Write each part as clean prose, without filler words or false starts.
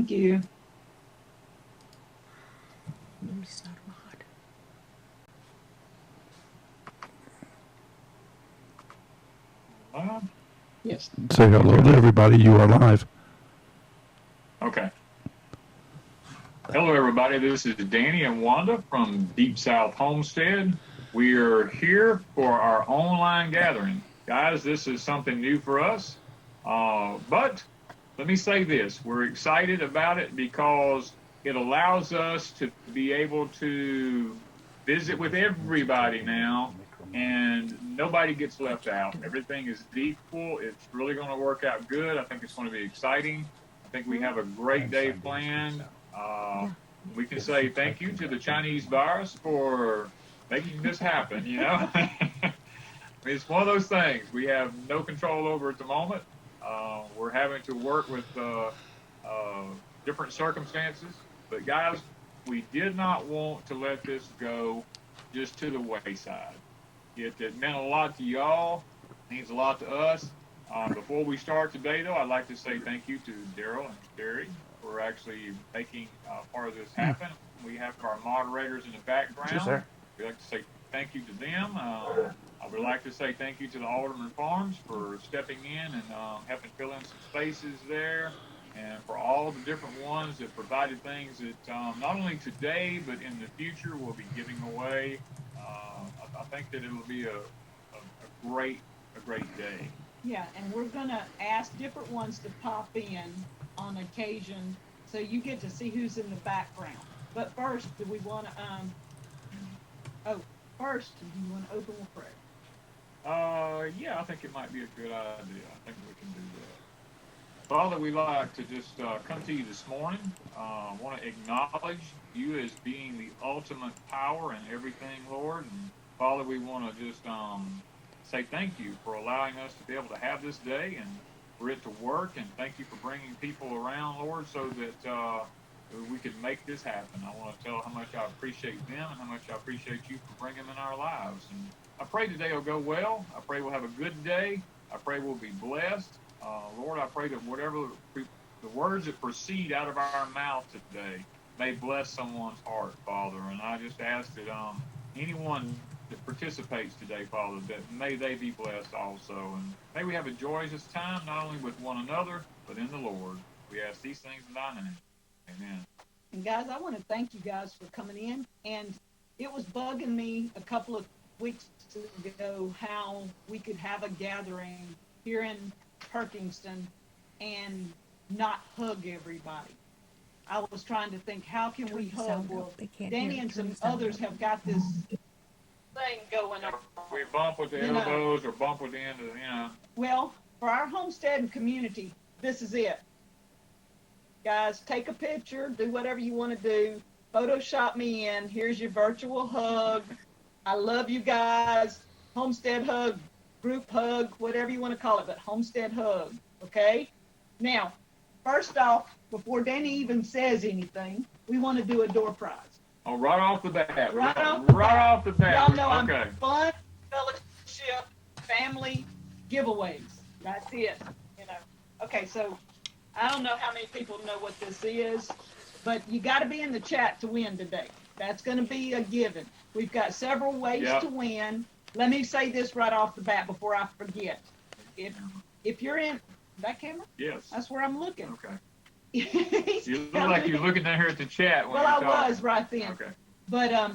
Thank you. Nobody's not a mod. Yes. Say hello to everybody. You are live. Okay. Hello, everybody. This is Danny and Wanda from Deep South Homestead. We are here for our online gathering. Guys, this is something new for us. But let me say this. We're excited about it because it allows us to be able to visit with everybody now, and nobody gets left out. Everything is equal. It's really going to work out good. I think it's going to be exciting. I think we have a great day planned. We can say thank you to the Chinese buyers for making this happen, you know. I mean, it's one of those things we have no control over at the moment. We're having to work with different circumstances. But guys, we did not want to let this go just to the wayside. It meant a lot to y'all, means a lot to us. Before we start today, though, I'd like to say thank you to Daryl and Terry for actually making part of this happen. We have our moderators in the background. Yes, sir. We'd like to say thank you to them. I would like to say thank you to the Alderman Farms for stepping in and helping fill in some spaces there, and for all the different ones that provided things that not only today but in the future we'll be giving away. I think that it will be a great day. Yeah, and we're going to ask different ones to pop in on occasion so you get to see who's in the background. But first, do we want to, do you want to open with prayer? Yeah, I think it might be a good idea. I think we can do that. Father, we'd like to just come to you this morning. I want to acknowledge you as being the ultimate power in everything, Lord. And Father, we want to just say thank you for allowing us to be able to have this day and for it to work. And thank you for bringing people around, Lord, so that we could make this happen. I want to tell how much I appreciate them and how much I appreciate you for bringing them in our lives. And I pray today will go well. I pray we'll have a good day. I pray we'll be blessed. Lord, I pray that whatever the words that proceed out of our mouth today may bless someone's heart, Father. And I just ask that anyone that participates today, Father, that may they be blessed also. And may we have a joyous time, not only with one another, but in the Lord. We ask these things in thy name. Amen. And guys, I want to thank you guys for coming in. And it was bugging me a couple of weeks ago how we could have a gathering here in Perkinston and not hug everybody. I was trying to think, how can we hug? Well, Danny and some others have got this thing going on. We bump with the elbows or bump with the end of the, Well, for our homestead and community, this is it. Guys, take a picture, do whatever you want to do. Photoshop me in. Here's your virtual hug. I love you guys. Homestead hug, group hug, whatever you want to call it, but homestead hug, okay? Now, first off, before Danny even says anything, we want to do a door prize. Oh, right off the bat. Right off the bat. Y'all know okay. I'm fun, fellowship, family, giveaways. That's it, Okay, so I don't know how many people know what this is, but you got to be in the chat to win today. That's going to be a given. We've got several ways to win. Let me say this right off the bat before I forget. If you're in that camera, yes, that's where I'm looking. Okay. You look like you're looking down here at the chat. Well, I was right then. Okay. But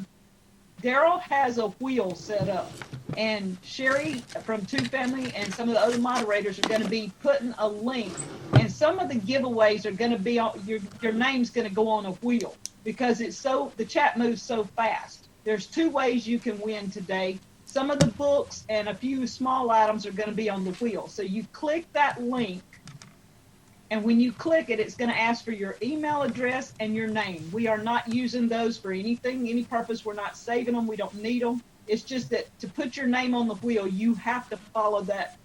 Daryl has a wheel set up, and Sherry from Two Family and some of the other moderators are going to be putting a link, and some of the giveaways are going to be on your name's going to go on a wheel because the chat moves so fast. There's two ways you can win today. Some of the books and a few small items are going to be on the wheel. So you click that link, and when you click it, it's going to ask for your email address and your name. We are not using those for anything, any purpose. We're not saving them. We don't need them. It's just that to put your name on the wheel, you have to follow that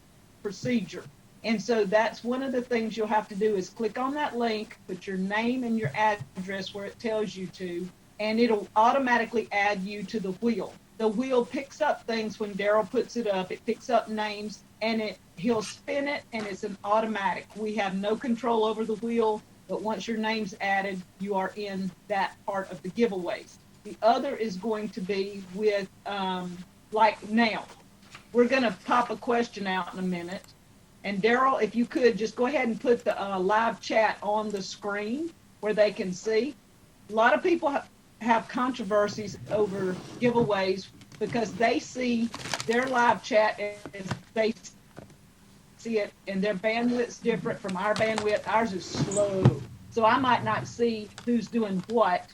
procedure. And so that's one of the things you'll have to do is click on that link, put your name and your address where it tells you to, and it'll automatically add you to the wheel. The wheel picks up things when Daryl puts it up. It picks up names, and he'll spin it, and it's an automatic. We have no control over the wheel. but once your name's added, you are in that part of the giveaways. The other is going to be with, like now, we're going to pop a question out in a minute. And Daryl, if you could just go ahead and put the live chat on the screen where they can see. A lot of people have controversies over giveaways because they see their live chat as they see it, and their bandwidth's different from our bandwidth. Ours is slow. So I might not see who's doing what,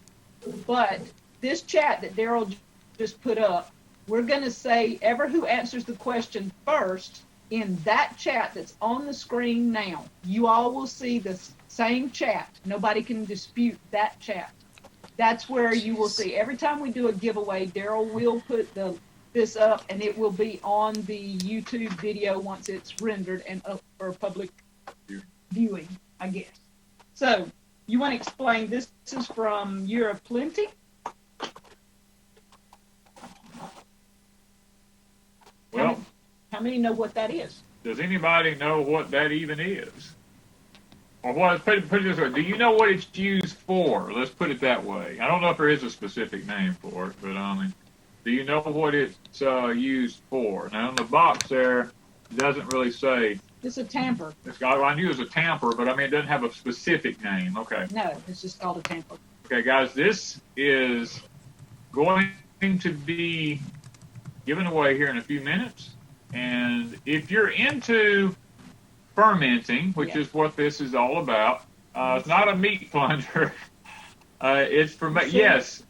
but this chat that Daryl just put up, we're going to say who answers the question first in that chat that's on the screen now. You all will see the same chat. Nobody can dispute that chat. That's where you will see every time we do a giveaway, Daryl will put this up, and it will be on the YouTube video once it's rendered and up for public viewing, I guess. So you want to explain, this is from Year of Plenty. Well, how many know what that is? does anybody know what that even is? Or what? Put it this way. Do you know what it's used for? Let's put it that way. I don't know if there is a specific name for it, but do you know what it's used for? Now, on the box there, it doesn't really say. It's a tamper. I knew it was a tamper, but it doesn't have a specific name. Okay. No, it's just called a tamper. Okay, guys, this is going to be given away here in a few minutes. And if you're into fermenting, which is what this is all about, it's not a meat plunger. It's for, yes,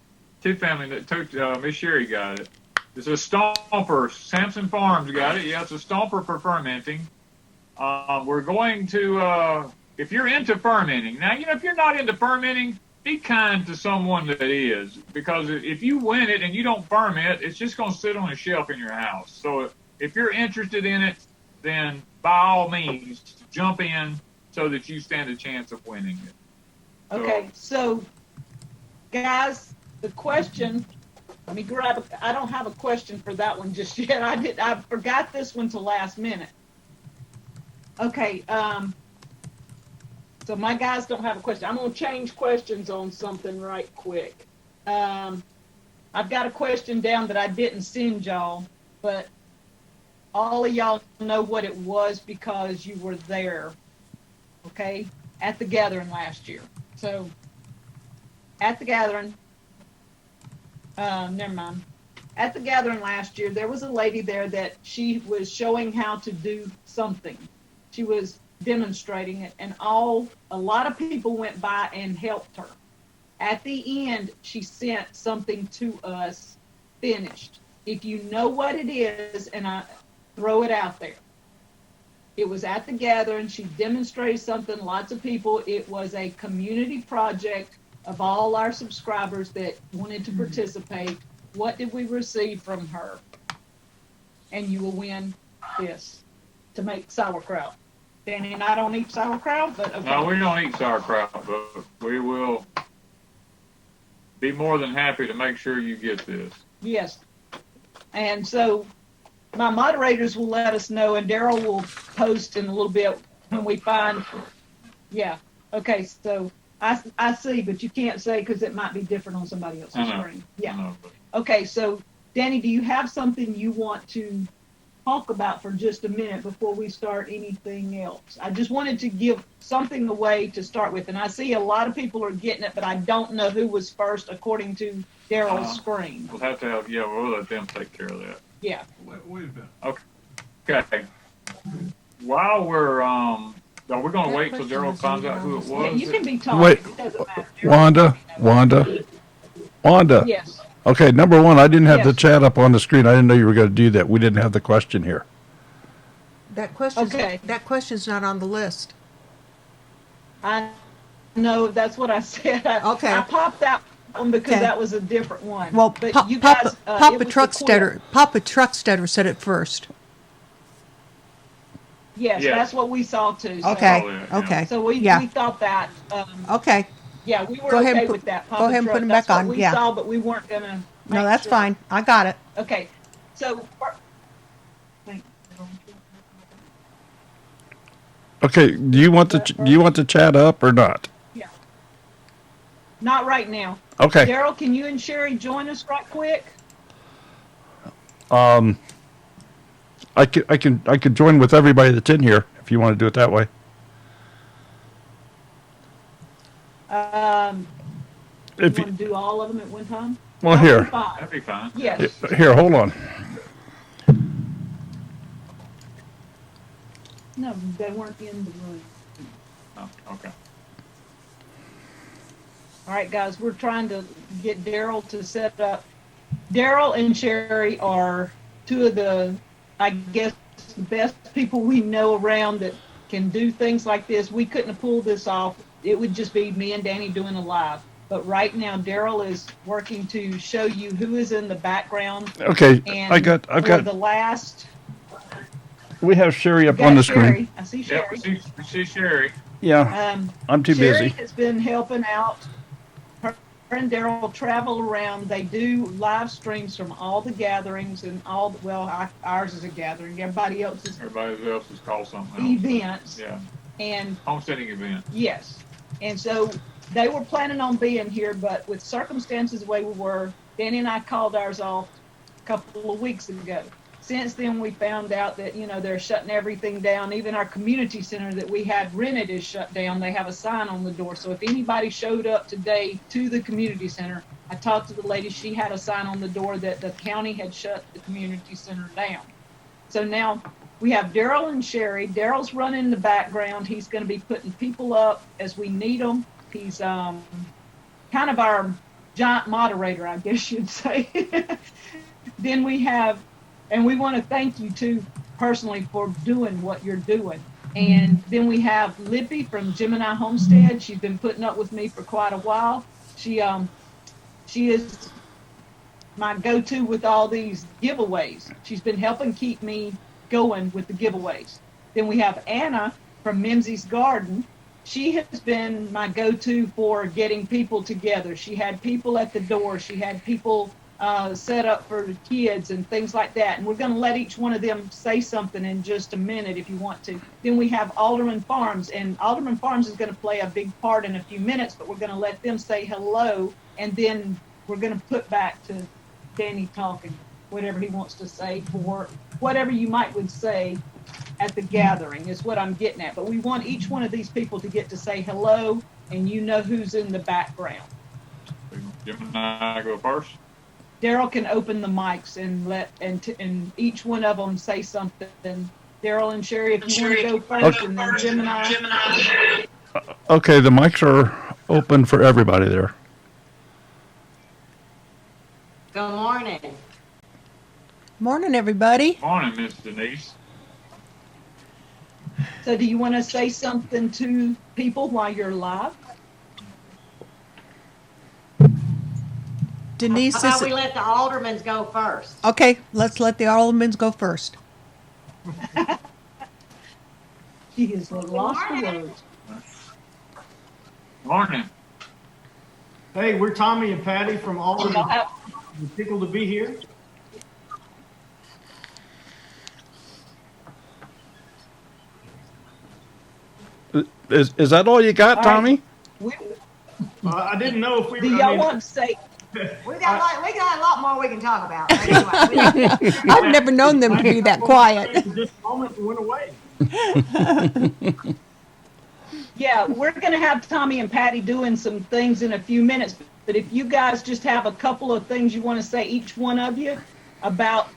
Miss Sherry got it. It's a stomper. Samson Farms got it. Yeah, it's a stomper for fermenting. We're going to, if you're into fermenting, now, if you're not into fermenting, be kind to someone that is, because if you win it and you don't ferment, it's just going to sit on a shelf in your house. So if you're interested in it, then by all means, jump in so that you stand a chance of winning it. Okay, so guys, the question, let me grab I don't have a question for that one just yet. I forgot this one to last minute. Okay, so my guys don't have a question. I'm going to change questions on something right quick. I've got a question down that I didn't send y'all, but all of y'all know what it was because you were there, okay, at the gathering last year. So at the gathering, never mind. At the gathering last year, there was a lady there that she was showing how to do something. She was demonstrating it, and a lot of people went by and helped her. At the end, she sent something to us finished. If you know what it is, and I throw it out there. It was at the gathering. She demonstrated something. Lots of people. It was a community project of all our subscribers that wanted to participate. What did we receive from her? And you will win this to make sauerkraut. Danny and I don't eat sauerkraut, but okay. No, we don't eat sauerkraut, but we will be more than happy to make sure you get this. Yes. And so my moderators will let us know, and Daryl will post in a little bit when we find. Yeah. Okay. So I see, but you can't say because it might be different on somebody else's screen. Yeah. Okay. So Danny, do you have something you want to talk about for just a minute before we start anything else? I just wanted to give something away to start with, and I see a lot of people are getting it, but I don't know who was first according to Daryl's screen. We'll have to have, we'll let them take care of that. Yeah. Wait a minute. Okay. While we're, are we going to wait till Daryl finds out who it was? Yeah, you can be talking. Wait, It doesn't matter. Wanda. Yes. Okay, number one, I didn't have the Yes. chat up on the screen. I didn't know you were going to do that. We didn't have the question here. That question's, Okay. that question's not on the list. I know, that's what I said. Okay. I popped that one because Okay. that was a different one. Well, but you Papa guys, Papa it was the Trucksteader, quilt. Papa Trucksteader said it first. Yes, Yes. that's what we saw too. So, Okay, Oh, yeah. okay. So we Yeah. thought that. Okay, Yeah, we were Go ahead okay and put- with that. go ahead and Truck, put 'em that's back what on, we yeah. saw, but we weren't gonna. no, make that's sure. fine. I got it. Okay, so. Okay, do you want the chat up or not? Yeah. Not right now. Okay. Daryl, can you and Sherry join us right quick? I could join with everybody that's in here if you want to do it that way. You If want you, to do all of them at one time? well, That'll be here, fine. That'd be fine. Yes. here, hold on. No, they weren't in the room. Oh, okay. All right, guys, we're trying to get Daryl to set up. Daryl and Sherry are two of the, I guess, the best people we know around that can do things like this. We couldn't have pulled this off. It would just be me and Danny doing a live. But right now, Daryl is working to show you who is in the background. Okay, And I've for got, the last. we have Sherry up Got on the Sherry. screen. I see Yeah, Sherry. we see Sherry. Yeah, I'm too Sherry busy. has been helping out. Her and Daryl travel around. They do live streams from all the gatherings and all, ours is a gathering. Everybody else's Everybody else is called something else. events. Yeah, And homesteading event. yes. And so they were planning on being here, but with circumstances the way we were, Danny and I called ours off a couple of weeks ago. Since then, we found out that, they're shutting everything down. Even our community center that we had rented is shut down. They have a sign on the door. So if anybody showed up today to the community center, I talked to the lady, she had a sign on the door that the county had shut the community center down. So now we have Daryl and Sherry. Daryl's running in the background. He's going to be putting people up as we need them. He's kind of our giant moderator, I guess you'd say. Then we have, and we want to thank you too personally for doing what you're doing. And then we have Lippy from Gemini Homestead. She's been putting up with me for quite a while. She is my go-to with all these giveaways. She's been helping keep me going with the giveaways. Then we have Anna from Mimsy's Garden. She has been my go-to for getting people together. She had people at the door. She had people set up for the kids and things like that. And we're going to let each one of them say something in just a minute if you want to. Then we have Alderman Farms, and Alderman Farms is going to play a big part in a few minutes, but we're going to let them say hello, and then we're going to put back to Danny talking, whatever he wants to say, for whatever you would say at the gathering is what I'm getting at. But we want each one of these people to get to say hello, and you know who's in the background. Jim and I go first. Daryl can open the mics and let and each one of them say something. Daryl and Sherry, if you want to go first, and then Jim and I. Okay, the mics are open for everybody there. Good morning. Morning, everybody. Morning, Miss Denise. So do you want to say something to people while you're live? Denise How about is, we let the aldermans go first? okay, let's let the aldermans go first. She has lost the morning. words. Morning. Hey, we're Tommy and Patty from Albany. We're tickled to be here. Is that all you got, All right. Tommy? We, I didn't know if we do were. y'all want to say? We got a lot more we can talk about. Anyway, I've never known them to be that quiet. Just a moment and went away. Yeah, we're going to have Tommy and Patty doing some things in a few minutes. But if you guys just have a couple of things you want to say, each one of you, about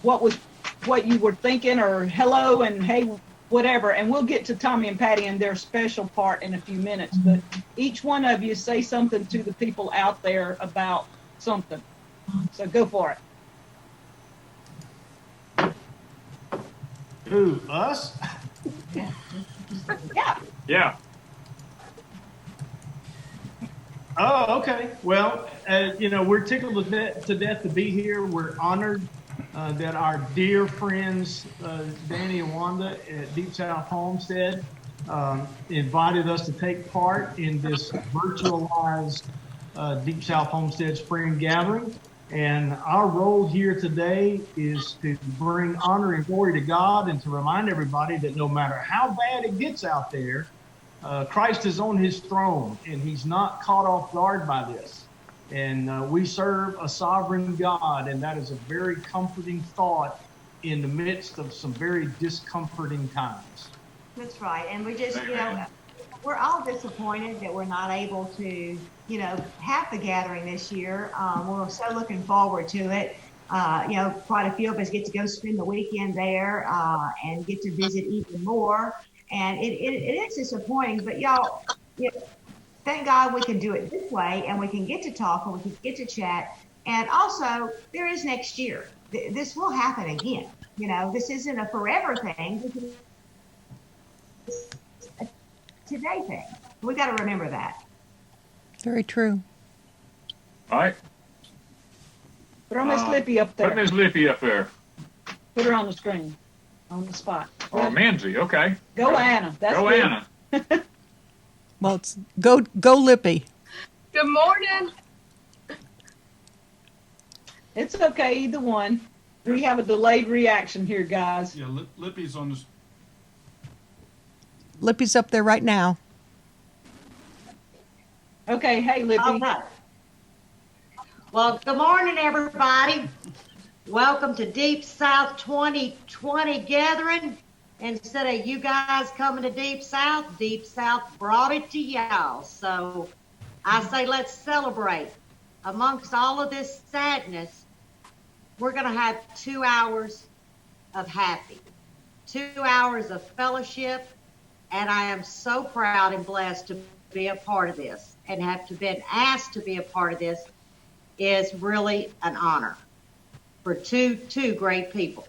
what you were thinking, or hello and hey, whatever, and we'll get to Tommy and Patty and their special part in a few minutes. But each one of you say something to the people out there about something. So go for it. Who, us? Yeah. Yeah. Oh, okay. Well, we're tickled to death to be here. We're honored that our dear friends, Danny and Wanda at Deepsouth Homestead, invited us to take part in this virtualized Deepsouth Homestead Spring Gathering. And our role here today is to bring honor and glory to God and to remind everybody that no matter how bad it gets out there, Christ is on his throne, and he's not caught off guard by this. And we serve a sovereign God, and that is a very comforting thought in the midst of some very discomforting times. That's right. And we just, Amen. we're all disappointed that we're not able to, have the gathering this year. We're so looking forward to it. Quite a few of us get to go spend the weekend there and get to visit even more. And it is disappointing, but y'all, thank God we can do it this way, and we can get to talk and we can get to chat. And also, there is next year. This will happen again. This isn't a forever thing. This is a today thing. We got to remember that. Very true. All right. Throw Miss Lippy up there. Put Miss Lippy up there. Put her on the screen, on the spot. Or Mimsy, okay. Go Anna. That's Go good. Anna. Well, it's go Lippy. Good morning. It's okay, either one. We have a delayed reaction here, guys. Yeah, Lippy's on this. Lippy's up there right now. Okay, hey, Lippy. All right. Well, good morning, everybody. Welcome to Deep South 2020 gathering. Instead of you guys coming to Deep South brought it to y'all. So I say let's celebrate. Amongst all of this sadness, we're going to have 2 hours of happy, 2 hours of fellowship, and I am so proud and blessed to be a part of this, and have to been asked to be a part of this is really an honor for two great people.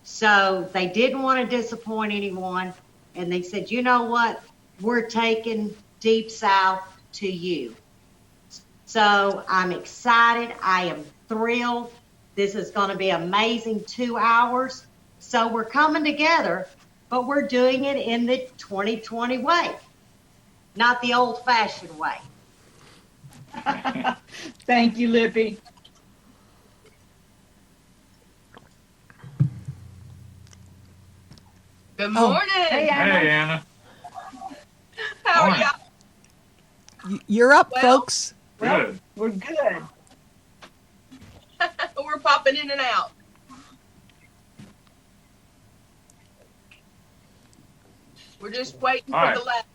So they didn't want to disappoint anyone, and they said, you know what, we're taking Deep South to you. So I'm excited. I am thrilled. This is going to be amazing 2 hours. So we're coming together, but we're doing it in the 2020 way, not the old-fashioned way. Thank you, Lippy. Good morning. Hey, Anna. Hey, Anna. How are Morning. y'all? You're up, Well- folks. Good. We're good. We're popping in and out. We're just waiting All for right. the last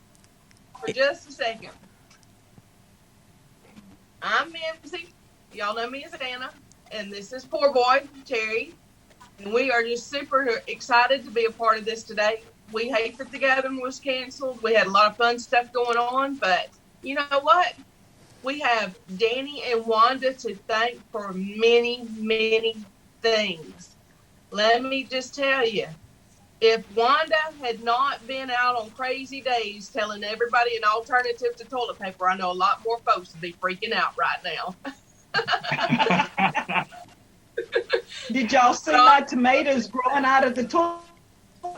for just a second. I'm Mimsy. Y'all know me as Anna. And this is poor boy, Terry. And we are just super excited to be a part of this today. We hate that the gathering was canceled. We had a lot of fun stuff going on, but you know what? We have Danny and Wanda to thank for many, many things. Let me just tell you, if Wanda had not been out on Crazy Days telling everybody an alternative to toilet paper, I know a lot more folks would be freaking out right now. Did y'all see my tomatoes growing out of the toilet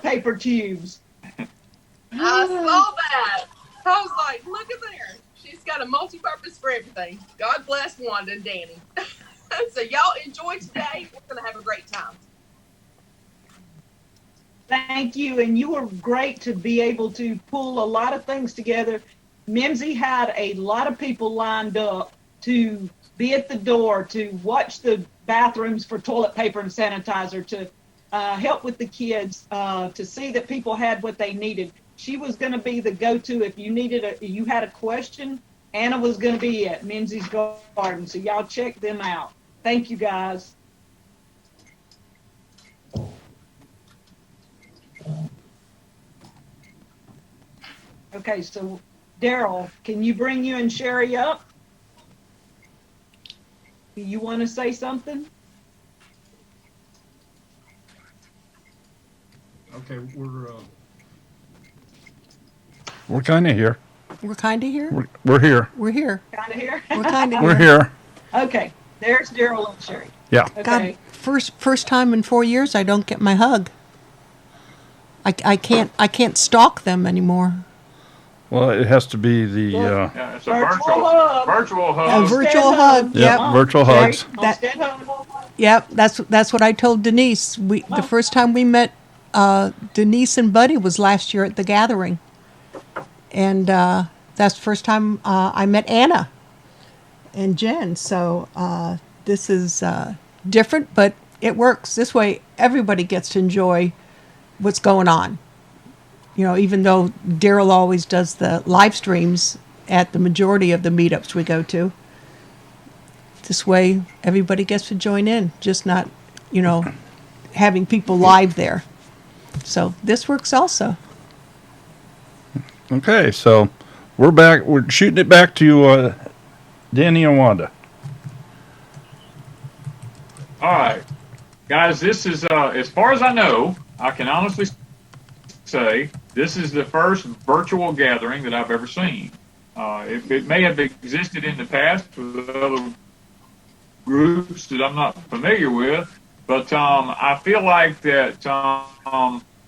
paper tubes? I saw that. I was like, look at there. She's got a multi-purpose for everything. God bless Wanda and Danny. So y'all enjoy today. We're going to have a great time. Thank you, and you were great to be able to pull a lot of things together. Mimsy had a lot of people lined up to be at the door, to watch the bathrooms for toilet paper and sanitizer, to help with the kids, to see that people had what they needed. She was going to be the go-to if you you had a question. Anna was going to be at Mimsy's Garden, so y'all check them out. Thank you, guys. Okay, so Daryl, can you bring you and Sherry up? Do you want to say something? Okay, we're kind of here. We're kind of here. We're here. We're here. Kind of here? We're kind of We're here. here. Okay, there's Daryl and Sherry. Yeah. Okay. God, first time in 4 years I don't get my hug. I can't stalk them anymore. Well, it has to be the Yeah, it's a Virtual hug. virtual A hug. virtual hug. Yep, Yep. virtual hugs. Homestead hug. Yep. That's what I told Denise. The first time we met Denise and Buddy was last year at the gathering. And that's the first time I met Anna and Jen. So this is different, but it works. This way, everybody gets to enjoy what's going on. You know, even though Daryl always does the live streams at the majority of the meetups we go to, this way everybody gets to join in, just not, you know, having people live there. So this works also. Okay, so we're back. We're shooting it back to Danny and Wanda. All right, guys, this is, as far as I know, I can honestly say this is the first virtual gathering that I've ever seen. It may have existed in the past with other groups that I'm not familiar with, but I feel like that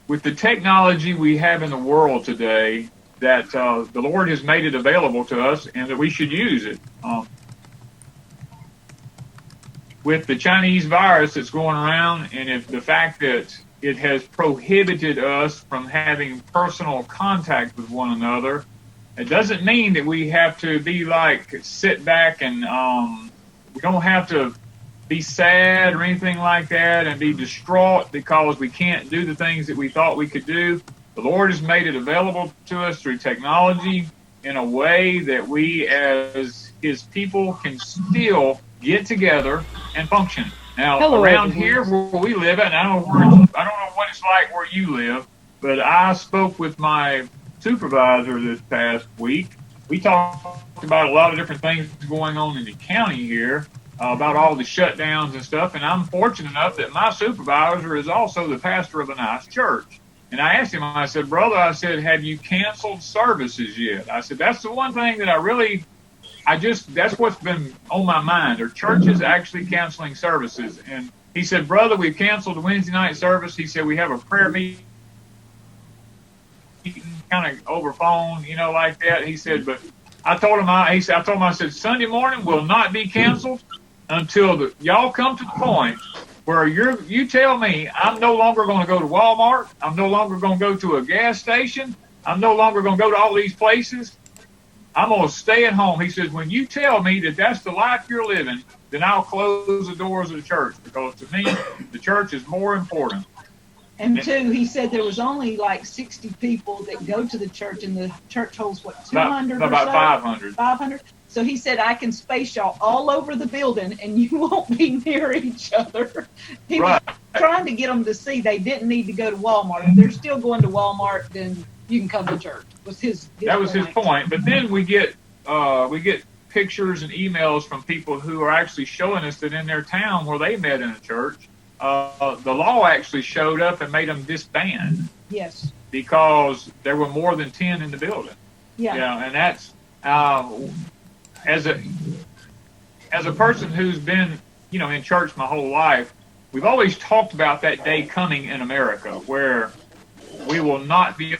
with the technology we have in the world today, that the Lord has made it available to us and that we should use it. With the Chinese virus that's going around, and if the fact that it has prohibited us from having personal contact with one another, it doesn't mean that we have to be like, sit back and we don't have to be sad or anything like that and be distraught because we can't do the things that we thought we could do. The Lord has made it available to us through technology in a way that we as His people can still get together and function. Now, Hello, around everyone. here where we live, and I don't know what it's like where you live, but I spoke with my supervisor this past week. We talked about a lot of different things going on in the county here, about all the shutdowns and stuff, and I'm fortunate enough that my supervisor is also the pastor of a nice church. And I asked him, I said, brother, I said, have you canceled services yet? I said, that's the one thing that that's what's been on my mind. Are churches actually canceling services? And he said, brother, we've canceled the Wednesday night service. He said, we have a prayer meeting kind of over phone, you know, like that. He said, but I told him, I said, Sunday morning will not be canceled until y'all come to the point where you tell me I'm no longer going to go to Walmart. I'm no longer going to go to a gas station. I'm no longer going to go to all these places. I'm going to stay at home. He says, when you tell me that that's the life you're living, then I'll close the doors of the church, because to me, the church is more important. And two, he said there was only like 60 people that go to the church, and the church holds what, 200 about or so? 500. 500. So he said, I can space y'all all over the building and you won't be near each other. He was trying to get them to see they didn't need to go to Walmart. If they're still going to Walmart, then you can come to church. That was his point. But then we get pictures and emails from people who are actually showing us that in their town where they met in a church, the law actually showed up and made them disband. Yes. Because there were more than 10 in the building. Yeah. Yeah, and that's as a person who's been, you know, in church my whole life, we've always talked about that day coming in America where we will not be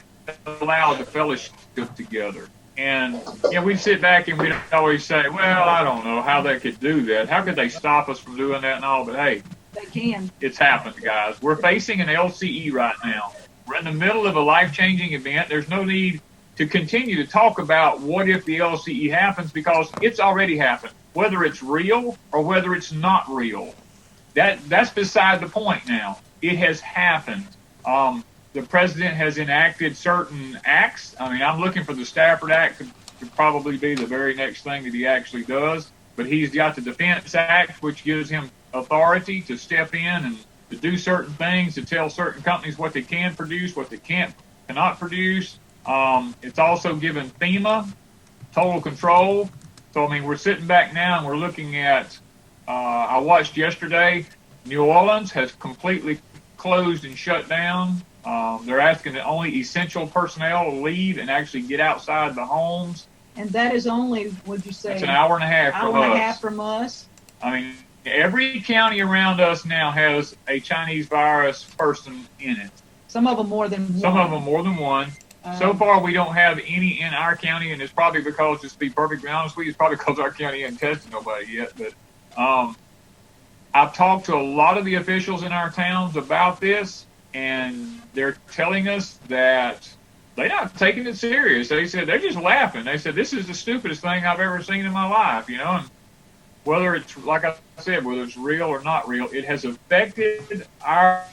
allowed to fellowship together. And, you know, we sit back and we always say, well, I don't know how they could do that. How could they stop us from doing that and all? But, hey, they can. It's happened, guys. We're facing an LCE right now. We're in the middle of a life-changing event. There's no need to continue to talk about what if the LCE happens, because it's already happened. Whether it's real or whether it's not real, that's beside the point now. It has happened. The president has enacted certain acts. I mean, I'm looking for the Stafford Act to probably be the very next thing that he actually does. But he's got the Defense Act, which gives him authority to step in and to do certain things, to tell certain companies what they can produce, what they cannot produce. It's also given FEMA total control. So, I mean, we're sitting back now and we're looking at, I watched yesterday, New Orleans has completely closed and shut down. They're asking that only essential personnel leave and actually get outside the homes. And that is only, would you say? It's an hour and a half from us. Hour and a half from us. I mean, every county around us now has a Chinese virus person in it. Some of them more than one. Some of them more than one. So far, we don't have any in our county, and it's probably because, just to be perfectly honest with you, it's probably because our county hasn't tested nobody yet. But I've talked to a lot of the officials in our towns about this, and they're telling us that they're not taking it serious. They said they're just laughing. They said this is the stupidest thing I've ever seen in my life, you know. And whether it's, like I said, whether it's real or not real, it has affected our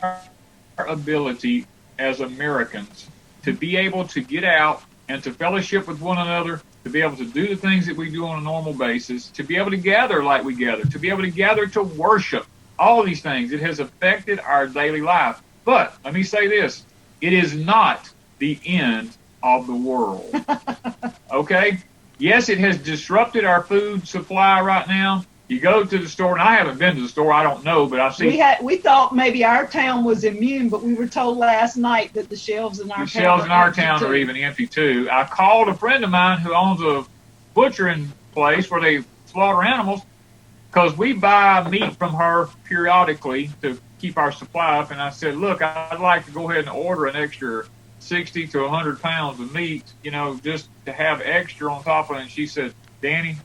ability as Americans to be able to get out and to fellowship with one another, to be able to do the things that we do on a normal basis, to be able to gather like we gather, to be able to gather to worship, all these things. It has affected our daily life. But let me say this, it is not the end of the world. Okay? Yes, it has disrupted our food supply right now. You go to the store, and I haven't been to the store, I don't know, but I've seen We thought maybe our town was immune, but we were told last night that the shelves in our town are even empty too. I called a friend of mine who owns a butchering place where they slaughter animals, because we buy meat from her periodically to keep our supply up. And I said, look, I'd like to go ahead and order an extra 60 to 100 pounds of meat, you know, just to have extra on top of it. And she said, Danny,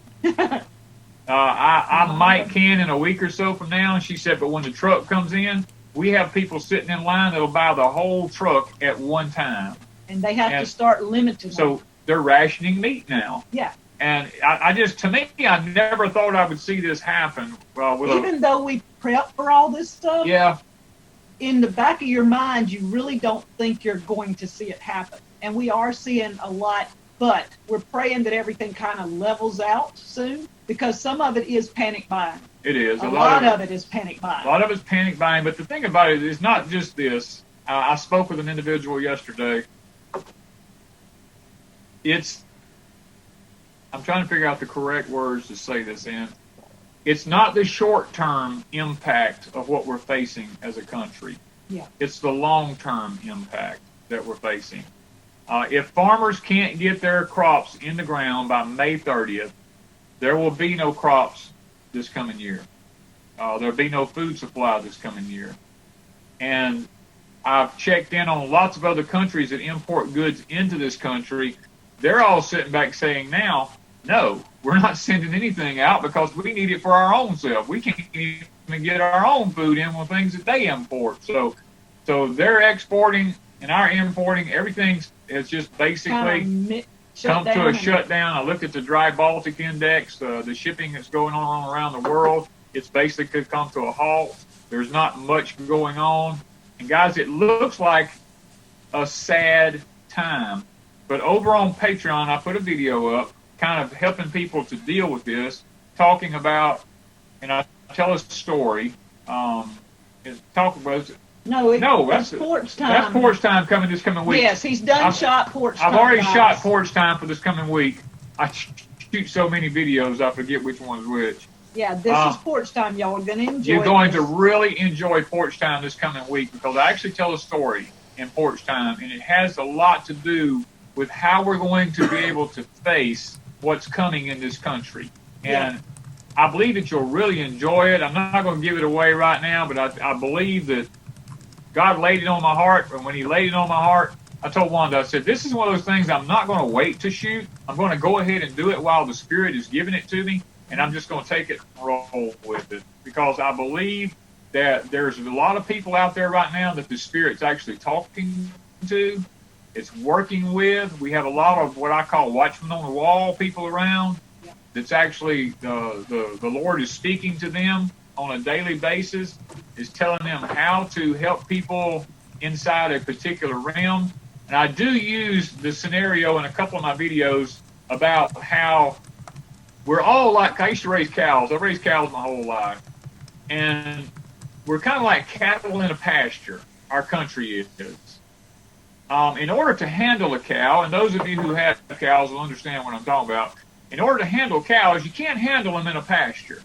I might can in a week or so from now. And she said, but when the truck comes in, we have people sitting in line that'll buy the whole truck at one time. And they have to start limiting So they're rationing meat now. Yeah. And I just, to me, I never thought I would see this happen. Well, even though we prep for all this stuff, yeah, in the back of your mind, you really don't think you're going to see it happen. And we are seeing a lot, but we're praying that everything kind of levels out soon, because some of it is panic buying. It is. A lot of it is panic buying. A lot of it's panic buying. But the thing about it is not just this. I spoke with an individual yesterday. I'm trying to figure out the correct words to say this in. It's not the short-term impact of what we're facing as a country. Yeah. It's the long-term impact that we're facing. If farmers can't get their crops in the ground by May 30th, there will be no crops this coming year. There'll be no food supply this coming year. And I've checked in on lots of other countries that import goods into this country. They're all sitting back saying now, no, we're not sending anything out because we need it for our own self. We can't even get our own food in with things that they import. So they're exporting and our importing. Everything has just basically come to a shutdown. I looked at the Dry Baltic Index, the shipping that's going on around the world. It's basically come to a halt. There's not much going on. And guys, it looks like a sad time. But over on Patreon, I put a video up kind of helping people to deal with this, talking about, and I tell a story. That's Porch Time. That's Porch Time coming this coming week. Yes, he's done shot Porch Time. I've already shot Porch Time for this coming week. I shoot so many videos, I forget which one's which. Yeah, this is Porch Time. Y'all are going to enjoy You're going to really enjoy Porch Time this coming week, because I actually tell a story in Porch Time, and it has a lot to do with how we're going to be able to face what's coming in this country. And I believe that you'll really enjoy it. I'm not going to give it away right now, but I believe that God laid it on my heart. And when he laid it on my heart, I told Wanda, I said, this is one of those things I'm not going to wait to shoot. I'm going to go ahead and do it while the Spirit is giving it to me. And I'm just going to take it and roll with it, because I believe that there's a lot of people out there right now that the Spirit's actually talking to. It's working with. We have a lot of what I call watchmen on the wall people around. That's actually the Lord is speaking to them on a daily basis, is telling them how to help people inside a particular realm. And I do use the scenario in a couple of my videos about how we're all like, I used to raise cows. I've raised cows my whole life. And we're kind of like cattle in a pasture, our country is. In order to handle a cow, and those of you who have cows will understand what I'm talking about, in order to handle cows, you can't handle them in a pasture.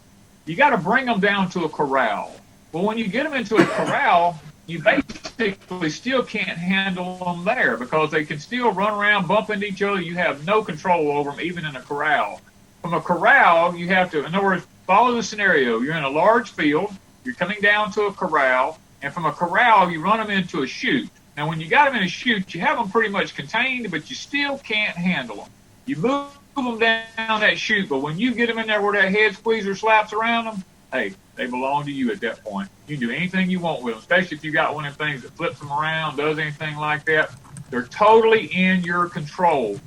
You got to bring them down to a corral. Well, when you get them into a corral, you basically still can't handle them there, because they can still run around, bump into each other. You have no control over them, even in a corral. From a corral, you have to, in other words, follow the scenario. You're in a large field, you're coming down to a corral, and from a corral, you run them into a chute. Now, when you got them in a chute, you have them pretty much contained, but you still can't handle them. You move them down that chute, but when you get them in there where that head squeezer slaps around them, hey, they belong to you at that point. You can do anything you want with them, especially if you got one of them things that flips them around, does anything like that. They're totally in your control.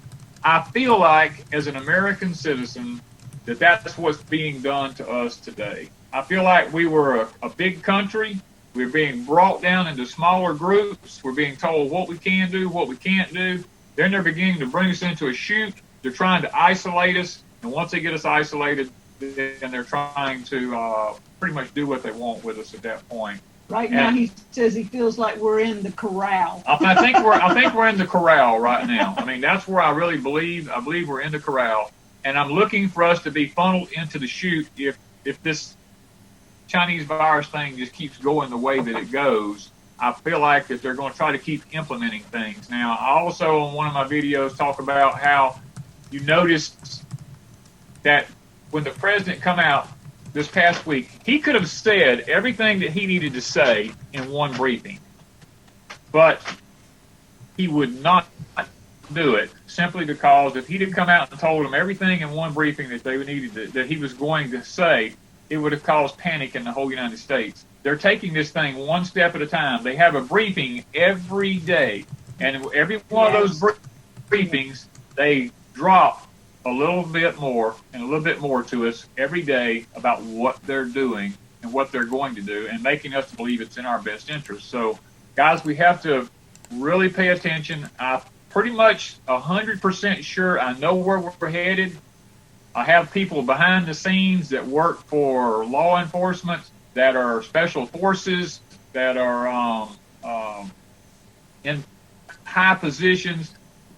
I feel like, as an American citizen, that that's what's being done to us today. I feel like we were a big country. We're being brought down into smaller groups. We're being told what we can do, what we can't do. Then they're beginning to bring us into a chute. They're trying to isolate us. And once they get us isolated, then they're trying to pretty much do what they want with us at that point. Right now, he says he feels like we're in the corral. I think we're in the corral right now. I mean, that's where I really believe. I believe we're in the corral, and I'm looking for us to be funneled into the chute if this Chinese virus thing just keeps going the way that it goes. I feel like that they're going to try to keep implementing things. Now, I also, on one of my videos, talk about how you noticed that when the president come out this past week, he could have said everything that he needed to say in one briefing, but he would not do it simply because if he'd have come out and told them everything in one briefing that they needed that he was going to say, it would have caused panic in the whole United States. They're taking this thing one step at a time. They have a briefing every day, and every one of those briefings, they drop a little bit more and a little bit more to us every day about what they're doing and what they're going to do, and making us believe it's in our best interest. So, guys, we have to really pay attention. I'm pretty much 100% sure I know where we're headed. I have people behind the scenes that work for law enforcement, that are special forces, that are in high positions,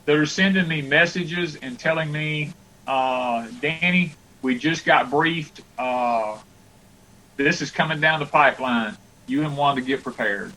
that are sending me messages and telling me, Danny, we just got briefed. This is coming down the pipeline. You and Wanda get prepared.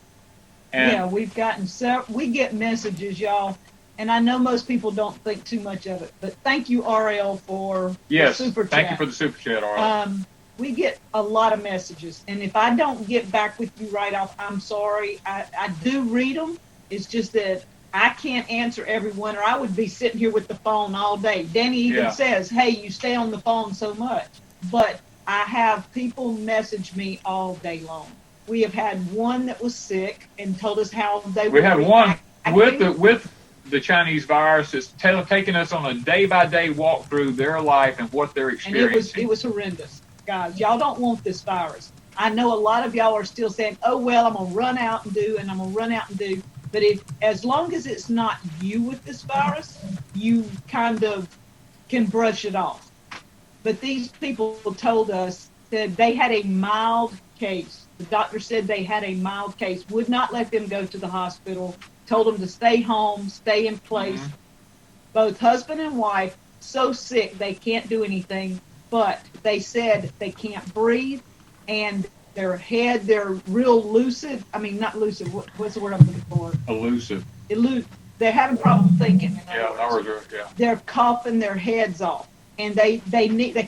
And yeah, we've gotten we get messages, y'all, and I know most people don't think too much of it, but thank you, RL, for the super chat. Thank you for the super chat, RL. We get a lot of messages, and if I don't get back with you right off, I'm sorry. I do read them. It's just that I can't answer everyone, or I would be sitting here with the phone all day. Danny even says, hey, you stay on the phone so much. But I have people message me all day long. We have had one that was sick and told us how they were. We had one with the Chinese virus that's taking us on a day-by-day walk through their life and what they're experiencing. And it was horrendous. Guys, y'all don't want this virus. I know a lot of y'all are still saying, oh, well, I'm going to run out and do, and I'm going to run out and do. But as long as it's not you with this virus, you kind of can brush it off. But these people told us that they had a mild case. The doctor said they had a mild case, would not let them go to the hospital, told them to stay home, stay in place. Mm-hmm. Both husband and wife, so sick they can't do anything, but they said they can't breathe, and they're real lucid. I mean, not lucid. What's the word I'm looking for? Elusive. They're having trouble thinking. Yeah. They're coughing their heads off, and they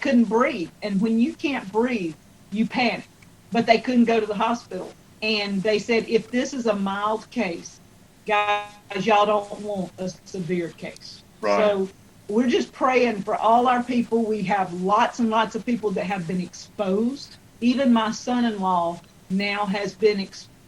couldn't breathe. And when you can't breathe, you panic. But they couldn't go to the hospital, and they said if this is a mild case, guys, y'all don't want a severe case. Right. So we're just praying for all our people. We have lots and lots of people that have been exposed. Even my son-in-law now has been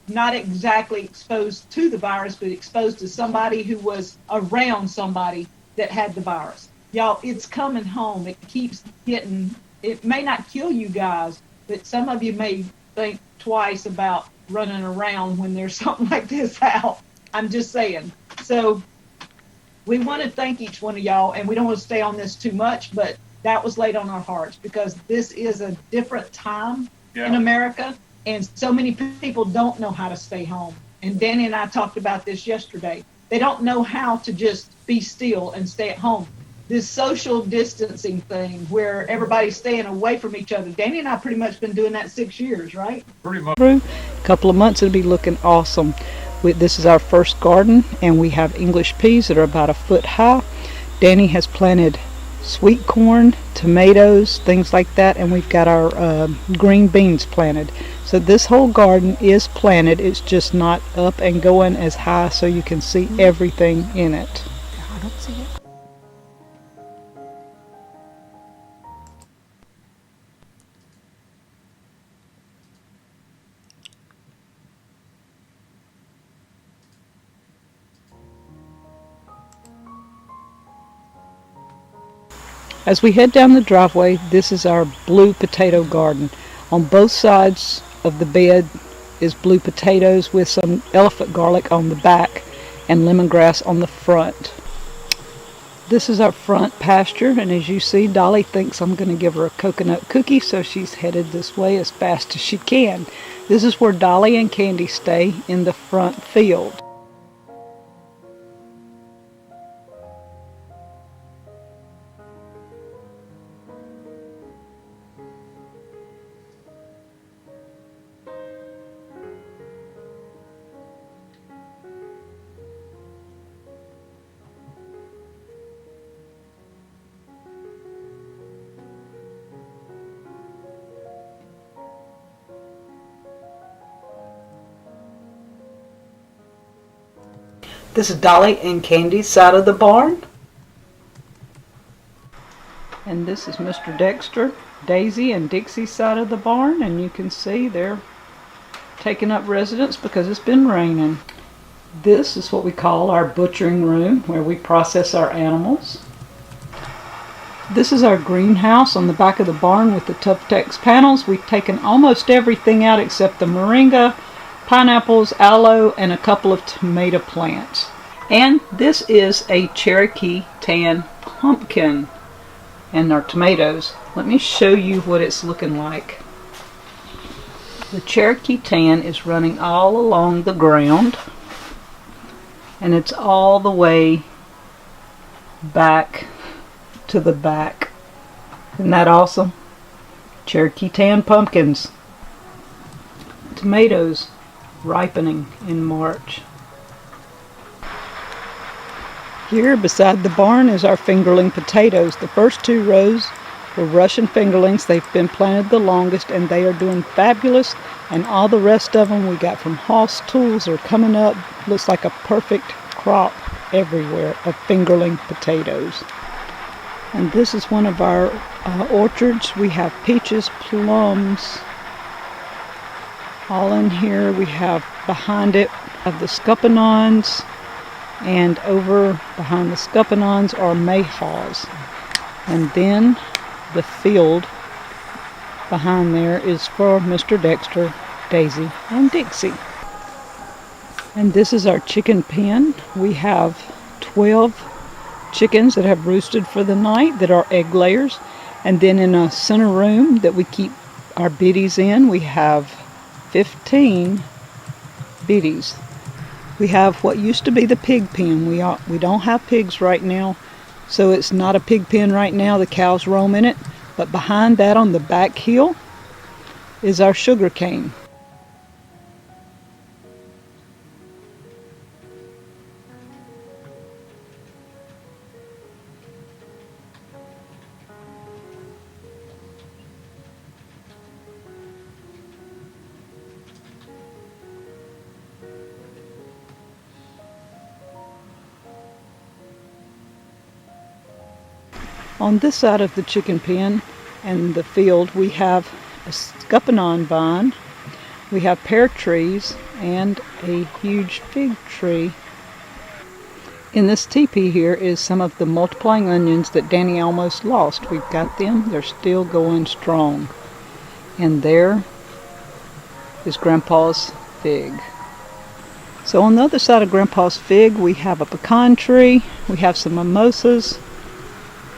not exactly exposed to the virus, but exposed to somebody who was around somebody that had the virus. Y'all, it's coming home. It keeps getting, it may not kill you guys, but some of you may think twice about running around when there's something like this out. I'm just saying. So we want to thank each one of y'all, and we don't want to stay on this too much, but that was laid on our hearts because this is a different time in America, and so many people don't know how to stay home. And Danny and I talked about this yesterday. They don't know how to just be still and stay at home. This social distancing thing where everybody's staying away from each other. Danny and I pretty much been doing that 6 years, right? Pretty much. A couple of months, it'll be looking awesome. This is our first garden, and we have English peas that are about a foot high. Danny has planted sweet corn, tomatoes, things like that, and we've got our green beans planted. So this whole garden is planted. It's just not up and going as high so you can see everything in it. I don't see it. As we head down the driveway, this is our blue potato garden. On both sides of the bed is blue potatoes with some elephant garlic on the back and lemongrass on the front. This is our front pasture, and as you see, Dolly thinks I'm going to give her a coconut cookie, so she's headed this way as fast as she can. This is where Dolly and Candy stay, in the front field. This is Dolly and Candy's side of the barn. And this is Mr. Dexter, Daisy, and Dixie's side of the barn. And you can see they're taking up residence because it's been raining. This is what we call our butchering room, where we process our animals. This is our greenhouse on the back of the barn with the Tuftex panels. We've taken almost everything out except the moringa, pineapples, aloe, and a couple of tomato plants. And this is a Cherokee tan pumpkin and our tomatoes. Let me show you what it's looking like. The Cherokee tan is running all along the ground, and it's all the way back to the back. Isn't that awesome? Cherokee tan pumpkins. Tomatoes ripening in March. Here beside the barn is our fingerling potatoes. The first 2 rows were Russian fingerlings. They've been planted the longest and they are doing fabulous, and all the rest of them we got from Hoss Tools are coming up. Looks like a perfect crop everywhere of fingerling potatoes. And this is one of our orchards. We have peaches, plums, all in here. We have behind it of the scuppernongs, and over behind the scuppernongs are mayhaws. And then the field behind there is for Mr. Dexter, Daisy, and Dixie. And this is our chicken pen. We have 12 chickens that have roosted for the night that are egg layers. And then in a center room that we keep our biddies in, we have 15 biddies. We have what used to be the pig pen. We don't have pigs right now, so it's not a pig pen right now. The cows roam in it. But behind that on the back hill is our sugar cane. On this side of the chicken pen and the field, we have a scuppernong vine, we have pear trees, and a huge fig tree. In this teepee here is some of the multiplying onions that Danny almost lost. We've got them. They're still going strong. And there is Grandpa's fig. So on the other side of Grandpa's fig, we have a pecan tree, we have some mimosas.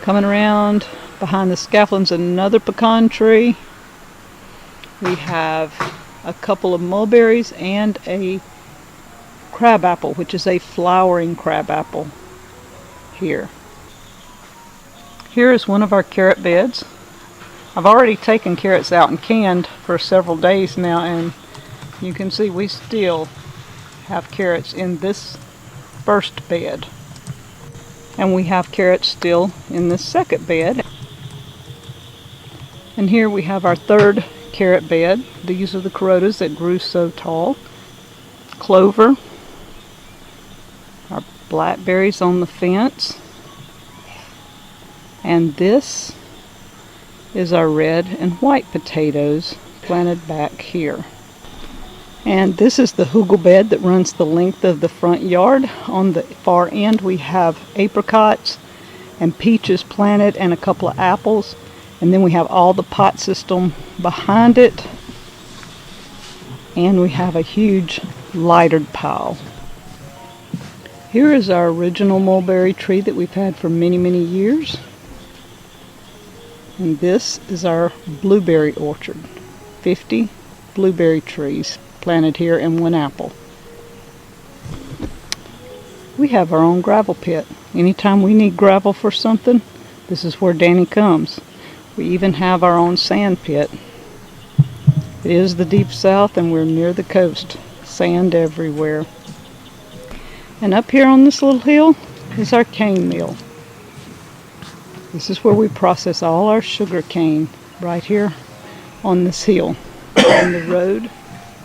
Coming around behind the scaffoldings, another pecan tree. We have a couple of mulberries and a crabapple, which is a flowering crabapple here. Here is one of our carrot beds. I've already taken carrots out and canned for several days now, and you can see we still have carrots in this first bed. And we have carrots still in this second bed. And here we have our third carrot bed. These are the corotas that grew so tall. Clover. Our blackberries on the fence. And this is our red and white potatoes planted back here. And this is the hugel bed that runs the length of the front yard. On the far end we have apricots and peaches planted and a couple of apples. And then we have all the pot system behind it. And we have a huge lighted pile. Here is our original mulberry tree that we've had for many, many years. And this is our blueberry orchard. 50 blueberry trees planted here and 1 apple. We have our own gravel pit. Anytime we need gravel for something, this is where Danny comes. We even have our own sand pit. It is the Deep South and we're near the coast. Sand everywhere. And up here on this little hill is our cane mill. This is where we process all our sugar cane, right here on this hill. And the road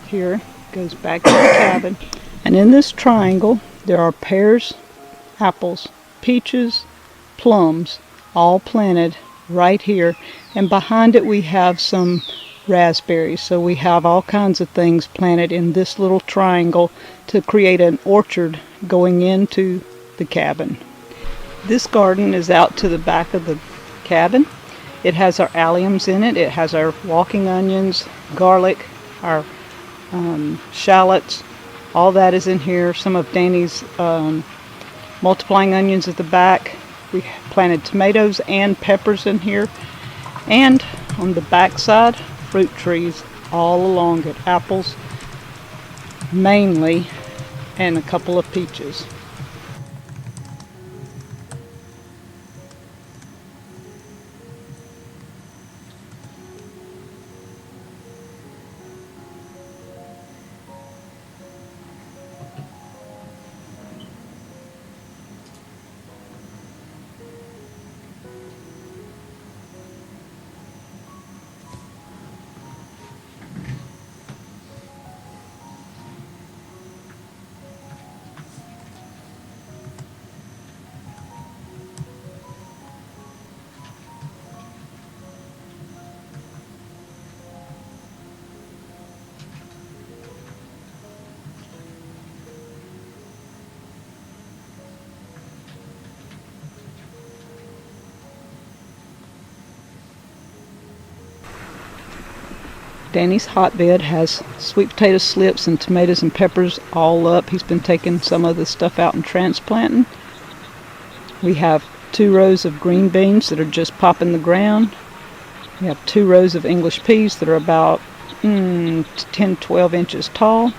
here goes back to the cabin. And in this triangle there are pears, apples, peaches, plums, all planted right here. And behind it we have some raspberries. So we have all kinds of things planted in this little triangle to create an orchard going into the cabin. This garden is out to the back of the cabin. It has our alliums in it. It has our walking onions, garlic, our shallots. All that is in here. Some of Danny's multiplying onions at the back. We planted tomatoes and peppers in here. And on the back side, fruit trees all along it. Apples mainly, and a couple of peaches. Danny's hotbed has sweet potato slips and tomatoes and peppers all up. He's been taking some of the stuff out and transplanting. We have 2 rows of green beans that are just popping the ground. We have 2 rows of English peas that are about 10-12 inches tall.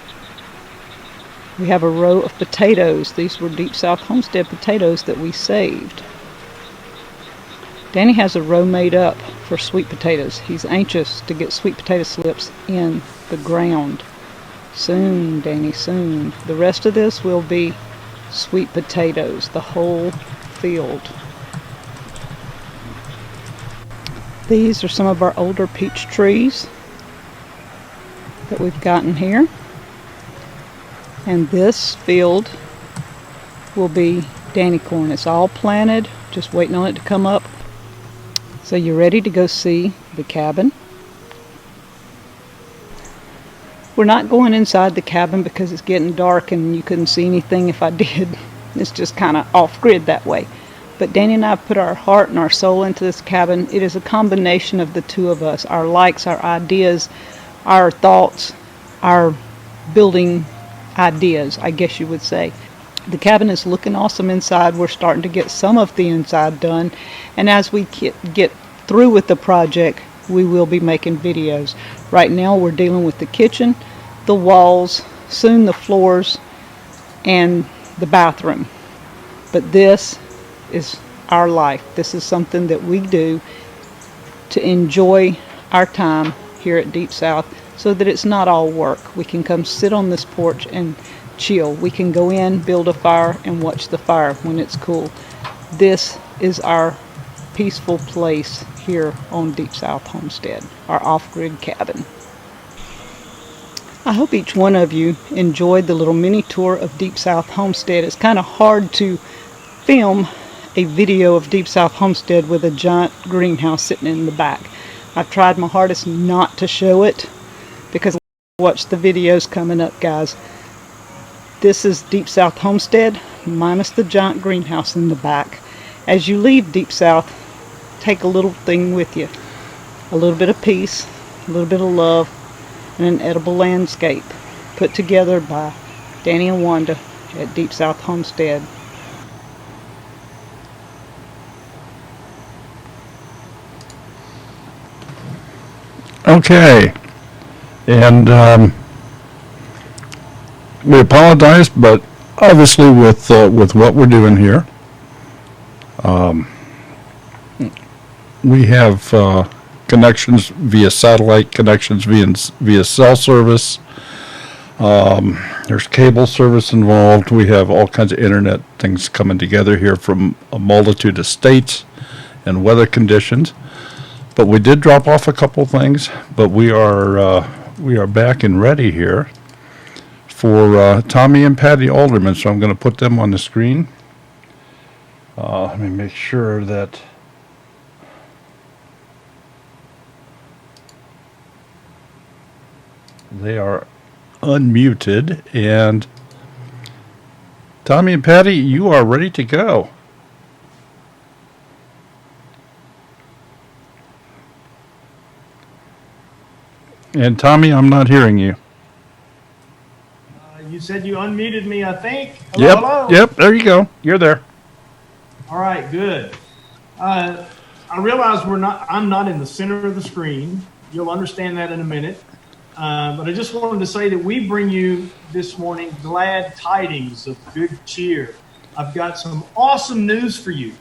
We have a row of potatoes. These were Deep South Homestead potatoes that we saved. Danny has a row made up for sweet potatoes. He's anxious to get sweet potato slips in the ground. Soon, Danny, soon. The rest of this will be sweet potatoes, the whole field. These are some of our older peach trees that we've gotten here. And this field will be Danny corn. It's all planted, just waiting on it to come up. So you ready to go see the cabin? We're not going inside the cabin because it's getting dark and you couldn't see anything if I did. It's just kind of off-grid that way. But Danny and I put our heart and our soul into this cabin. It is a combination of the two of us, our likes, our ideas, our thoughts, our building ideas, I guess you would say. The cabin is looking awesome inside. We're starting to get some of the inside done. And as we get through with the project, we will be making videos. Right now we're dealing with the kitchen, the walls, soon the floors, and the bathroom. But this is our life. This is something that we do to enjoy our time here at Deep South so that it's not all work. We can come sit on this porch and chill. We can go in, build a fire, and watch the fire when it's cool. This is our peaceful place here on Deep South Homestead, our off-grid cabin. I hope each one of you enjoyed the little mini tour of Deep South Homestead. It's kind of hard to film a video of Deep South Homestead with a giant greenhouse sitting in the back. I've tried my hardest not to show it because watch the videos coming up, guys. This is Deep South Homestead minus the giant greenhouse in the back. As you leave Deep South, take a little thing with you. A little bit of peace, a little bit of love, and an edible landscape put together by Danny and Wanda at Deep South Homestead. Okay. And we apologize, but obviously with what we're doing here, we have connections via satellite, connections via cell service. There's cable service involved. We have all kinds of internet things coming together here from a multitude of states and weather conditions. But we did drop off a couple things, but we are back and ready here for Tommy and Patty Alderman. So I'm going to put them on the screen. Let me make sure that they are unmuted. And Tommy and Patty, you are ready to go. And Tommy, I'm not hearing you. You said you unmuted me, I think. Yep, Hello? yep, there you go. You're there. All right, good. I realize I'm not in the center of the screen. You'll understand that in a minute. But I just wanted to say that we bring you this morning glad tidings of good cheer. I've got some awesome news for you,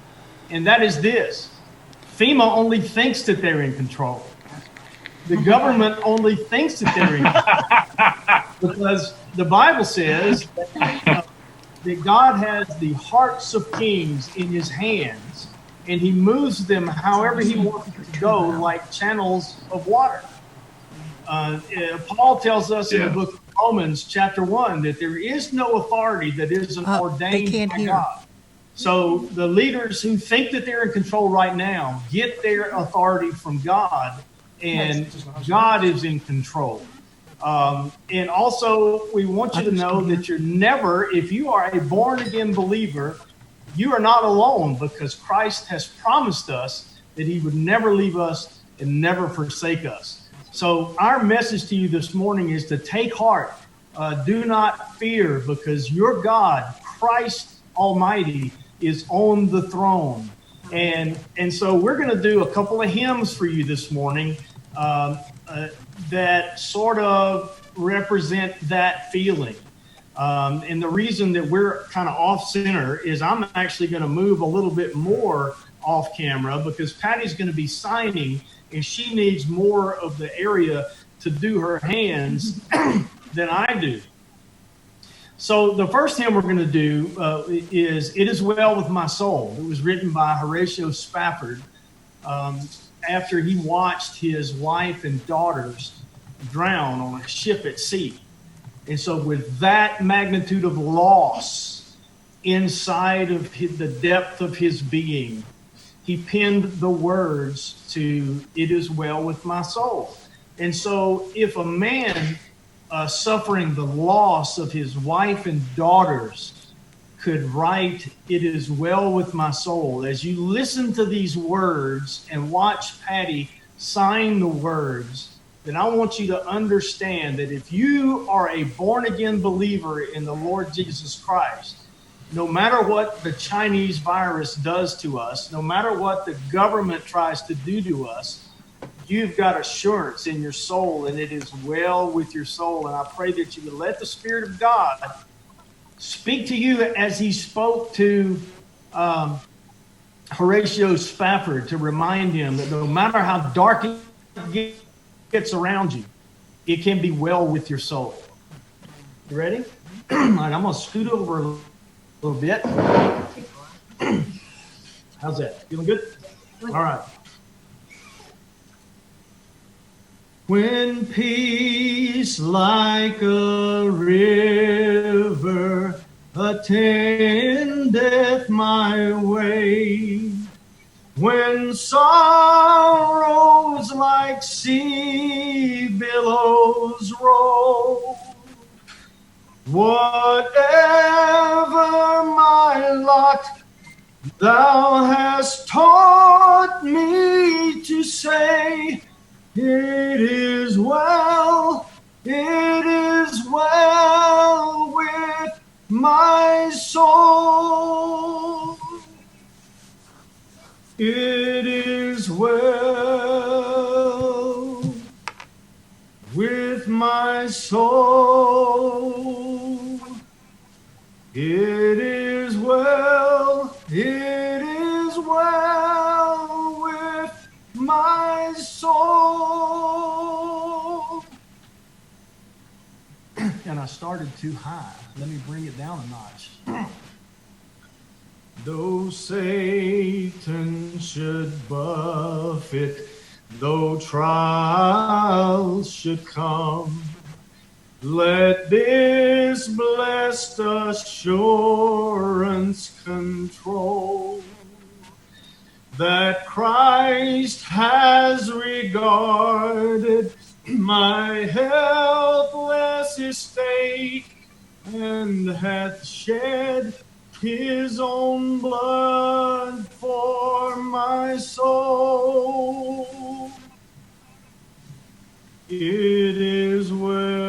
and that is this. FEMA only thinks that they're in control. The government only thinks that they're in control. Because the Bible says that God has the hearts of kings in his hands, and he moves them however he wants them to go, like channels of water. Paul tells us in the book of Romans, chapter 1, that there is no authority that isn't ordained by God. So the leaders who think that they're in control right now get their authority from God, and God is in control. And also, we want you to know that you're never, if you are a born-again believer, you are not alone, because Christ has promised us that he would never leave us and never forsake us. So our message to you this morning is to take heart. Do not fear, because your God, Christ Almighty, is on the throne. And so we're going to do a couple of hymns for you this morning that sort of represent that feeling. And the reason that we're kind of off center is I'm actually going to move a little bit more off camera, because Patty's going to be signing, and she needs more of the area to do her hands than I do. So the first hymn we're going to do is It Is Well With My Soul. It was written by Horatio Spafford after he watched his wife and daughters drown on a ship at sea. And so with that magnitude of loss inside of the depth of his being, he penned the words to It Is Well With My Soul. And so if a man suffering the loss of his wife and daughters could write It Is Well With My Soul, as you listen to these words and watch Patty sign the words, then I want you to understand that if you are a born-again believer in the Lord Jesus Christ, no matter what the Chinese virus does to us, no matter what the government tries to do to us, you've got assurance in your soul, and it is well with your soul. And I pray that you would let the Spirit of God speak to you as he spoke to Horatio Spafford, to remind him that no matter how dark it gets around you, it can be well with your soul. You ready? All right, I'm going to scoot over a little bit. How's that? Feeling good? All right. When peace like a river attendeth my way, when sorrows like sea billows roll, whatever my lot Thou hast taught me to say, it is well, it is well with my soul. It is well with my soul. It is well, it is well with my soul. And I started too high. Let me bring it down a notch. Though Satan should buffet, though trials should come, let this blessed assurance control that Christ has regarded my helpless estate and hath shed his own blood for my soul. It is well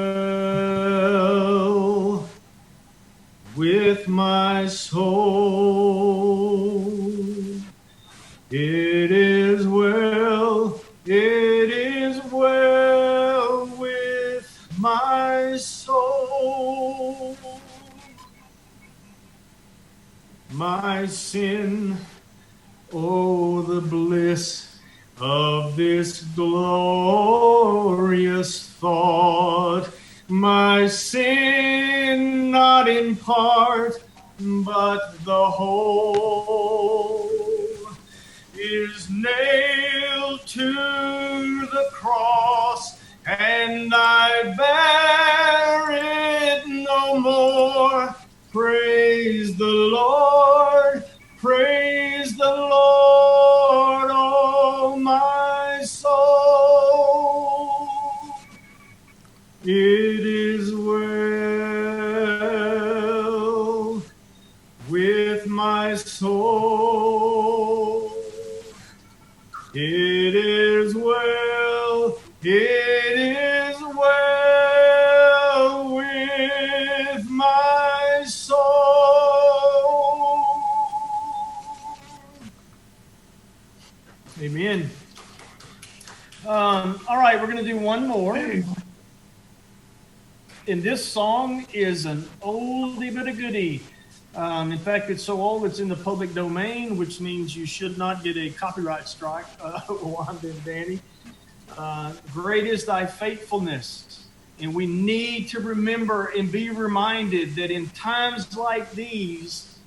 with my soul. It is well, it is well with my soul. My sin, oh, the bliss of this glorious thought. My sin, not in part, but the whole, is nailed to the cross, and I bear it no more. Praise the Lord, praise the Lord, oh my soul. It is well with my soul. It is well, it is well with my soul. Amen. All right, we're going to do one more. And this song is an oldie but a goodie. In fact, it's so old it's in the public domain, which means you should not get a copyright strike, Wanda and Danny. Great is thy faithfulness. And we need to remember and be reminded that in times like these,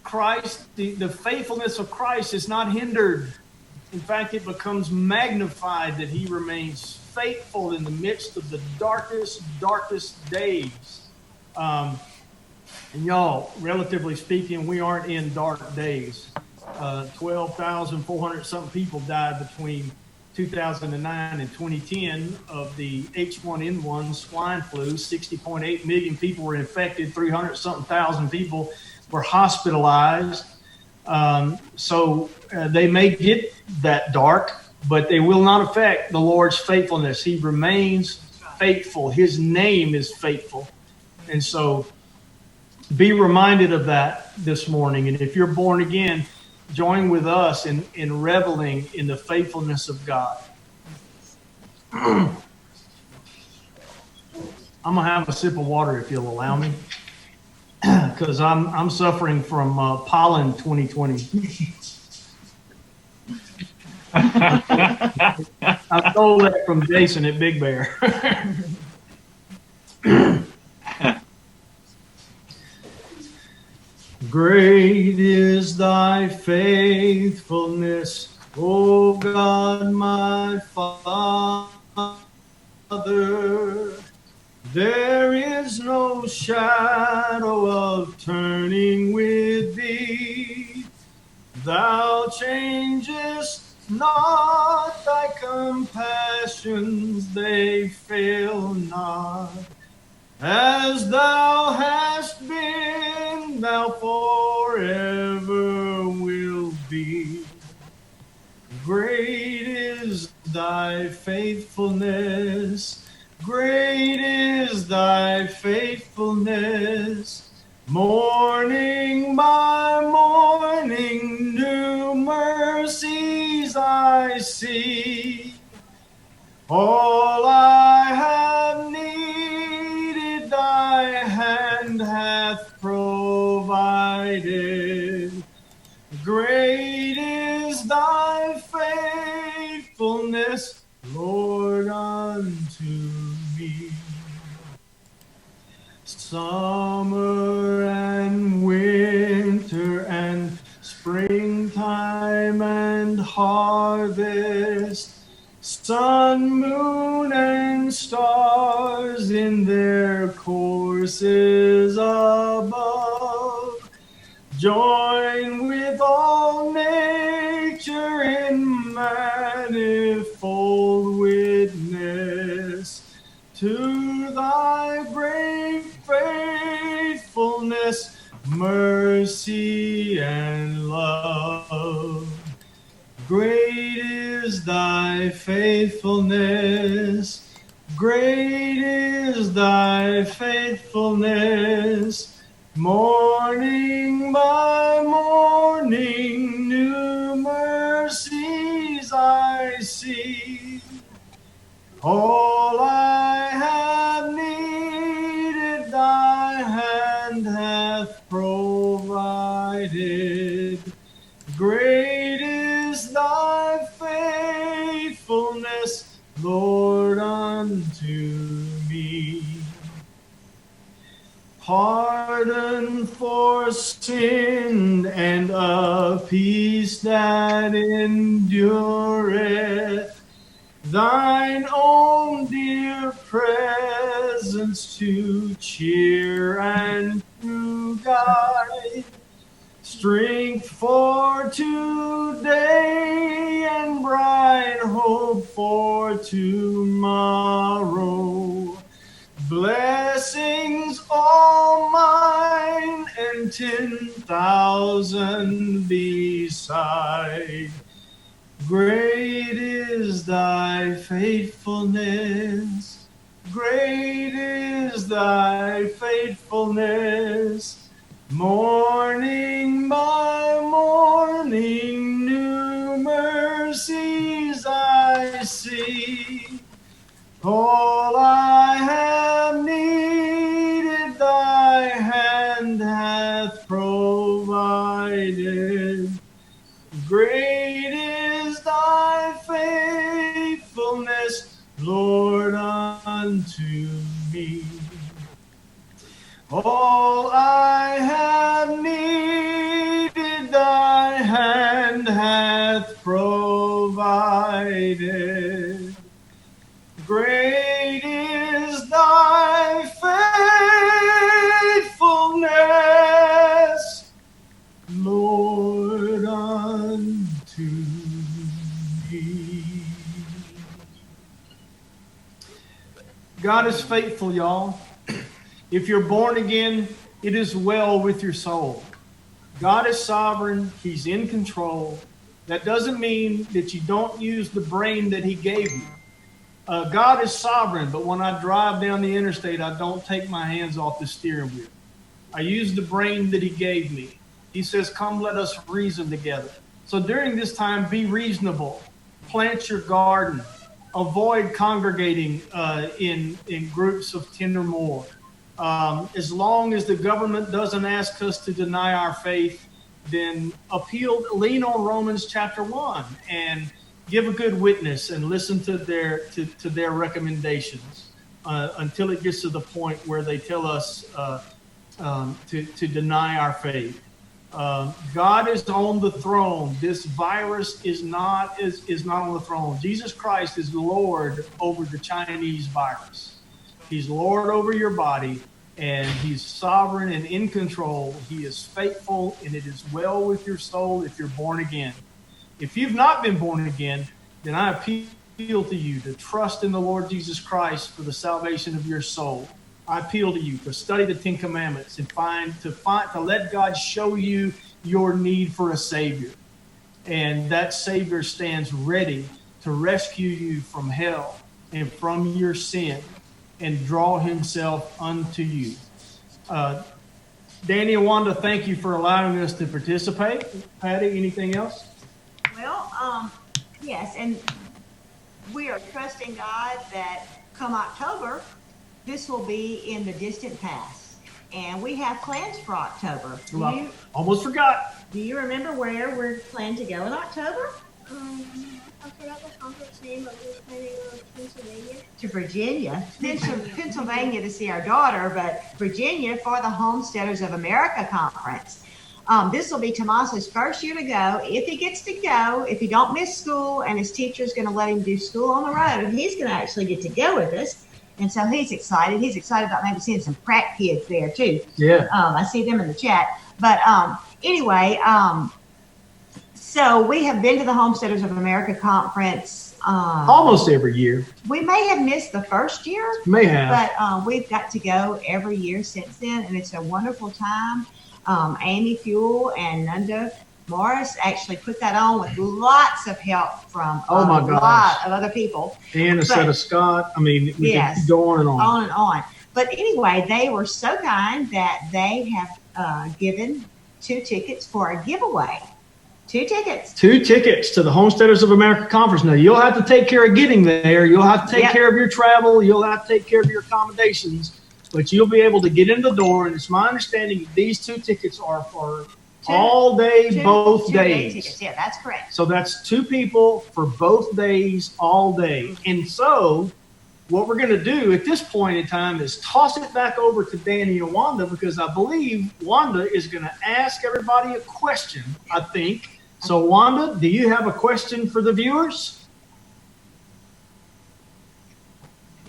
Christ, the faithfulness of Christ is not hindered. In fact, it becomes magnified that he remains faithful in the midst of the darkest days. And y'all, relatively speaking, we aren't in dark days. 12,400 something people died between 2009 and 2010 of the H1N1 swine flu. 60.8 million people were infected. 300 something thousand people were hospitalized. So they may get that dark, but they will not affect the Lord's faithfulness. He remains faithful. His name is faithful. And so be reminded of that this morning. And if you're born again, join with us in reveling in the faithfulness of God. I'm going to have a sip of water if you'll allow me, because I'm suffering from pollen 2020. I stole that from Jason at Big Bear. Great is thy faithfulness, O God, my Father. There is no shadow of turning with thee. Thou changest not, thy compassions, they fail not. As thou hast been, thou forever wilt be. Great is thy faithfulness. Great is thy faithfulness. Morning by morning, new mercies I see. All I have needed, thy hand hath provided. Great is thy faithfulness, Lord, unto me. Summer and winter and springtime and harvest, sun, moon, and stars in their courses above, join with all nature in manifold witness to thy great faithfulness, mercy, and love. Great is thy faithfulness. Great is thy faithfulness. Morning by morning, new mercies I see. All I have needed, thy hand hath provided. Great is thy faithfulness, Lord, unto me. Pardon for sin and a peace that endureth, thine own dear presence to cheer and to guide, strength for today and bright hope for tomorrow. Blessings all mine and 10,000 beside. Great is thy faithfulness. Great is thy faithfulness. Morning by morning, new mercies I see. All I have needed, thy hand hath provided. Great is thy faithfulness, Lord, unto me. All I have needed, thy hand hath provided. Great is thy faithfulness, Lord, unto me. God is faithful, y'all. If you're born again, it is well with your soul. God is sovereign. He's in control. That doesn't mean that you don't use the brain that he gave you. God is sovereign, but when I drive down the interstate, I don't take my hands off the steering wheel. I use the brain that he gave me. He says, come, let us reason together. So during this time, be reasonable. Plant your garden. Avoid congregating in groups of 10 or more. As long as the government doesn't ask us to deny our faith, then lean on Romans chapter 1 and give a good witness and listen to their recommendations until it gets to the point where they tell us to deny our faith. God is on the throne. This virus is not on the throne. Jesus Christ is Lord over the Chinese virus. He's Lord over your body, and he's sovereign and in control. He is faithful, and it is well with your soul if you're born again. If you've not been born again, then I appeal to you to trust in the Lord Jesus Christ for the salvation of your soul. I appeal to you to study the 10 Commandments and to let God show you your need for a Savior. and that Savior stands ready to rescue you from hell and from your sin and draw himself unto you. Danny and Wanda, thank you for allowing us to participate. Patty, anything else? Well, yes, and we are trusting God that come October, this will be in the distant past. And we have plans for October. Well, almost forgot. Do you remember where we're planning to go in October? I forgot the conference name, but we're planning on Pennsylvania. To Virginia. Pennsylvania to see our daughter, but Virginia for the Homesteaders of America conference. This will be Tomaso's first year to go. If he gets to go, if he don't miss school and his teacher's going to let him do school on the road, he's going to actually get to go with us. And so he's excited. He's excited about maybe seeing some crack kids there too. Yeah. I see them in the chat. But anyway, so we have been to the Homesteaders of America conference. Almost every year. We may have missed the first year. May have. But we've got to go every year since then, and it's a wonderful time. Amy Fuel and Nanda Morris actually put that on with lots of help from a lot of other people. And a set of Scott. I mean, we could go on and on. On and on. But anyway, they were so kind that they have given 2 tickets for a giveaway. 2 tickets. 2 tickets to the Homesteaders of America conference. Now, you'll have to take care of getting there. You'll have to take care of your travel. You'll have to take care of your accommodations. But you'll be able to get in the door. And it's my understanding that these 2 tickets are for all day, both days. Tickets. Yeah, that's correct. So that's 2 people for both days, all day. And so what we're going to do at this point in time is toss it back over to Danny and Wanda, because I believe Wanda is going to ask everybody a question, I think. So Wanda, do you have a question for the viewers?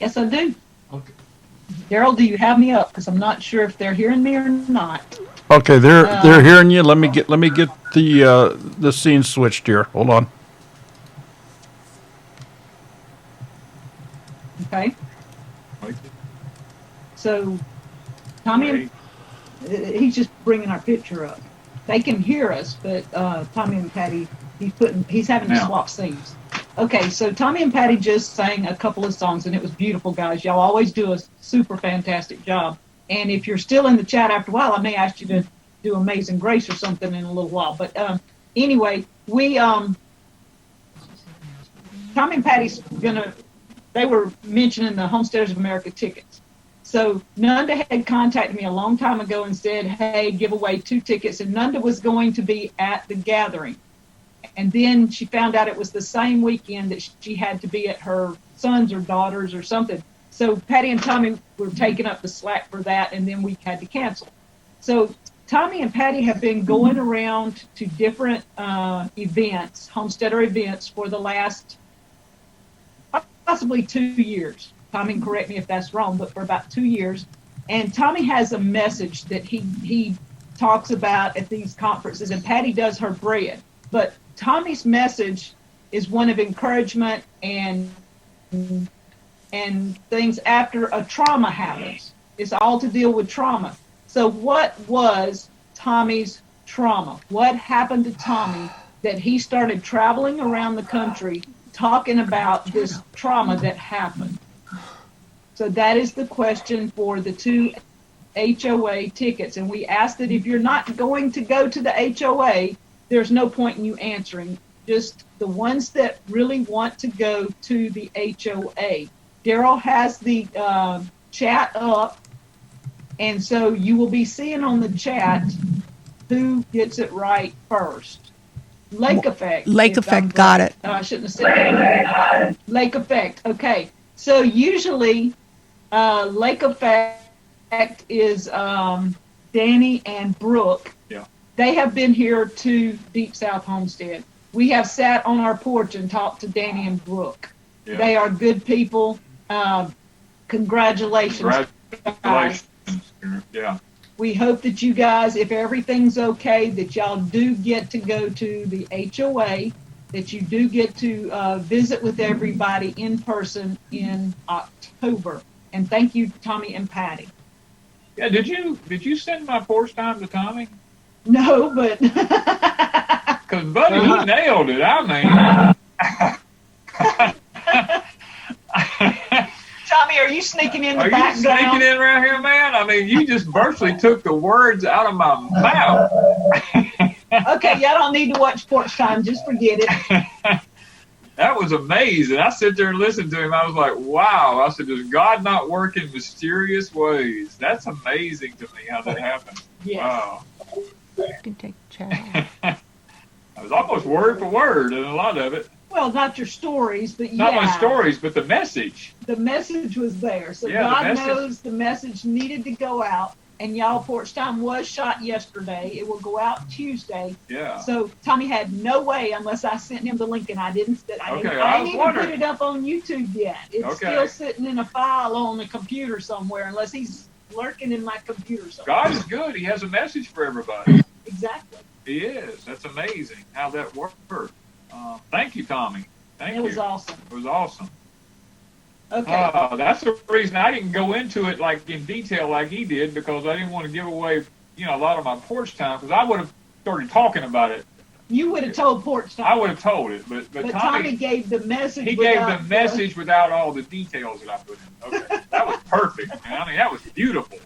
Yes, I do. Okay. Daryl, do you have me up? Because I'm not sure if they're hearing me or not. Okay, they're hearing you. Let me get the scene switched here. Hold on. Okay. So, Tommy, he's just bringing our picture up. They can hear us, but Tommy and Patty, he's having to swap scenes. Okay, so Tommy and Patty just sang a couple of songs, and it was beautiful, guys. Y'all always do a super fantastic job. And if you're still in the chat after a while, I may ask you to do Amazing Grace or something in a little while. But anyway, we Tommy and Patty's they were mentioning the Homesteaders of America tickets. So Nanda had contacted me a long time ago and said, hey, give away 2 tickets. And Nanda was going to be at the gathering. And then she found out it was the same weekend that she had to be at her son's or daughter's or something. So Patty and Tommy were taking up the slack for that, and then we had to cancel. So Tommy and Patty have been going around to different events, homesteader events, for the last possibly 2 years. Tommy, correct me if that's wrong, but for about 2 years. And Tommy has a message that he talks about at these conferences, and Patty does her bread. But Tommy's message is one of encouragement and things after a trauma happens. It's all to deal with trauma. So what was Tommy's trauma? What happened to Tommy that he started traveling around the country talking about this trauma that happened? So that is the question for the 2 HOA tickets. And we asked that if you're not going to go to the HOA, there's no point in you answering. Just the ones that really want to go to the HOA. Daryl has the chat up, and so you will be seeing on the chat who gets it right first. Lake Effect. Lake Effect got it. I shouldn't have said that. Lake Effect. Okay. So usually Lake Effect is Danny and Brooke. Yeah. They have been here to Deep South Homestead. We have sat on our porch and talked to Danny and Brooke. Yeah. They are good people. Congratulations. Congratulations. Yeah. We hope that you guys, if everything's okay, that y'all do get to go to the HOA, that you do get to visit with everybody in person in October. And thank you, Tommy and Patty. Yeah. Did you send my porch time to Tommy? No, but Because Buddy, he nailed it. I mean. Tommy, are you sneaking in the Are you background? sneaking in right here, man? I mean, you just virtually took the words out of my mouth. Okay, y'all don't need to watch Porch Time. Just forget it. That was amazing. I sit there and listen to him. I was like, wow. I said, does God not work in mysterious ways? That's amazing to me how that happened. Yes. Wow. You can take chat. I was almost word for word in a lot of it. Well, not your stories, but yeah. Not my stories, but the message. The message was there. So Yeah, the God message. knows the message needed to go out. And y'all, Porch Time was shot yesterday. It will go out Tuesday. Yeah. So Tommy had no way unless I sent him the link, and I didn't. I Okay, ain't I was even wondering. put it up on YouTube yet. It's Okay. still sitting in a file on the computer somewhere, unless he's lurking in my computer somewhere. God is good. He has a message for everybody. Exactly. He is. That's amazing how that worked. Thank you, Tommy. Thank you. It was awesome. It was awesome. Okay. That's the reason I didn't go into it like in detail like he did, because I didn't want to give away, a lot of my porch time, because I would have started talking about it. You would have told Porch Time. I would have told it, but But Tommy Tommy gave the message. he gave the without message without all the details that I put in. Okay, that was perfect, man. I mean, that was beautiful.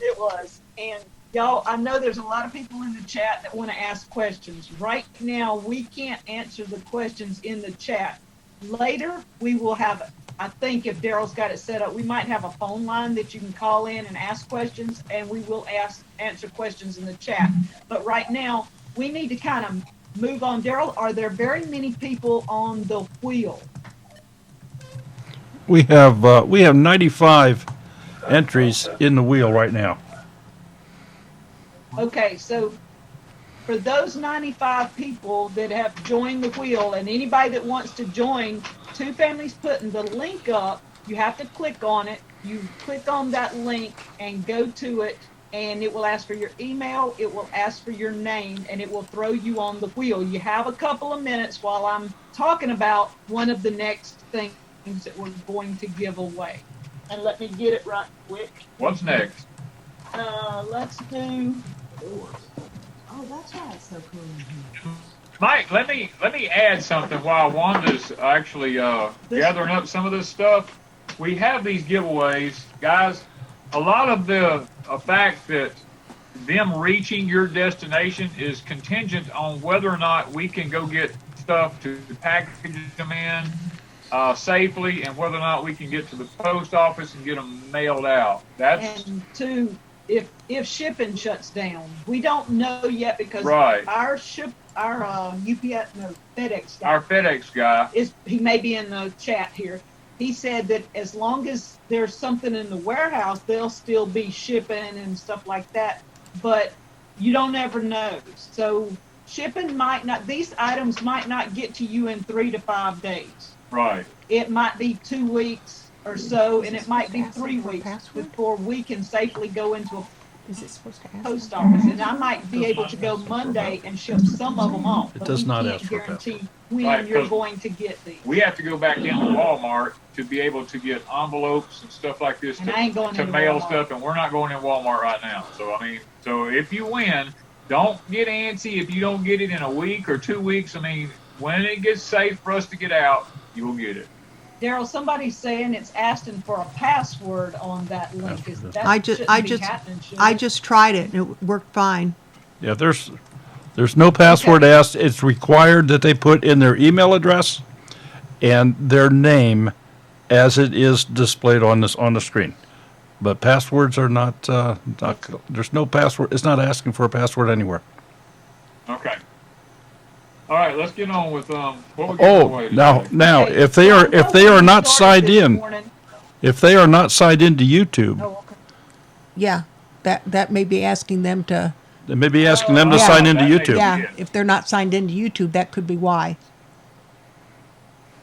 It was. And y'all, I know there's a lot of people in the chat that want to ask questions. Right now, we can't answer the questions in the chat. Later, we will have, I think if Daryl's got it set up, we might have a phone line that you can call in and ask questions, and we will answer questions in the chat. But right now, we need to kind of move on. Daryl, are there very many people on the wheel? We have 95 entries in the wheel right now. Okay, so for those 95 people that have joined the wheel, and anybody that wants to join, Two Families putting the link up, you have to click on it. You click on that link and go to it, and it will ask for your email, it will ask for your name, and it will throw you on the wheel. You have a couple of minutes while I'm talking about one of the next things that we're going to give away. And let me get it right quick. What's next? Let's do... Oh, that's why it's so cool in here. Mike, let me add something while Wanda's actually gathering up some of this stuff. We have these giveaways, guys. A lot of the fact that them reaching your destination is contingent on whether or not we can go get stuff to package them in safely, and whether or not we can get to the post office and get them mailed out. That's And two, if shipping shuts down, we don't know yet because Right. our UPS, no, FedEx guy our FedEx guy. he may be in the chat here. He said that as long as there's something in the warehouse, they'll still be shipping and stuff like that. But you don't ever know. So shipping might not, these items might not get to you in 3 to 5 days. Right. It might be 2 weeks or so, and it might be 3 for a weeks password? before we can safely go into a Is it supposed to ask? post office. And I might be able to go Monday and ship some of them off. It but does we not can't ask for a guarantee when Right, you're 'cause going to get these. We have to go back into Walmart to be able to get envelopes and stuff like this And I ain't going to into mail Walmart. stuff, and we're not going in Walmart right now. So I mean, so if you win, don't get antsy if you don't get it in a week or 2 weeks. I mean, when it gets safe for us to get out, you will get it. Daryl, somebody's saying it's asking for a password on that link. Is that I just I just tried it and it worked fine. Yeah, there's no password asked. It's required that they put in their email address and their name as it is displayed on the screen. But passwords are not there's no password. It's not asking for a password anywhere. Okay. All right, let's get on with what we giving Oh, away now today. if they are not signed in, if they are not signed into YouTube, Oh, okay. Yeah, that may be asking them to. they may be asking them to Yeah. sign into That may YouTube. be Yeah, it. if they're not signed into YouTube, that could be why.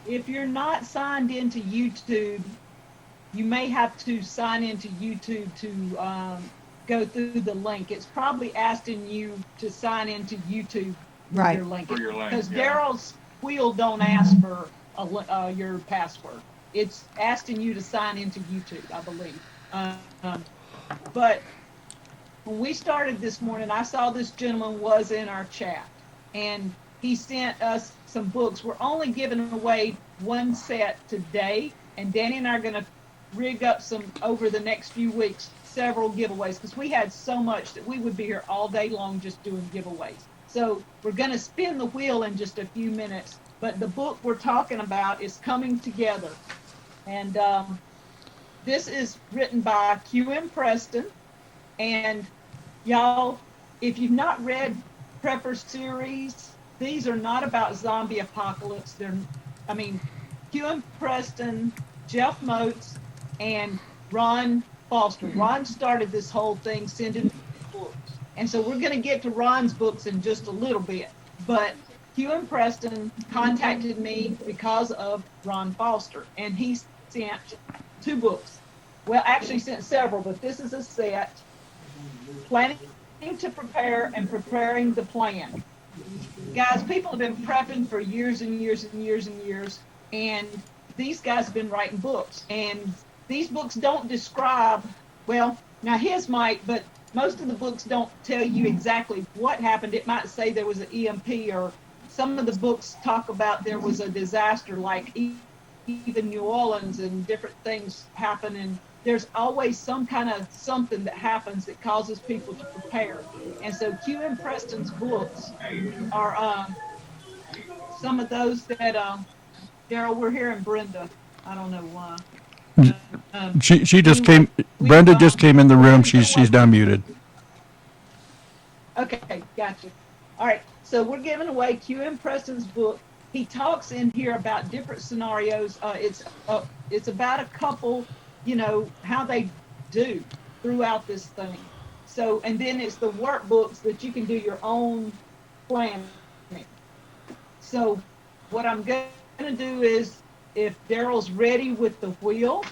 If you're not signed into YouTube, you may have to sign into YouTube to go through the link. It's probably asking you to sign into YouTube with Right. your link. For your link, Because yeah. Daryl's wheel don't ask for your password. It's asking you to sign into YouTube, I believe. But when we started this morning, I saw this gentleman was in our chat. And he sent us some books. We're only giving away one set today, and Danny and I are going to rig up some over the next few weeks, several giveaways, because we had so much that we would be here all day long just doing giveaways. So we're going to spin the wheel in just a few minutes, but the book we're talking about is Coming Together. And this is written by Q.M. Preston. And y'all, if you've not read Prepper series, these are not about zombie apocalypse. Q.M. Preston, Jeff Moats, and Ron Foster. Ron started this whole thing sending books. And so we're going to get to Ron's books in just a little bit. But Q.M. Preston contacted me because of Ron Foster, and he sent 2 books. Well, actually sent several, but this is a set, Planning to Prepare and Preparing the Plan. Guys, people have been prepping for years and years and years and years, and these guys have been writing books. And these books don't describe, well, now his might, but most of the books don't tell you exactly what happened. It might say there was an EMP, or some of the books talk about there was a disaster, like even New Orleans, and different things happen. And there's always some kind of something that happens that causes people to prepare. And so Q.M. Preston's books are some of those that, Daryl, we're hearing Brenda. I don't know why. She just came, Brenda just came in the room. She's now muted. Okay, gotcha. All right, so we're giving away Q.M. Preston's book. He talks in here about different scenarios. It's about a couple, how they do throughout this thing. So, and then it's the workbooks that you can do your own planning. So what I'm going to do is, if Daryl's ready with the wheel,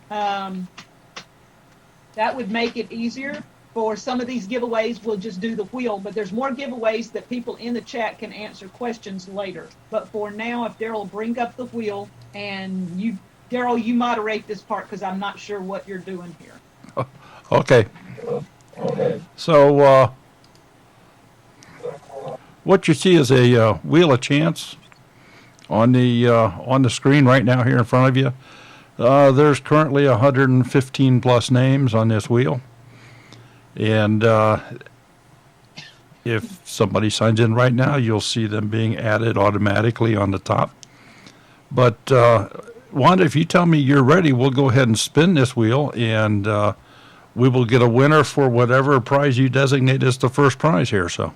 that would make it easier. For some of these giveaways, we'll just do the wheel, but there's more giveaways that people in the chat can answer questions later. But for now, if Daryl will bring up the wheel, and Daryl, you moderate this part because I'm not sure what you're doing here. Okay. So what you see is a wheel of chance on the screen right now here in front of you. There's currently 115 plus names on this wheel. And if somebody signs in right now, you'll see them being added automatically on the top. But Wanda, if you tell me you're ready, we'll go ahead and spin this wheel, and we will get a winner for whatever prize you designate as the first prize here. So.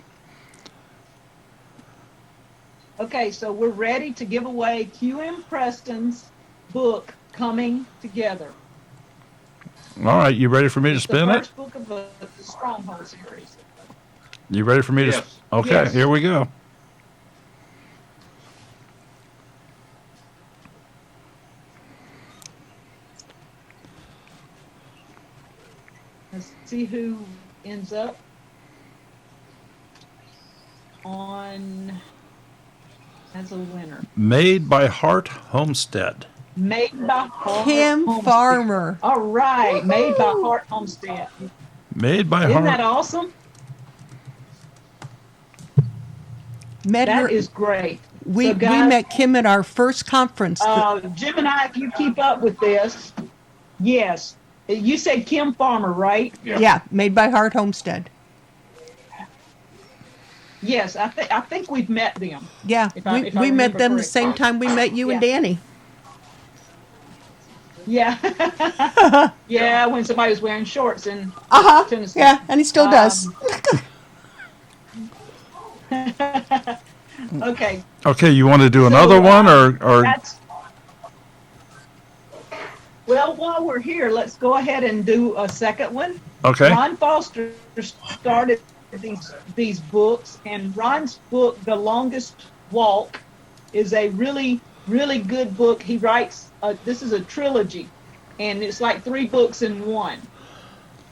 Okay, so we're ready to give away Q.M. Preston's book, Coming Together. All right, you ready for me to spin it? The first book of the Stronghold series. You ready for me to? Okay, yes. Here we go. Let's see who ends up on as a winner. Made by Heart Homestead. Made by Heart Kim Homestead. Farmer. All right, Woo-hoo! Made by Heart Homestead. Made by Heart. Isn't that awesome? That is great. We guys, we met Kim at our first conference. Jim and I, if you keep up with this, yes. You said Kim Farmer, right? Yeah, Made by Heart Homestead. Yes, I think we've met them. Yeah, we met them correctly. the same time we met you and Danny. Yeah. Yeah, when somebody was wearing shorts in Tennessee. Yeah, and he still does. Okay. Okay, you want to do another one or Well, while we're here, let's go ahead and do a second one. Okay. Ron Foster started these books, and Ron's book, The Longest Walk, is a really, really good book. He writes, this is a trilogy, and it's like 3 books in one.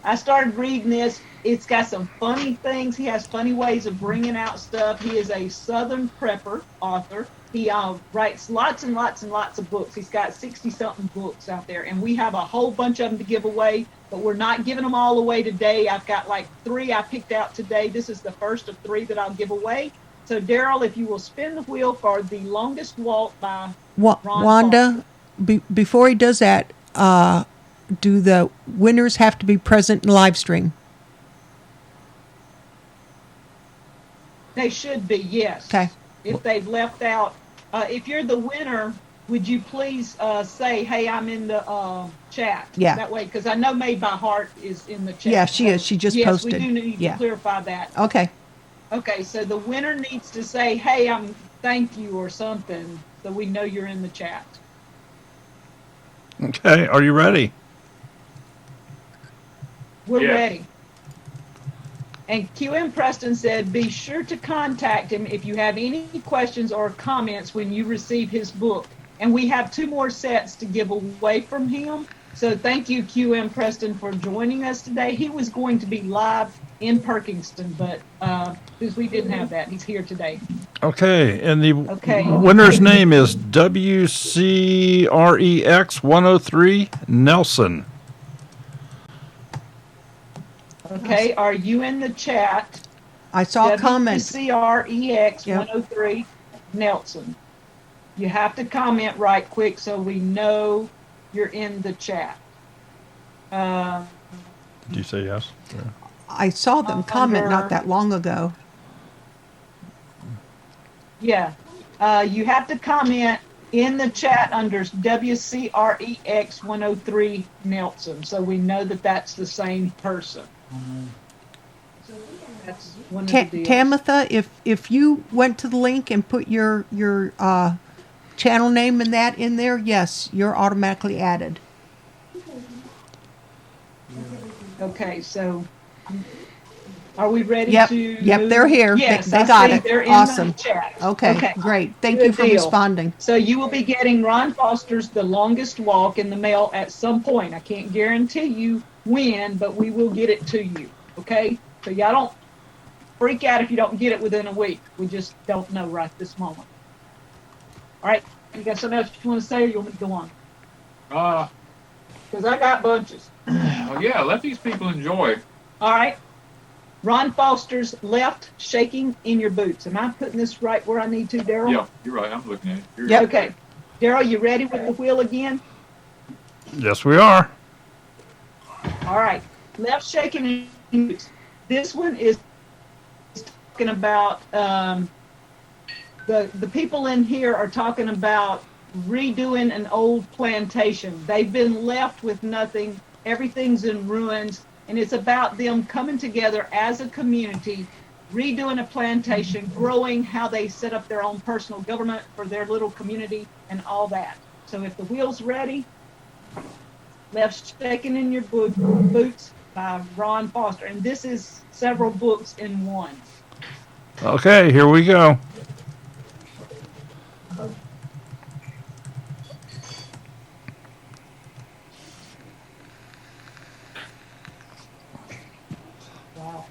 I started reading this. It's got some funny things. He has funny ways of bringing out stuff. He is a Southern prepper author. He writes lots and lots and lots of books. He's got 60-something books out there, and we have a whole bunch of them to give away, but we're not giving them all away today. I've got like 3 I picked out today. This is the first of 3 that I'll give away. So Daryl, if you will spin the wheel for the longest walk by Wa- Ron Wanda, before he does that, do the winners have to be present in live stream? They should be, yes. Okay. If they've left out, if you're the winner, would you please say, hey, I'm in the chat? Yeah. That way, because I know Made by Heart is in the chat. Yeah, she is. She just yes, posted. Yes, we do need Yeah. to clarify that. Okay. Okay, so the winner needs to say, hey, thank you or something, so we know you're in the chat. Okay, are you ready? We're Yes. ready. And QM Preston said, be sure to contact him if you have any questions or comments when you receive his book. And we have 2 more sets to give away from him. So thank you, QM Preston, for joining us today. He was going to be live in Perkinston, but because we didn't have that, he's here today. Okay, and the Okay. winner's name is WCREX 103 Nelson. Okay, are you in the chat? I saw a comment. WCREX Yep. 103 Nelson. You have to comment right quick so we know you're in the chat. Do you say yes? Yeah. I saw them comment Under- not that long ago. Yeah, you have to comment in the chat under WCREX 103 Nelson, so we know that that's the same person. That's one of the deals. Tamitha, if you went to the link and put your channel name and that in there, yes, you're automatically added. Okay, so are we ready Yep, to yep, move? they're here. Yes, They I got see it. they're in Awesome. the chat. Okay, great. Thank Good you for deal. responding. So you will be getting Ron Foster's The Longest Walk in the mail at some point. I can't guarantee you when, but we will get it to you. Okay? So y'all don't freak out if you don't get it within a week. We just don't know right this moment. All right. You got something else you want to say, or you want me to go on? Because I got bunches. Well, yeah, let these people enjoy. All right. Ron Foster's Left Shaking in Your Boots. Am I putting this right where I need to, Daryl? Yeah, you're right. I'm looking at it. You're Yep. right. Okay. Daryl, you ready with the wheel again? Yes, we are. All right. Left Shaking in Your Boots. This one is talking about, the people in here are talking about redoing an old plantation. They've been left with nothing. Everything's in ruins. And it's about them coming together as a community, redoing a plantation, growing, how they set up their own personal government for their little community and all that. So if the wheel's ready, Left Shaking in Your Boots by Ron Foster. And this is several books in one. Okay, here we go. Wow.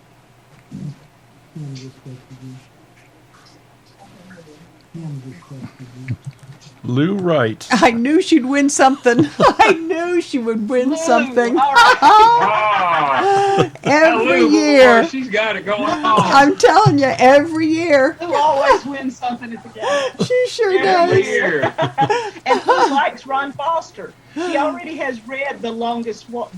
Lou Wright. I knew she'd win something. I knew she would win something. All right. Ah, Every Lou, year. she's got it going on. I'm telling you, every year. Who always wins something at the game. She sure Every does. year. And who likes Ron Foster? She already has read The Longest Walk.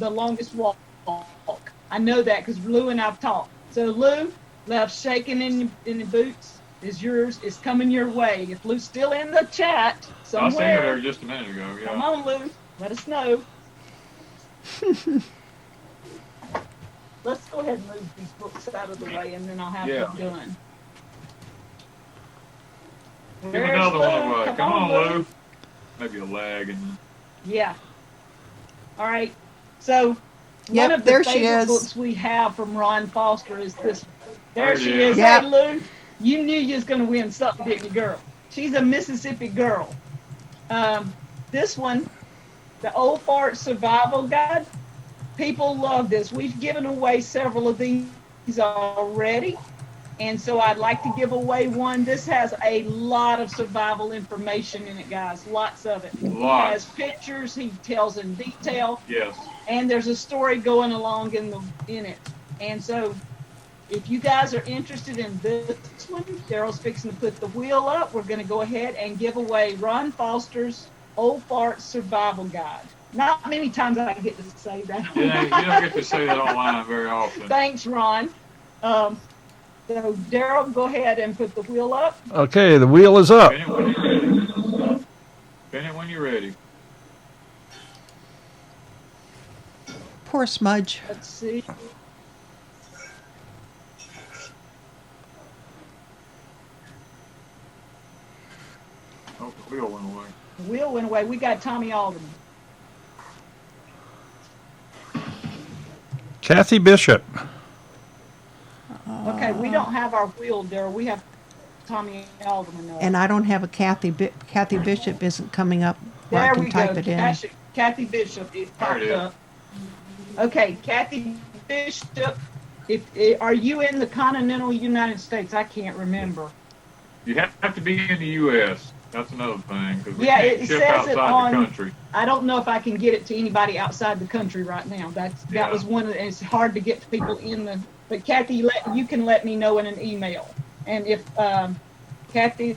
I know that because Lou and I've talked. So Lou, Left Shaking in the Boots is yours. It's coming your way. If Lou's still in the chat I seen her there somewhere, just a minute ago. come Yeah. on, Lou. Let us know. Let's go ahead and move these books out of the way, and then I'll have Yeah. them done. Give Where's another one away. Come Come on, Lou. Lou. Maybe a lag and. Yeah. All right. So Yep, one of the there she favorite is. books we have from Ron Foster is this. There There she it is. is. Yep. Hey, Lou, you knew you was going to win something, didn't you, girl? She's a Mississippi girl. This one, the Old Fart Survival Guide. People love this. We've given away several of these already. And so I'd like to give away one. This has a lot of survival information in it, guys. Lots of it. He has Lots. pictures. He tells in detail. Yes. And there's a story going along in it. And so if you guys are interested in this one, Daryl's fixing to put the wheel up. We're going to go ahead and give away Ron Foster's Old Fart Survival Guide. Not many times I get to say that. Yeah, you don't get to say that online very often. Thanks, Ron. So Daryl, go ahead and put the wheel up. Okay, the wheel is up. Spin it when you're ready. Spin it when you're ready. Poor Smudge. Let's see. Oh, the wheel went away. The wheel went away. We got Tommy Alderman. Kathy Bishop. Okay, we don't have our wheel, Daryl. We have Tommy Alderman. And I don't have a Kathy. Kathy Bishop isn't coming up where There I can we type go. it in. Kathy Bishop. It There popped it is. up. Okay, Kathy Bishop. Are you in the continental United States? I can't remember. You have to be in the U.S. That's another thing, because we Yeah, can't it ship says it outside on. the country. I don't know if I can get it to anybody outside the country right now. That Yeah. was one of the, it's hard to get to people in the. But Kathy, you can let me know in an email. And if Kathy,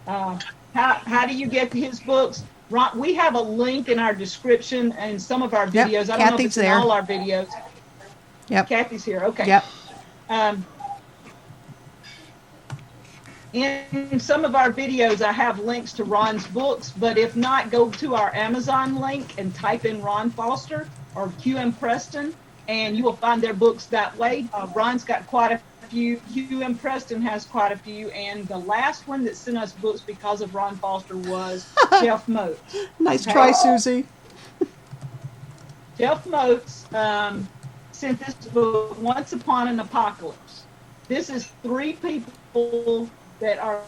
how do you get to his books? Ron, we have a link in our description and some of our Yep, videos. I don't know if Kathy's it's in there. all our videos. Yep. Kathy's here. Okay. Yep. In some of our videos, I have links to Ron's books, but if not, go to our Amazon link and type in Ron Foster or QM Preston, and you will find their books that way. Ron's got quite a few. QM Preston has quite a few, and the last one that sent us books because of Ron Foster was Jeff Moats. Nice Okay. try, Susie. Jeff Moats sent this book, Once Upon an Apocalypse. This is 3 people that are,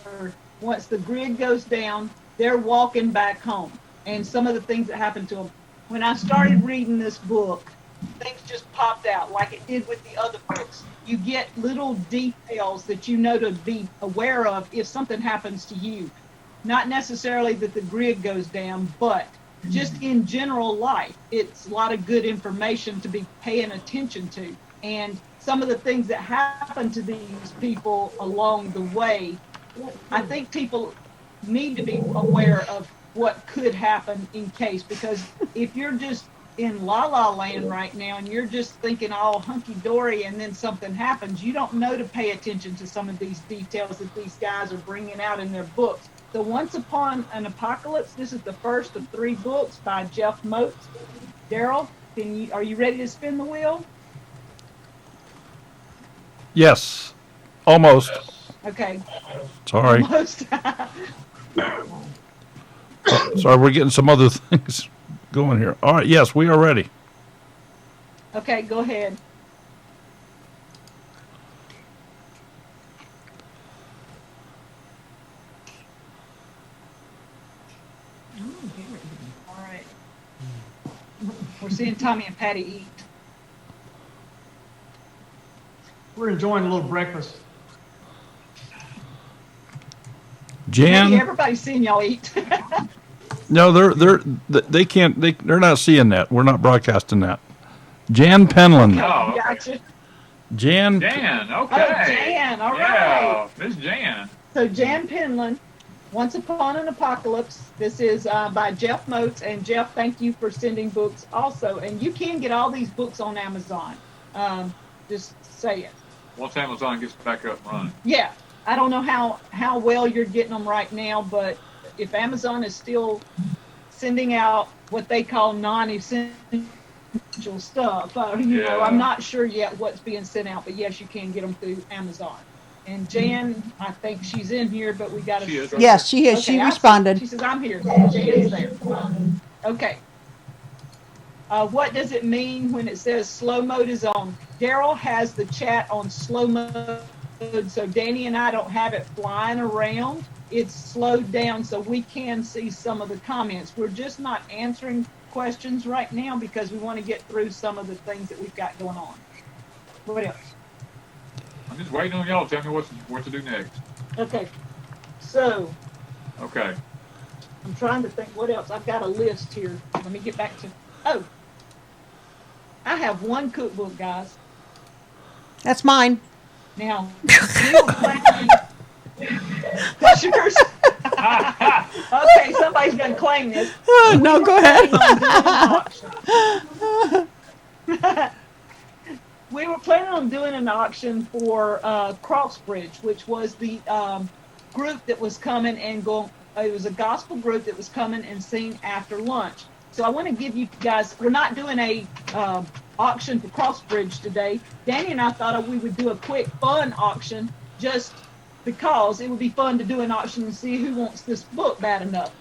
once the grid goes down, they're walking back home, and some of the things that happened to them. When I started reading this book, things just popped out like it did with the other books. You get little details that you know to be aware of if something happens to you. Not necessarily that the grid goes down, but just in general life, it's a lot of good information to be paying attention to. And some of the things that happen to these people along the way, I think people need to be aware of what could happen in case, because if you're just in la la land right now and you're just thinking all hunky-dory and then something happens, you don't know to pay attention to some of these details that these guys are bringing out in their books. The Once Upon an Apocalypse, this is the first of 3 books by Jeff Moats. Daryl, are you ready to spin the wheel? Yes. Almost. Okay. Sorry. Almost. Sorry, we're getting some other things going here. All right, yes, we are ready. Okay, go ahead. All right. We're seeing Tommy and Patty eat. We're enjoying a little breakfast. Jan? Maybe everybody's seeing y'all eat. No, they can't. They're not seeing that. We're not broadcasting that. Jan Penland. Oh, okay. Gotcha. Jan. Jan, Oh, okay. Jan, all Yeah, right. Miss Jan. So Jan Penland, Once Upon an Apocalypse. This is by Jeff Moats. And Jeff, thank you for sending books also. And you can get all these books on Amazon. Just say it. Once Amazon gets back up and running. Yeah. I don't know how well you're getting them right now, but if Amazon is still sending out what they call non-essential stuff, you know, Yeah. I'm not sure yet what's being sent out, but yes, you can get them through Amazon. And Jan, I think she's in here, but we got to. She is. Yes, she is. She responded. She says, I'm here. Jan's there. Okay. What does it mean when it says slow mode is on? Daryl has the chat on slow mode, so Danny and I don't have it flying around. It's slowed down so we can see some of the comments. We're just not answering questions right now because we want to get through some of the things that we've got going on. What else? I'm just waiting on y'all to tell me what to do next. Okay. So Okay. I'm trying to think what else. I've got a list here. Let me get back to, I have one cookbook, guys. That's mine. Now, we were planning. That's yours. Okay, somebody's gonna claim this. No, go ahead. We were planning on doing an auction for Crossbridge, which was the group that was coming and going. It was a gospel group that was coming and sing after lunch. So I want to give you guys. We're not doing a auction for Crossbridge today. Danny and I thought we would do a quick, fun auction just because it would be fun to do an auction and see who wants this book bad enough.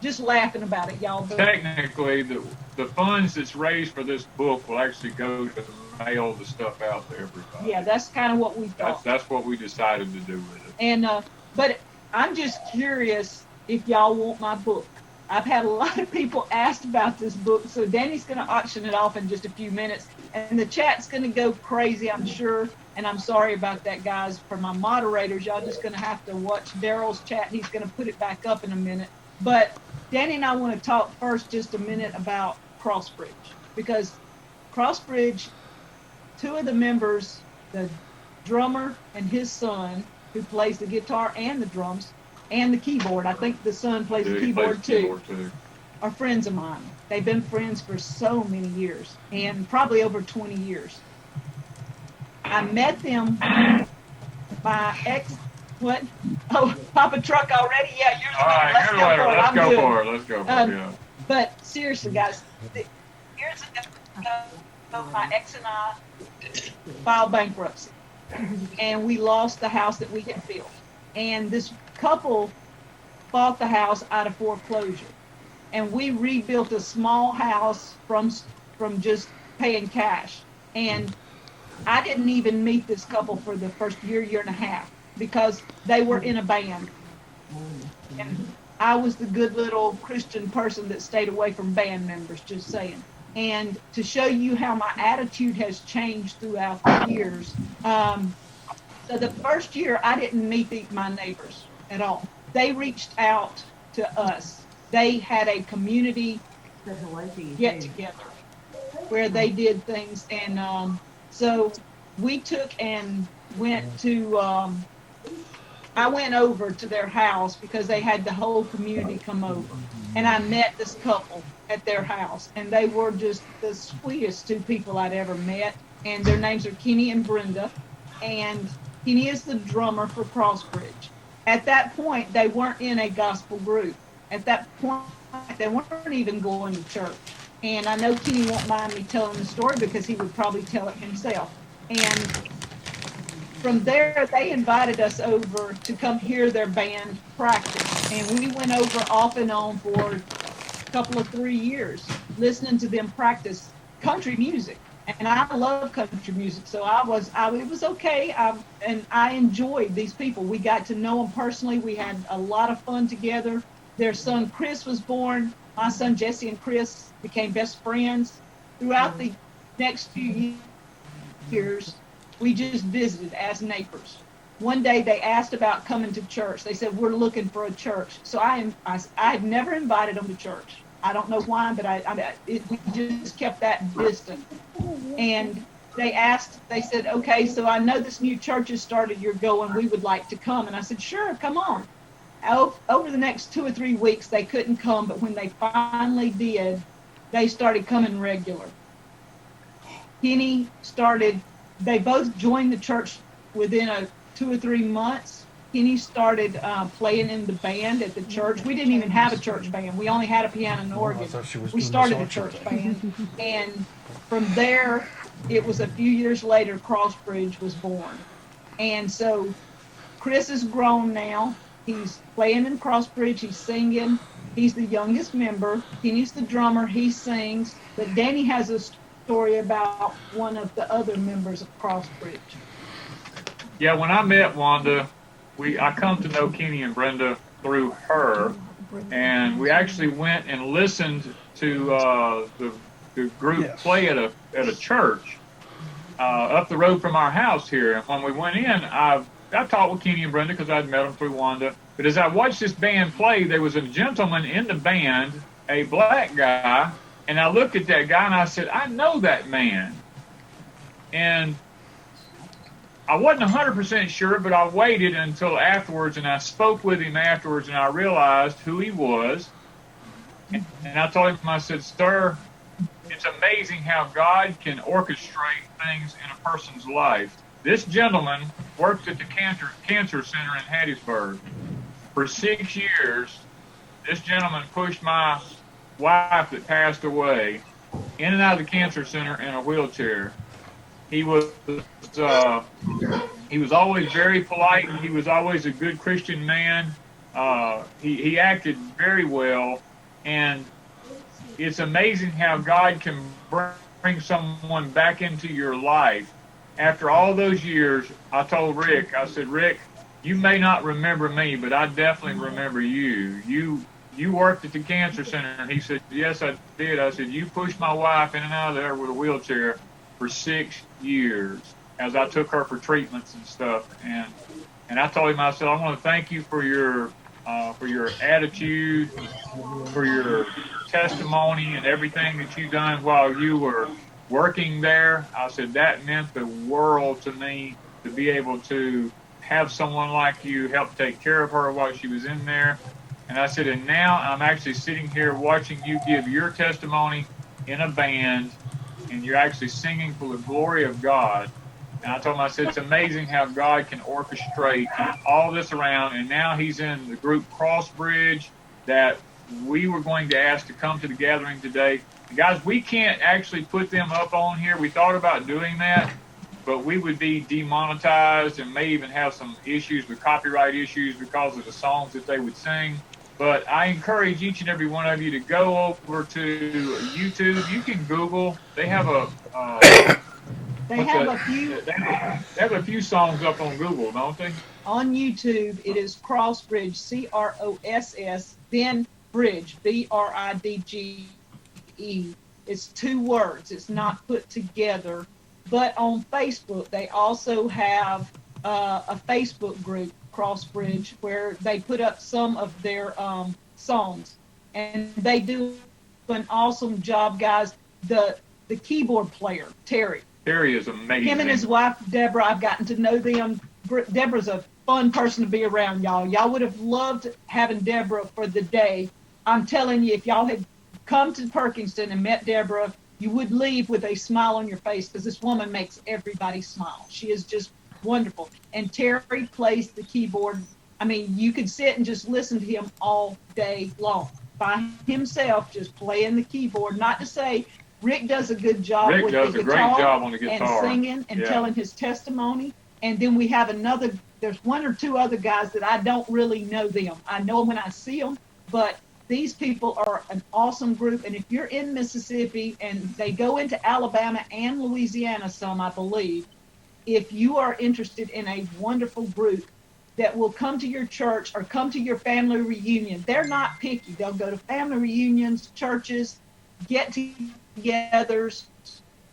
Just laughing about it, y'all. Technically, the funds that's raised for this book will actually go to mail the stuff out to everybody. Yeah, that's kind of what we thought. That's what we decided to do with it. And but I'm just curious if y'all want my book. I've had a lot of people ask about this book, so Danny's going to auction it off in just a few minutes, and the chat's going to go crazy, I'm sure. And I'm sorry about that, guys. For my moderators, y'all just going to have to watch Daryl's chat. He's going to put it back up in a minute. But Danny and I want to talk first just a minute about Crossbridge, because Crossbridge, two of the members, the drummer and his son, who plays the guitar and the drums and the keyboard, I think the son plays the keyboard too, are friends of mine. They've been friends for so many years, and probably over 20 years. I met them by what? Oh, Papa Truck already? Yeah, yours. All right, let's go for it. Let's go for it. Yeah. But seriously, guys, years ago, my ex and I filed bankruptcy, and we lost the house that we had built. And this couple bought the house out of foreclosure, and we rebuilt a small house from just paying cash. And I didn't even meet this couple for the first year and a half, because they were in a band. And I was the good little Christian person that stayed away from band members, just saying. And to show you how my attitude has changed throughout the years, so the first year I didn't meet my neighbors at all. They reached out to us. They had a community get together where they did things, and so we took and went to, I went over to their house because they had the whole community come over. And I met this couple at their house, and they were just the sweetest two people I'd ever met. And their names are Kenny and Brenda. And Kenny is the drummer for Crossbridge. At that point, they weren't in a gospel group. At that point, they weren't even going to church. And I know Kenny won't mind me telling the story because he would probably tell it himself. And from there, they invited us over to come hear their band practice. And we went over off and on for a couple of 3 years, listening to them practice country music. And I love country music, so it was okay. And I enjoyed these people. We got to know them personally. We had a lot of fun together. Their son Chris was born. My son Jesse and Chris became best friends. Throughout the next few years, we just visited as neighbors. One day they asked about coming to church. They said, we're looking for a church. So I had never invited them to church. I don't know why, but we just kept that distant. And they said, okay, so I know this new church has started, you're going, we would like to come. And I said, sure, come on. Over the next 2 or 3 weeks, they couldn't come, but when they finally did, they started coming regular. Kenny they both joined the church within 2 or 3 months. Kenny started playing in the band at the church. We didn't even have a church band. We only had a piano and organ. We started a church band. And from there, it was a few years later, Crossbridge was born. And so Chris is grown now. He's playing in Crossbridge. He's singing. He's the youngest member. Kenny's the drummer. He sings. But Danny has a story about one of the other members of Crossbridge. Yeah, when I met Wanda, I come to know Kenny and Brenda through her, and we actually went and listened to the group play at a church up the road from our house here. And when we went in, I talked with Kenny and Brenda because I'd met them through Wanda. But as I watched this band play, there was a gentleman in the band, a black guy, and I looked at that guy and I said, I know that man. And I wasn't 100% sure, but I waited until afterwards, and I spoke with him afterwards, and I realized who he was. And I told him, I said, sir, it's amazing how God can orchestrate things in a person's life. This gentleman worked at the cancer center in Hattiesburg. For 6 years, this gentleman pushed my wife that passed away in and out of the cancer center in a wheelchair. He was always very polite. He was always a good Christian man. He acted very well, and it's amazing how God can bring someone back into your life. After all those years, I told Rick, I said, Rick, you may not remember me, but I definitely remember you. You worked at the cancer center. And he said, yes, I did. I said, you pushed my wife in and out of there with a wheelchair for 6 years as I took her for treatments and stuff. And I told him, I said, I want to thank you for your attitude, for your testimony and everything that you've done while you were working there. I said, that meant the world to me to be able to have someone like you help take care of her while she was in there. And I said, and now I'm actually sitting here watching you give your testimony in a band, and you're actually singing for the glory of God. And I told him, I said, it's amazing how God can orchestrate all this around. And now he's in the group Crossbridge that we were going to ask to come to the gathering today. And guys, we can't actually put them up on here. We thought about doing that, but we would be demonetized and may even have some issues with copyright issues because of the songs that they would sing. But I encourage each and every one of you to go over to YouTube. You can Google. They have They have a few songs up on Google, don't they? On YouTube, it is Crossbridge, CROSS, then Bridge, BRIDGE. It's 2 words. It's not put together. But on Facebook, they also have a Facebook group, Crossbridge, where they put up some of their songs. And they do an awesome job, guys. The keyboard player, Terry is amazing. Him and his wife, Deborah, I've gotten to know them. Deborah's a fun person to be around, y'all. Y'all would have loved having Deborah for the day. I'm telling you, if y'all had come to Perkinston and met Deborah, you would leave with a smile on your face because this woman makes everybody smile. She is just wonderful. And Terry plays the keyboard. I mean, you could sit and just listen to him all day long by himself, just playing the keyboard. Not to say Rick does a good job Rick with does the a great guitar job on the guitar. and singing and telling his testimony. And then we have there's 1 or 2 other guys that I don't really know them. I know them when I see them, but these people are an awesome group. And if you're in Mississippi, and they go into Alabama and Louisiana some, I believe, if you are interested in a wonderful group that will come to your church or come to your family reunion, they're not picky. They'll go to family reunions, churches, get-togethers,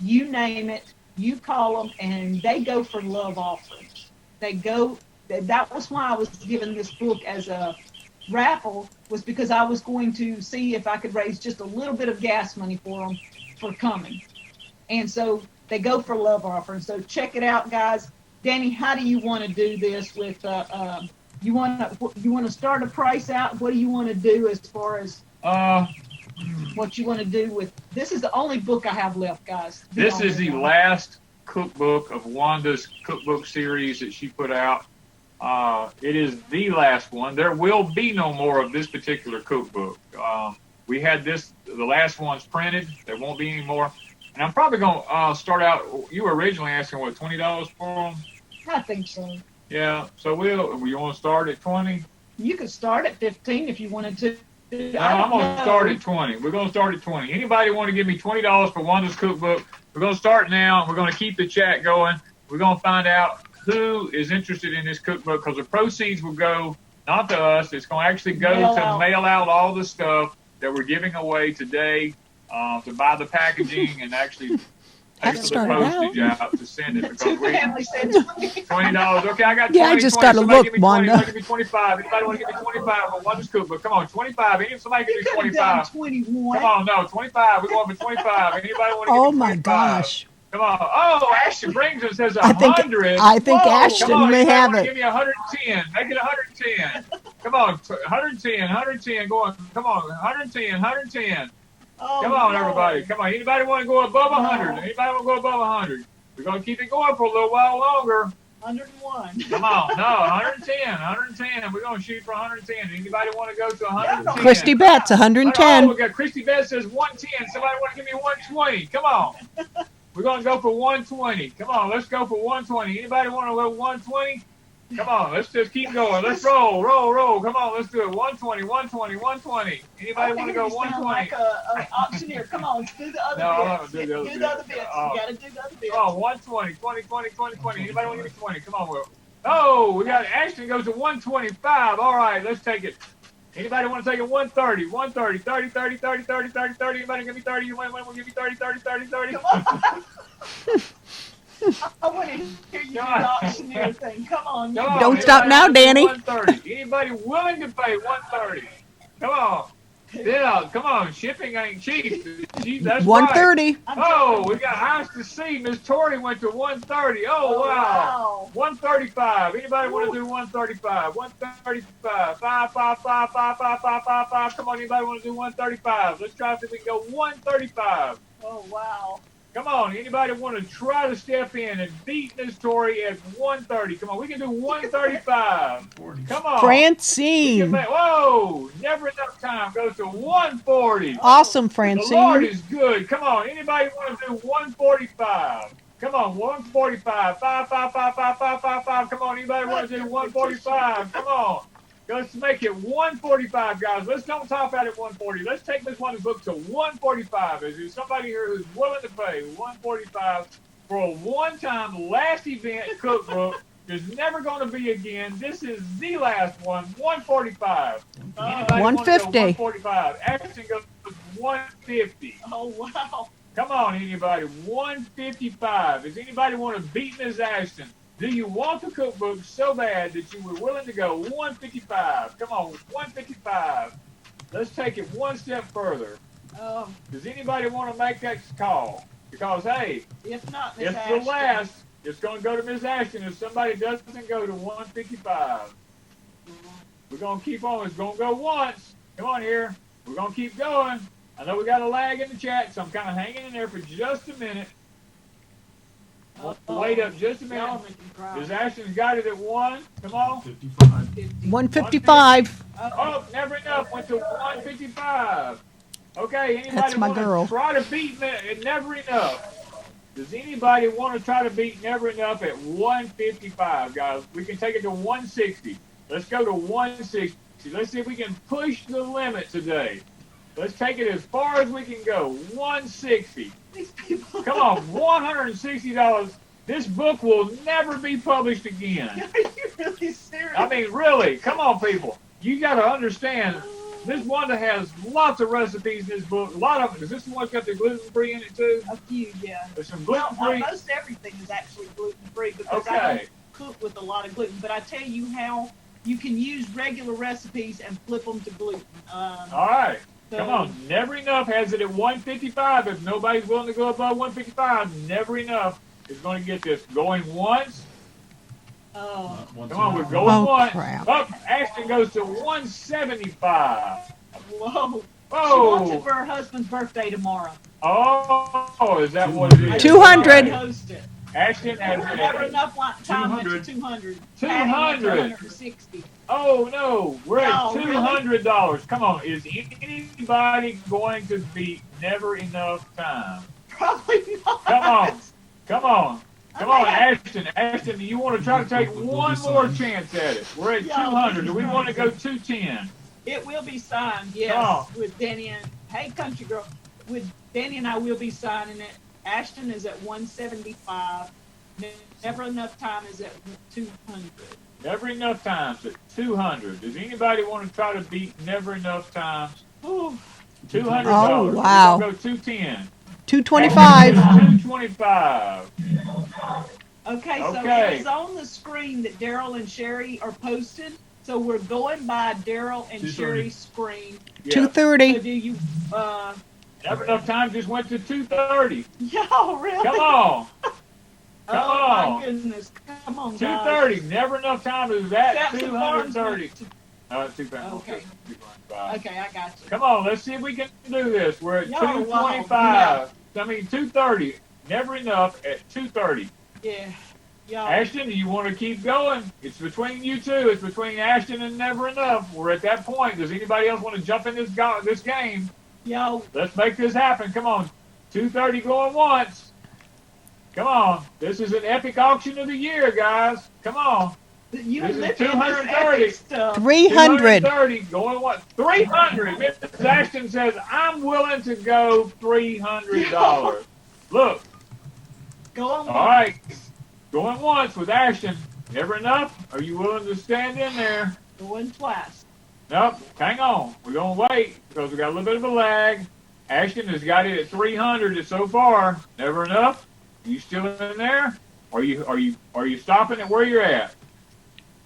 you name it, you call them, and they go for love offerings. That was why I was given this book as a raffle, was because I was going to see if I could raise just a little bit of gas money for them for coming. And so they go for love offerings. So check it out, guys. Danny, how do you want to do this with, you want to start a price out? What do you want to do as far as what you want to do with, this is the only book I have left, guys. This is the last cookbook of Wanda's cookbook series that she put out. It is the last one. There will be no more of this particular cookbook. We had the last one's printed. There won't be any more. And I'm probably going to start out, you were originally asking, what, $20 for them? I think so. Yeah, so you want to start at 20? You could start at 15 if you wanted to. No, I'm going to start at 20. We're going to start at 20. Anybody want to give me $20 for Wanda's cookbook? We're going to start now. We're going to keep the chat going. We're going to find out who is interested in this cookbook, because the proceeds will go not to us. It's going to actually go mail out all the stuff that we're giving away today, to buy the packaging and actually pay for the postage out to send it. Because $20. Okay, I got 20. Yeah, I just got to look, Wanda. Give me 25. Anybody want to give me 25 for Wanda's cookbook? Come on, 25. Somebody give me 25. 21. Come on, no, 25. We're going for 25. Anybody want to give me 25? Oh my gosh. Come on. Oh, Ashton brings us as I think 100. I think Whoa, Ashton come on, may anybody have wanna it. Give me 110. Make it 110. Come on, 110, 110. Go on. Come on, 110, 110. Oh, Come on, Lord. everybody. Come on. Anybody want to go above 100? No. Anybody want to go above 100? We're going to keep it going for a little while longer. 101. Come on. No, 110, 110. We're going to shoot for 110. Anybody want to go to 110? Christy Betts, Oh, 110. we got Christy Betts says 110. Somebody want to give me 120? Come on. We're going to go for 120. Come on, let's go for 120. Anybody want to go 120? Come on, let's just keep going. Let's roll. Come on, let's do it. 120, 120, 120. Anybody want to go 120? Like an auctioneer. Come on, do the other No, I'm not bits. gonna do the other Do the other bits. bits. Oh. You got to do the other bits. Come on, 120, 20, 20, 20, 20. Anybody want to give me 20? Come on, Will. Oh, we got Ashton goes to 125. All right, let's take it. Anybody want to take it 130, 130, 30, 30, 30, 30, 30, 30. Anybody give me 30? You want to give me 30, 30, 30, 30? Come on. I want to hear you do the auctioneer thing. Come on. Come on. Don't stop now, Danny. 130. Anybody willing to pay 130? Come on. Yeah, come on. Shipping ain't cheap. That's 130. Right. Oh, we got eyes to see. Miss Tori went to 130. Oh, wow. 135. Anybody want to do 135? 135. 5, 5, 5, 5, 5, 5, 5, 5, 5. Come on, anybody want to do 135? Let's try if we can go 135. Oh, wow. Come on, anybody want to try to step in and beat Miss Tori at 130? Come on, we can do 135. Come on. Francine. Whoa, never enough time. Goes to 140. Awesome, The Lord Francine. is good. Come on, anybody want to do 145? Come on, 145. 5, 5, 5, 5, 5, 5, 5. Come on, anybody want to do 145? Come on. Let's make it 145, guys. Let's don't top out at 140. Let's take this one book to 145. Is there somebody here who's willing to pay 145 for a one-time last event cookbook? There's never going to be again. This is the last one. 145. Anybody want to go 150. 145. Ashton goes 150. Oh, wow. Come on, anybody. 155. Does anybody want to beat Ms. Ashton? Do you want the cookbook so bad that you were willing to go 155? Come on, 155. Let's take it one step further. Does anybody want to make that call? Because, hey, if not, Miss it's Ashton. the last. It's going to go to Ms. Ashton if somebody doesn't go to 155. We're going to keep on. It's going to go once. Come on here. We're going to keep going. I know we got a lag in the chat, so I'm kind of hanging in there for just a minute. Wait up just a minute. Ms. Ashton's got it at 1. Come on. 155. Oh, never enough. Went to 155. Okay, anybody That's my want girl. to try to beat never enough? Does anybody want to try to beat never enough at 155, guys? We can take it to 160. Let's go to 160. Let's see if we can push the limit today. Let's take it as far as we can go. 160. Come on, $160. This book will never be published again. Are you really serious? I mean, really. Come on, people. You got to understand. Miss Wanda has lots of recipes in this book. A lot of them. Is this the one that's got the gluten-free in it, too? A few, yeah. There's some Well, gluten-free. most everything is actually gluten-free because I Okay. don't cook with a lot of gluten. But I tell you how you can use regular recipes and flip them to gluten. All right. So- Come on. Never Enough has it at 155. If nobody's willing to go above 155, Never Enough is going to get this. Going once. Oh, Come on, we're going Oh, once. crap. Up. Ashton goes to 175. whoa. She Oh. wants it for her husband's birthday tomorrow. Oh, is that what it is? 200. Host it. Ashton has it Never at enough time went to 200. 200. 160. Oh no, we're at Oh, really? $200. Come on, is anybody going to beat Never Enough Time? Probably not. Come on, Ashton. Ashton, you want to try to take one more chance at it? We're at Yeah, 200. Do we want to go 210? It will be signed, yes, Oh. with Danny and, hey, country girl, with Danny and I will be signing it. Ashton is at 175. Never Enough Time is at 200. Never Enough Times at 200. Does anybody want to try to beat Never Enough Times? Ooh, $200. Oh, wow. We're going to go 210. 225. 225. okay, so Okay. it is on the screen that Daryl and Sherry are posted. So we're going by Daryl and 230. Sherry's screen. Yeah. So 230. do you, Never enough time just went to 2:30. Yo, really? Come on. Oh on. my goodness! Come on, guys. 2:30. Never enough time is at That's the barn. 230. No, 2:30. Okay. 2:25. Okay, I got you. Come on, let's see if we can do this. We're at Y'all are 2:25. I mean 2:30. Never enough at 2:30. Yeah. Y'all. Ashton, do you want to keep going? It's between you two. It's between Ashton and Never Enough. We're at that point. Does anybody else want to jump in this game? Y'all. Let's make this happen. Come on. 2:30 going once. Come on. This is an epic auction of the year, guys. Come on. You This is live in 230. epic stuff. 300. 230 going what? 300. Mrs. Ashton says, I'm willing to go $300. Look. Go on. All right. Going once with Ashton. Never enough? Are you willing to stand in there? Going twice. Nope. Hang on. We're going to wait because we got a little bit of a lag. Ashton has got it at 300 so far. Never enough? You still in there? Are you stopping at where you're at?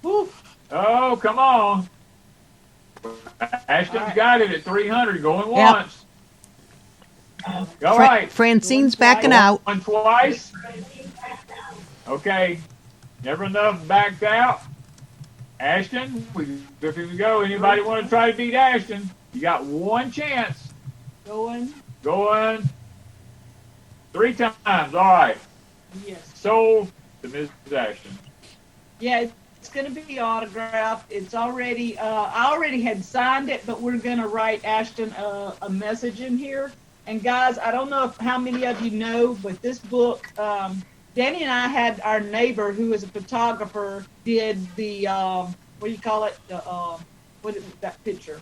Whew. Oh, come on. Ashton's right. got it at 300 going Yep. once. All right. Francine's Going backing out. Going twice. Okay. Never enough backed out. Ashton, if we go, anybody want to try to beat Ashton? You got one chance. Going. Going 3 times. All right. Yes. Sold to Mrs. Ashton. Yeah, it's going to be autographed. It's already. I already had signed it, but we're going to write Ashton a message in here. And guys, I don't know how many of you know, but this book. Danny and I had our neighbor who is a photographer did the what do you call it? The what is that picture?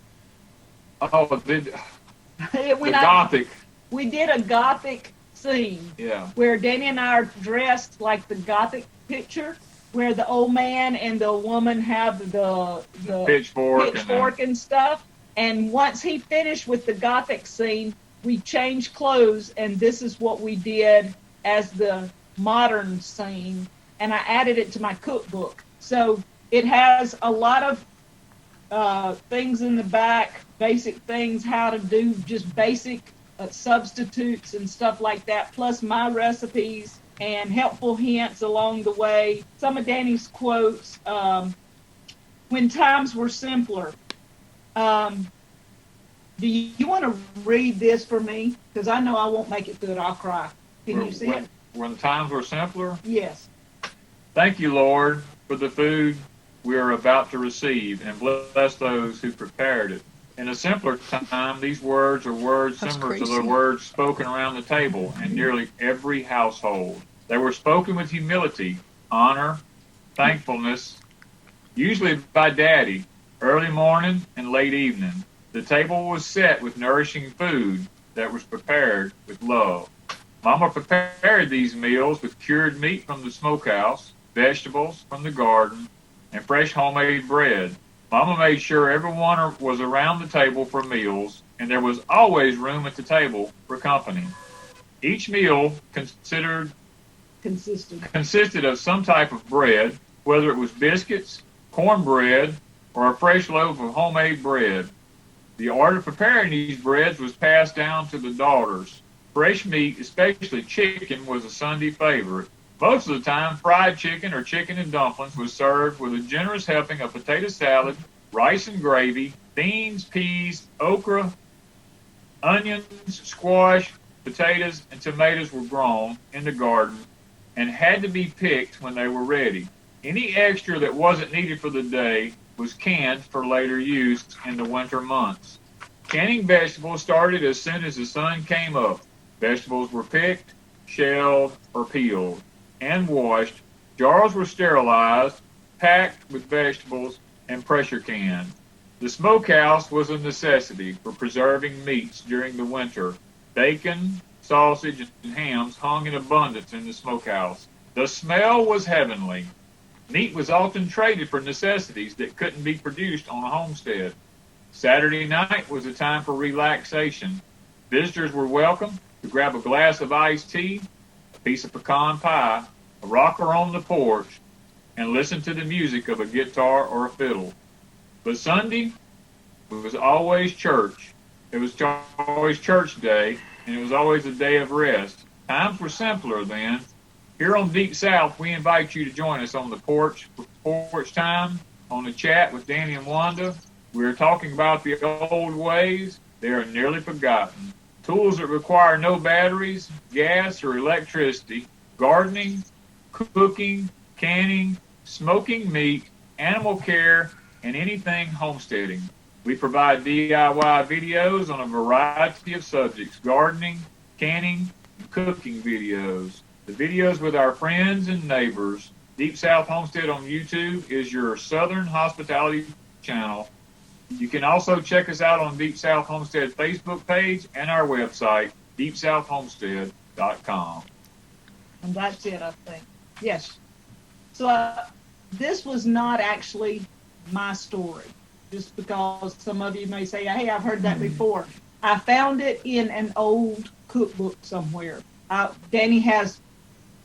Oh, the We Gothic. we did a Gothic scene Yeah. where Danny and I are dressed like the Gothic picture, where the old man and the woman have the Pitchfork. and stuff. And once he finished with the Gothic scene, we changed clothes, and this is what we did as the modern scene, and I added it to my cookbook. So it has a lot of things in the back, basic things, how to do just basic substitutes and stuff like that, plus my recipes and helpful hints along the way. Some of Danny's quotes, when times were simpler. Do you want to read this for me? Because I know I won't make it through it. I'll cry. Can you see it? When times were simpler? Yes. Thank you, Lord, for the food we are about to receive, and bless those who prepared it. In a simpler time, these words are words That's similar to crazy. the words spoken around the table in nearly every household. They were spoken with humility, honor, thankfulness, usually by Daddy, early morning and late evening. The table was set with nourishing food that was prepared with love. Mama prepared these meals with cured meat from the smokehouse, vegetables from the garden, and fresh homemade bread. Mama made sure everyone was around the table for meals, and there was always room at the table for company. Each meal consisted of some type of bread, whether it was biscuits, cornbread, or a fresh loaf of homemade bread. The art of preparing these breads was passed down to the daughters. Fresh meat, especially chicken, was a Sunday favorite. Most of the time, fried chicken or chicken and dumplings was served with a generous helping of potato salad, rice and gravy, beans, peas, okra, onions, squash, potatoes, and tomatoes were grown in the garden and had to be picked when they were ready. Any extra that wasn't needed for the day was canned for later use in the winter months. Canning vegetables started as soon as the sun came up. Vegetables were picked, shelled, or peeled, and washed. Jars were sterilized, packed with vegetables, and pressure canned. The smokehouse was a necessity for preserving meats during the winter. Bacon, sausage, and hams hung in abundance in the smokehouse. The smell was heavenly. Meat was often traded for necessities that couldn't be produced on a homestead. Saturday night was a time for relaxation. Visitors were welcome to grab a glass of iced tea, a piece of pecan pie, a rocker on the porch, and listen to the music of a guitar or a fiddle. But Sunday was always church. it was always church day, and it was always a day of rest. Times were simpler then. Here on Deep South, we invite you to join us on the porch time, on the chat with Danny and Wanda. We're talking about the old ways. They are nearly forgotten. Tools that require no batteries, gas, or electricity. Gardening, cooking, canning, smoking meat, animal care, and anything homesteading. We provide DIY videos on a variety of subjects: gardening, canning, and cooking videos. The videos with our friends and neighbors. Deep South Homestead on YouTube is your Southern hospitality channel. You can also check us out on Deep South Homestead Facebook page and our website, deepsouthhomestead.com. And that's it, I think. Yes. So this was not actually my story, just because some of you may say, hey, I've heard that before. I found it in an old cookbook somewhere. Danny has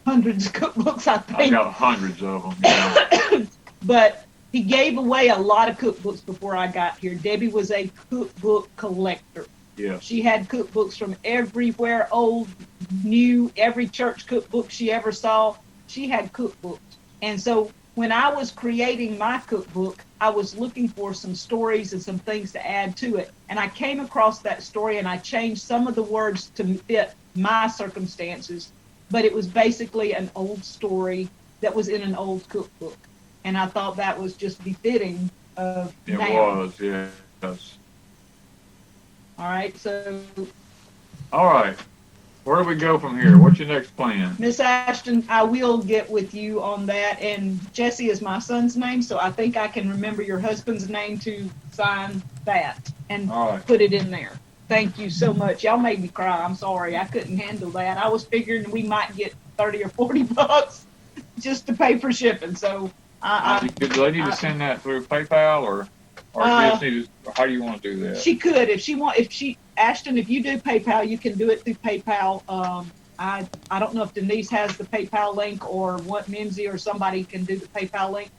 hundreds of cookbooks, I think. I've got hundreds of them. Yeah. But he gave away a lot of cookbooks before I got here. Debbie was a cookbook collector. Yeah. She had cookbooks from everywhere, old, new, every church cookbook she ever saw. She had cookbooks. And so when I was creating my cookbook, I was looking for some stories and some things to add to it. And I came across that story, and I changed some of the words to fit my circumstances. But it was basically an old story that was in an old cookbook. And I thought that was just befitting of It now. was, yes. All right, so All right. Where do we go from here? What's your next plan? Miss Ashton, I will get with you on that. And Jesse is my son's name, so I think I can remember your husband's name to sign that and All right. put it in there. Thank you so much. Y'all made me cry. I'm sorry. I couldn't handle that. I was figuring we might get 30 or 40 bucks just to pay for shipping. So Do they need to send that through PayPal or just need to, how do you want to do that? she could Ashton, if you do PayPal, you can do it through PayPal. I don't know if Denise has the PayPal link or what Mimsy or somebody can do the PayPal link.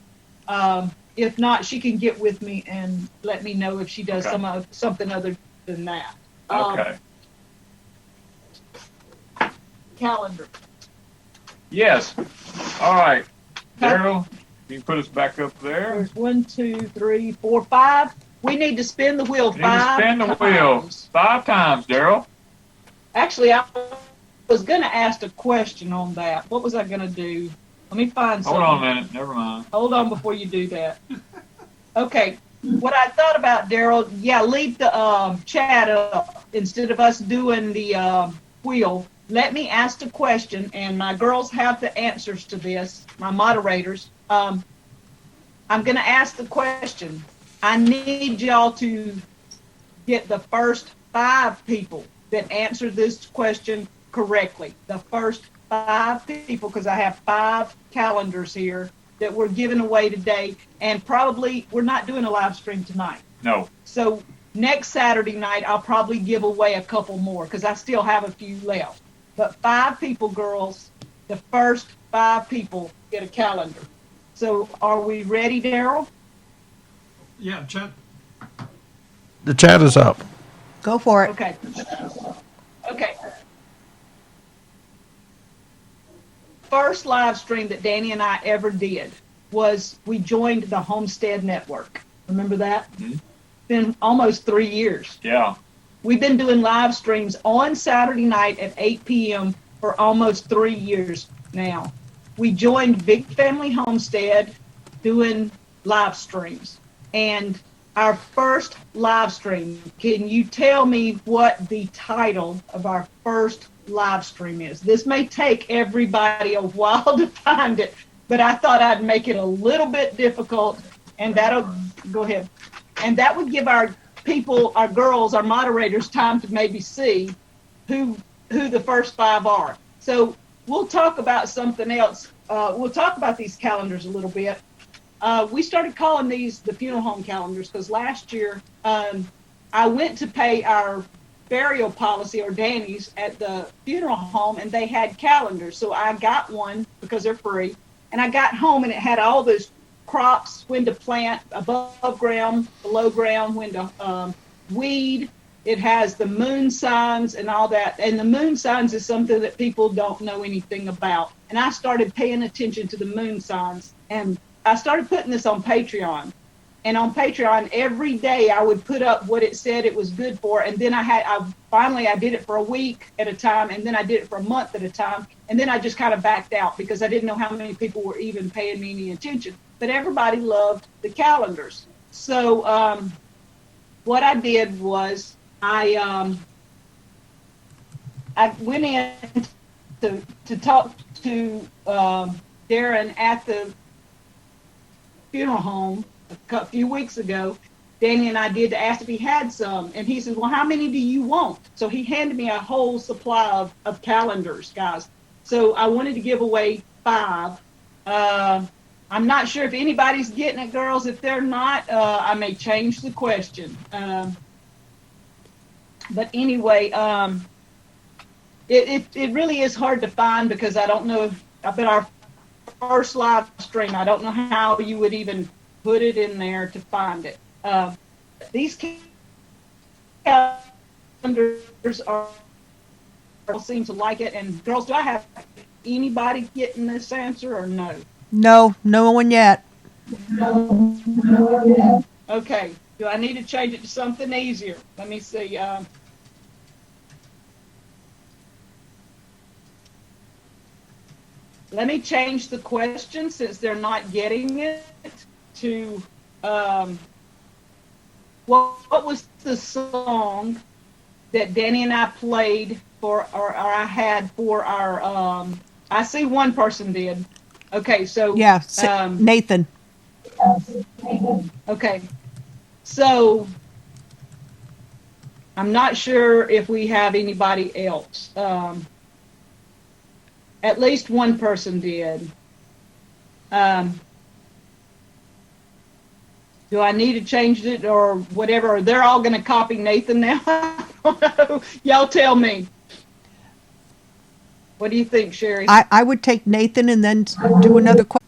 If not, she can get with me and let me know if she does Okay. something other than that. Okay. Calendar. Yes. All right. Daryl, you can put us back up there. There's 1, 2, 3, 4, 5. We need to spin the wheel You need to 5 spin the times. wheel 5 times, Daryl. Actually, I was going to ask a question on that. What was I going to do? Let me find something. Hold on a minute. Never mind. Hold on before you do that. Okay. What I thought about, Daryl, leave the chat up instead of us doing the wheel. Let me ask the question, and my girls have the answers to this, my moderators. I'm going to ask the question. I need y'all to get the first 5 people that answer this question correctly. The first 5 people, because I have 5 calendars here that we're giving away today, and probably we're not doing a live stream tonight. No. So next Saturday night, I'll probably give away a couple more because I still have a few left. But 5 people, girls, the first 5 people get a calendar. So are we ready, Daryl? Yeah, Chuck. The chat is up. Go for it. Okay. Okay. First live stream that Danny and I ever did was we joined the Homestead Network. Remember that? Mhm. Been almost 3 years. Yeah. We've been doing live streams on Saturday night at 8 p.m. for almost 3 years now. We joined Big Family Homestead doing live streams. And our first live stream, can you tell me what the title of our first live stream is? This may take everybody a while to find it, but I thought I'd make it a little bit difficult, and that'll, go ahead. And that would give our people, our girls, our moderators time to maybe see who the first 5 are. So we'll talk about something else. We'll talk about these calendars a little bit. We started calling these the funeral home calendars because last year I went to pay our burial policy, or Danny's, at the funeral home, and they had calendars. So I got one because they're free, and I got home and it had all those crops, when to plant, above ground, below ground, when to weed, it has the moon signs and all that. And the moon signs is something that people don't know anything about. And I started paying attention to the moon signs, and I started putting this on Patreon. And on Patreon, every day I would put up what it said it was good for. And then I finally did it for a week at a time, and then I did it for a month at a time. And then I just kind of backed out because I didn't know how many people were even paying me any attention. But everybody loved the calendars. So what I did was I went in to talk to Darren at the funeral home a few weeks ago. Danny and I did to ask if he had some, and he said, well, how many do you want? So he handed me a whole supply of calendars, guys. So I wanted to give away 5. I'm not sure if anybody's getting it, girls. If they're not, I may change the question. But anyway, it really is hard to find because I don't know. I've been our first live stream. I don't know how you would even put it in there to find it. These calendars seem to like it. And girls, do I have anybody getting this answer or no? No, no one yet. Okay. Do I need to change it to something easier? Let me see. Let me change the question since they're not getting it to what was the song that Danny and I played for, or I had for our, I see one person did. Okay, so. Yeah, Nathan. Okay, so I'm not sure if we have anybody else. At least one person did. Do I need to change it or whatever? Or they're all going to copy Nathan now? I don't know. Y'all tell me. What do you think, Sherry? I would take Nathan and then do another question.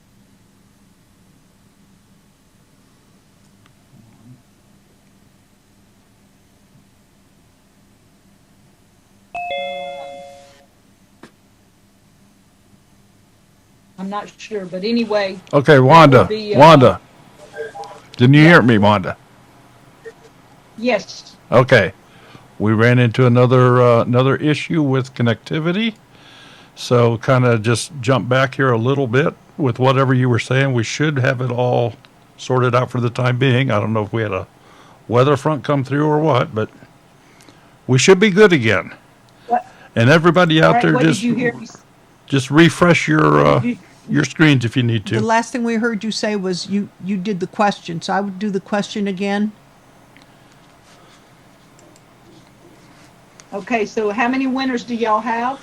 I'm not sure, but anyway. Okay, Wanda. Wanda. Didn't you hear me, Wanda? Yes. Okay. We ran into another issue with connectivity. So kind of just jump back here a little bit with whatever you were saying. We should have it all sorted out for the time being. I don't know if we had a weather front come through or what, but we should be good again. What? And everybody out there, What did you hear me? just refresh your screens if you need The to. last thing we heard you say was you did the question, so I would do the question again. Okay, so how many winners do y'all have?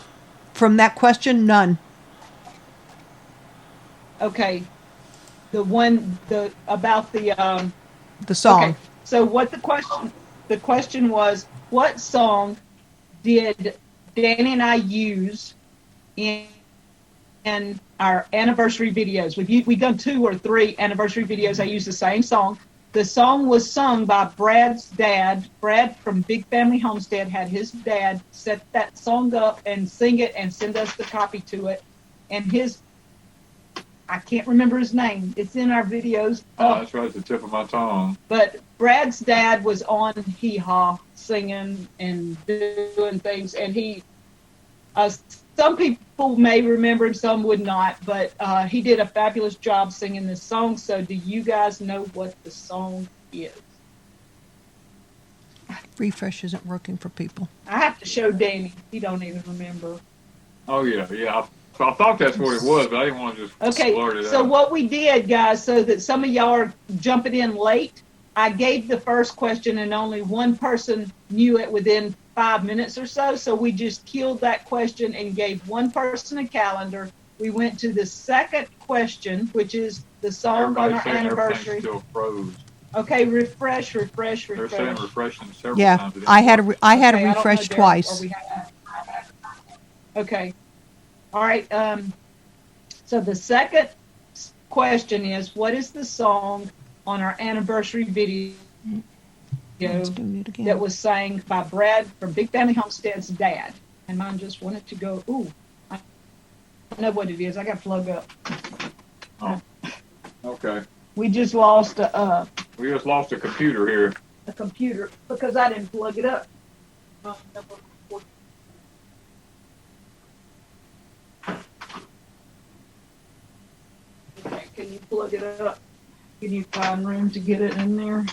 From that question, none. Okay. About the song. Okay. So what the question was, what song did Danny and I use in our anniversary videos? We've done 2 or 3 anniversary videos. I used the same song. The song was sung by Brad's dad. Brad from Big Family Homestead had his dad set that song up and sing it and send us the copy to it. And I can't remember his name. It's in our videos. Oh, that's right at the tip of my tongue. But Brad's dad was on Hee Haw singing and doing things. And some people may remember him, some would not, but he did a fabulous job singing this song. So do you guys know what the song is? Refresh isn't working for people. I have to show Danny. He don't even remember. Oh, yeah. I thought that's what it was, but I didn't want to just blurt it out. So what we did, guys, so that some of y'all are jumping in late, I gave the first question and only one person knew it within 5 minutes or so. So we just killed that question and gave one person a calendar. We went to the second question, which is the song on our anniversary. Still froze. Okay, refresh. They're saying refreshing several Yeah, times. I had to refresh twice. Okay. All right. So the second question is, what is the song on our anniversary video Let's do it again. that was sang by Brad from Big Family Homestead's dad. And mine just wanted to go, ooh, I know what it is. I got to plug up. Okay. We just lost We just lost a computer here. a computer because I didn't plug it up. Okay, can you plug it up? Can you find room to get it in there?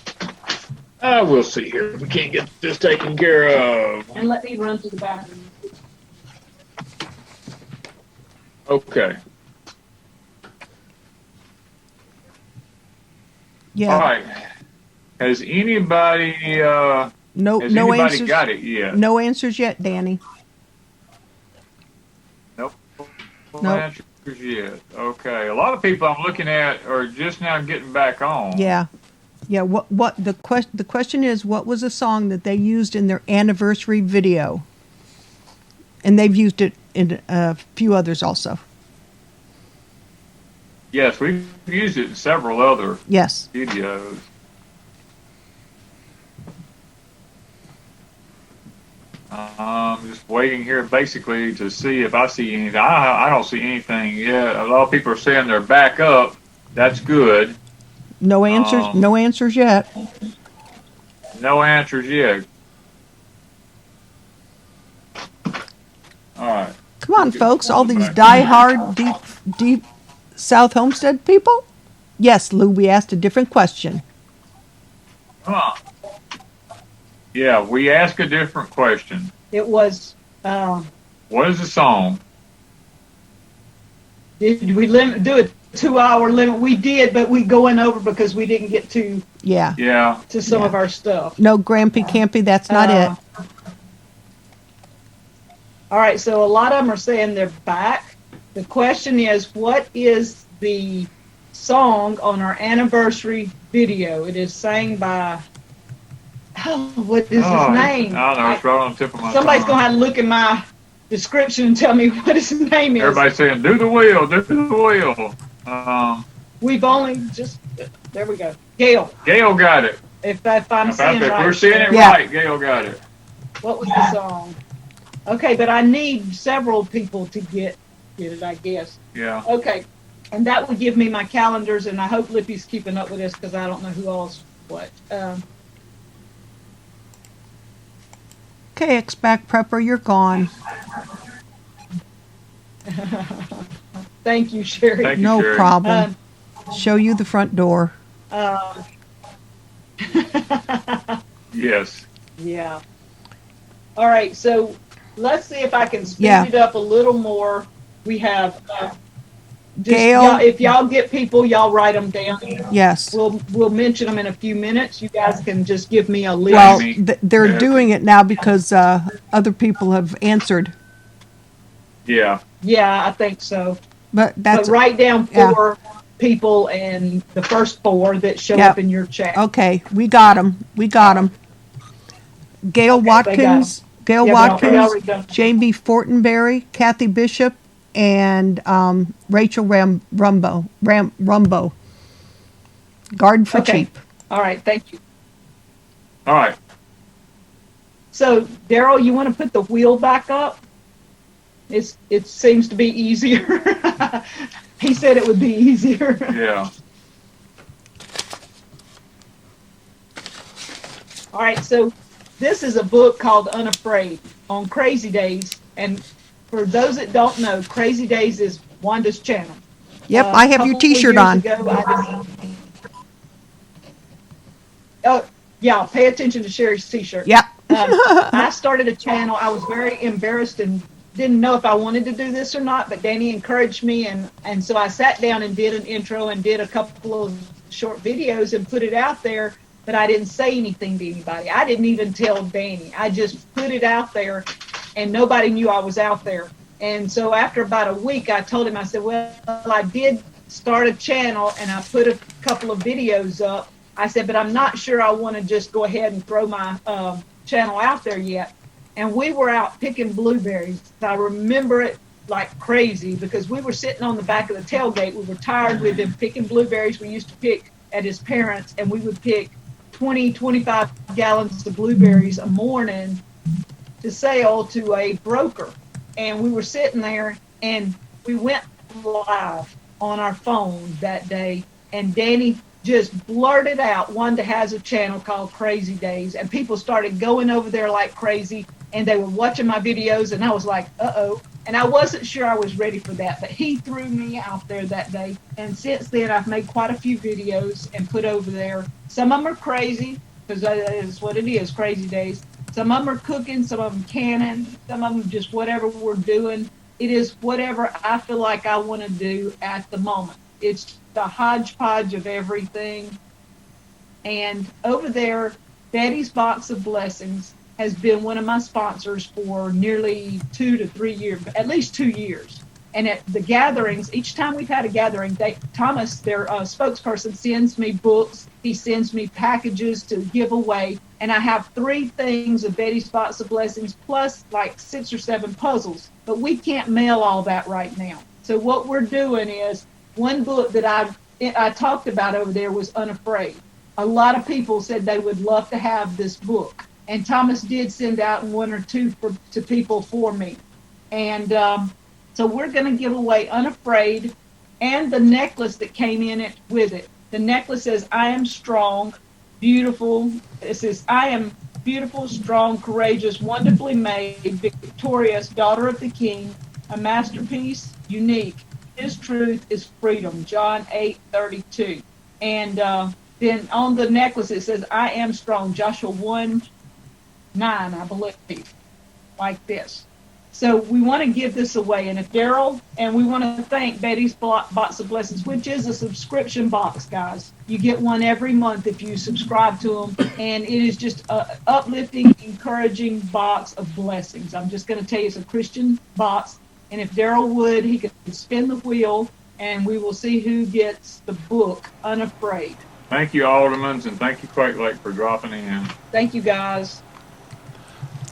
We'll see here. We can't get this taken care of. And let me run to the bathroom. Okay. Yeah. All right. Has anybody No, has no anybody answers. got it yet? No answers yet, Danny. Nope. No Nope. answers yet. Okay. A lot of people I'm looking at are just now getting back on. Yeah. Yeah, what the question is, what was a song that they used in their anniversary video? And they've used it in a few others also. Yes, we've used it in several other Yes. videos. Just waiting here basically to see if I see anything. I don't see anything yet. A lot of people are saying they're back up. That's good. No answers. No answers yet. No answers yet. All right. Come on, folks! All these die-hard deep South Homestead people. Yes, Lou. We asked a different question. Come on. Yeah, we asked a different question. It was, What is the song? did we do a 2-hour limit? We did, but we going over because we didn't get to Yeah. some of our stuff. No Grampy Campy. That's not it. All right, so a lot of them are saying they're back. The question is, what is the song on our anniversary video? It is sang by, what is his name? I don't know. It's right on the tip of my Somebody's tongue. going to have to look at my description and tell me what his name is. Everybody's saying, do the wheel, do the wheel. We've only just, there we go. Gail, Gail got it. if I'm If saying it right. we're seeing it Yeah. right, Gail got it. What was the song? Okay, but I need several people to get it, I guess. Yeah. Okay, and that will give me my calendars, and I hope Lippy's keeping up with this because I don't know who else what. Okay, X-Back Prepper, you're gone. Thank you, Sherry. Thank you, No Sherry. problem. Show you the front door. Yes. Yeah. All right, so let's see if I can speed Yeah. it up a little more. We have, Gail. if y'all get people, y'all write them down. Yes. We'll mention them in a few minutes. You guys can just give me a list. Well, Amy. they're Yeah. doing it now because other people have answered. Yeah. Yeah, I think so. But that's But write down yeah. 4 people and the first 4 that show Yep. up in your chat. okay. We got them. We got them. Gail Okay, they got 'em. Watkins. Gail Yeah, but I'll Watkins. read them. Jamie Fortenberry. Kathy Bishop. And Rachel Rumbo. Garden for Okay. cheap. All right, thank you. All right. So, Daryl, you want to put the wheel back up? It seems to be easier. He said it would be easier. Yeah. All right, so this is a book called Unafraid on Crazy Days. And for those that don't know, Crazy Days is Wanda's channel. Yep, I have your Couple T-shirt years on. ago, oh, yeah, pay attention to Sherry's T-shirt. Yep. I started a channel. I was very embarrassed and didn't know if I wanted to do this or not, but Danny encouraged me, and so I sat down and did an intro and did a couple of short videos and put it out there, but I didn't say anything to anybody. I didn't even tell Danny. I just put it out there, and nobody knew I was out there. And so after about a week, I told him, I said, well, I did start a channel, and I put a couple of videos up. I said, but I'm not sure I want to just go ahead and throw my channel out there yet. And we were out picking blueberries. I remember it like crazy because we were sitting on the back of the tailgate. We were tired. We'd been picking blueberries we used to pick at his parents', and we would pick 20, 25 gallons of blueberries a morning to sell to a broker. And we were sitting there and we went live on our phone that day, and Danny just blurted out, Wanda has a channel called Crazy Days, and people started going over there like crazy, and they were watching my videos, and I was like, uh-oh. And I wasn't sure I was ready for that, but he threw me out there that day. And since then, I've made quite a few videos and put over there. Some of them are crazy, because that is what it is, Crazy Days. Some of them are cooking, some of them canning, some of them just whatever we're doing. It is whatever I feel like I want to do at the moment. It's the hodgepodge of everything. And over there, Betty's Box of Blessings has been one of my sponsors for nearly 2 to 3 years, at least 2 years. And at the gatherings, each time we've had a gathering, Thomas, their spokesperson, sends me books. He sends me packages to give away. And I have 3 things of Betty's Box of Blessings, plus like 6 or 7 puzzles. But we can't mail all that right now. So what we're doing is, one book that I talked about over there was Unafraid. A lot of people said they would love to have this book. And Thomas did send out 1 or 2 to people for me. And so we're going to give away Unafraid and the necklace that came in it with it. The necklace says, I am strong, beautiful. It says, I am beautiful, strong, courageous, wonderfully made, victorious, daughter of the King, a masterpiece, unique. His truth is freedom, John 8:32. And then on the necklace it says, I am strong, Joshua 1:9, I believe, like this. So we want to give this away. And if Daryl, and we want to thank Betty's Box of Blessings, which is a subscription box, guys. You get one every month if you subscribe to them. And it is just an uplifting, encouraging box of blessings. I'm just going to tell you, it's a Christian box. And if Daryl would, he could spin the wheel, and we will see who gets the book, Unafraid. Thank you, Aldermans, and thank you, Quake Lake, for dropping in. Thank you, guys.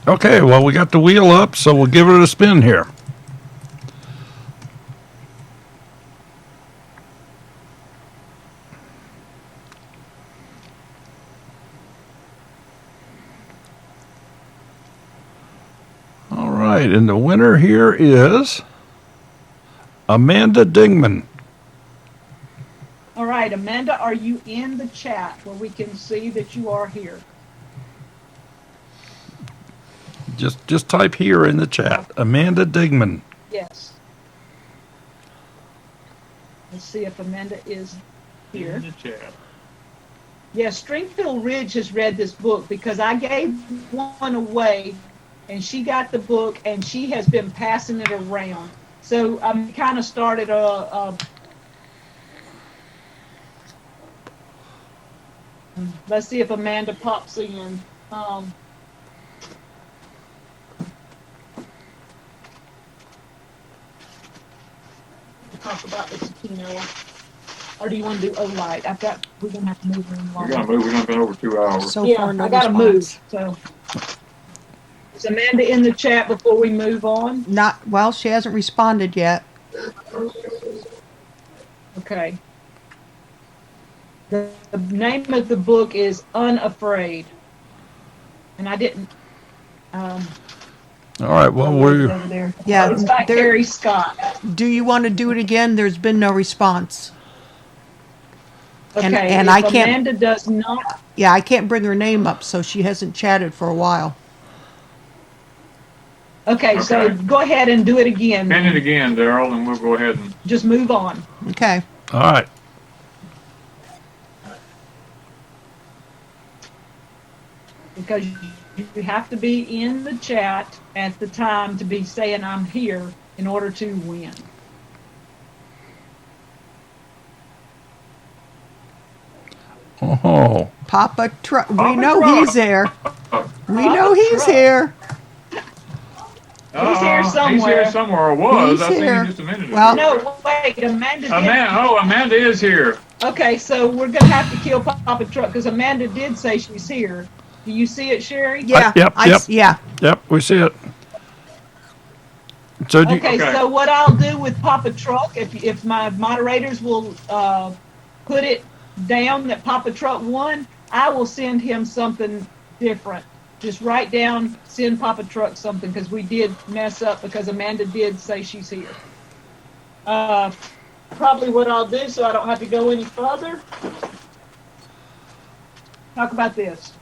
Okay, well, we got the wheel up, so we'll give it a spin here. All right, and the winner here is Amanda Dingman. All right, Amanda, are you in the chat where we can see that you are here? Just type here in the chat, Amanda Dingman. Yes. Let's see if Amanda is here. In the chat. Yes, Stringfield Ridge has read this book because I gave one away, and she got the book, and she has been passing it around. So I kind of started let's see if Amanda pops in. Talk about the Tino. Or do you want to do Olight? We're going to have to move in. We're going to move. We're going to be over 2 hours. So Yeah, far, no I got to response. move. So, is Amanda in the chat before we move on? Well, she hasn't responded yet. Okay. The name of the book is Unafraid. And I didn't. All right, well, we're... Over there. Yeah, It's by there- Carrie Scott. Do you want to do it again? There's been no response. Okay. And if I can't- Amanda does not. Yeah, I can't bring her name up, so she hasn't chatted for a while. Okay, so Okay. go ahead and do it again. Pin it again, Daryl, and we'll go ahead and... Just move on. Okay. All right. Because you have to be in the chat at the time to be saying I'm here in order to win. Oh, Papa Truck. We Papa know Truck. he's there. We Papa know he's Truck. here. He's here somewhere. He's here somewhere, or was. He's I seen here. him just a minute ago. Well- No, wait, Amanda did. Amanda is here. Okay, so we're going to have to kill Papa Truck because Amanda did say she's here. Do you see it, Sherry? Yeah. Yep, yep. Yeah. Yep, we see it. So do you, Okay, Okay. so what I'll do with Papa Truck, if my moderators will put it down that Papa Truck won, I will send him something different. Just write down, send Papa Truck something, because we did mess up because Amanda did say she's here. Probably what I'll do, so I don't have to go any further, talk about this.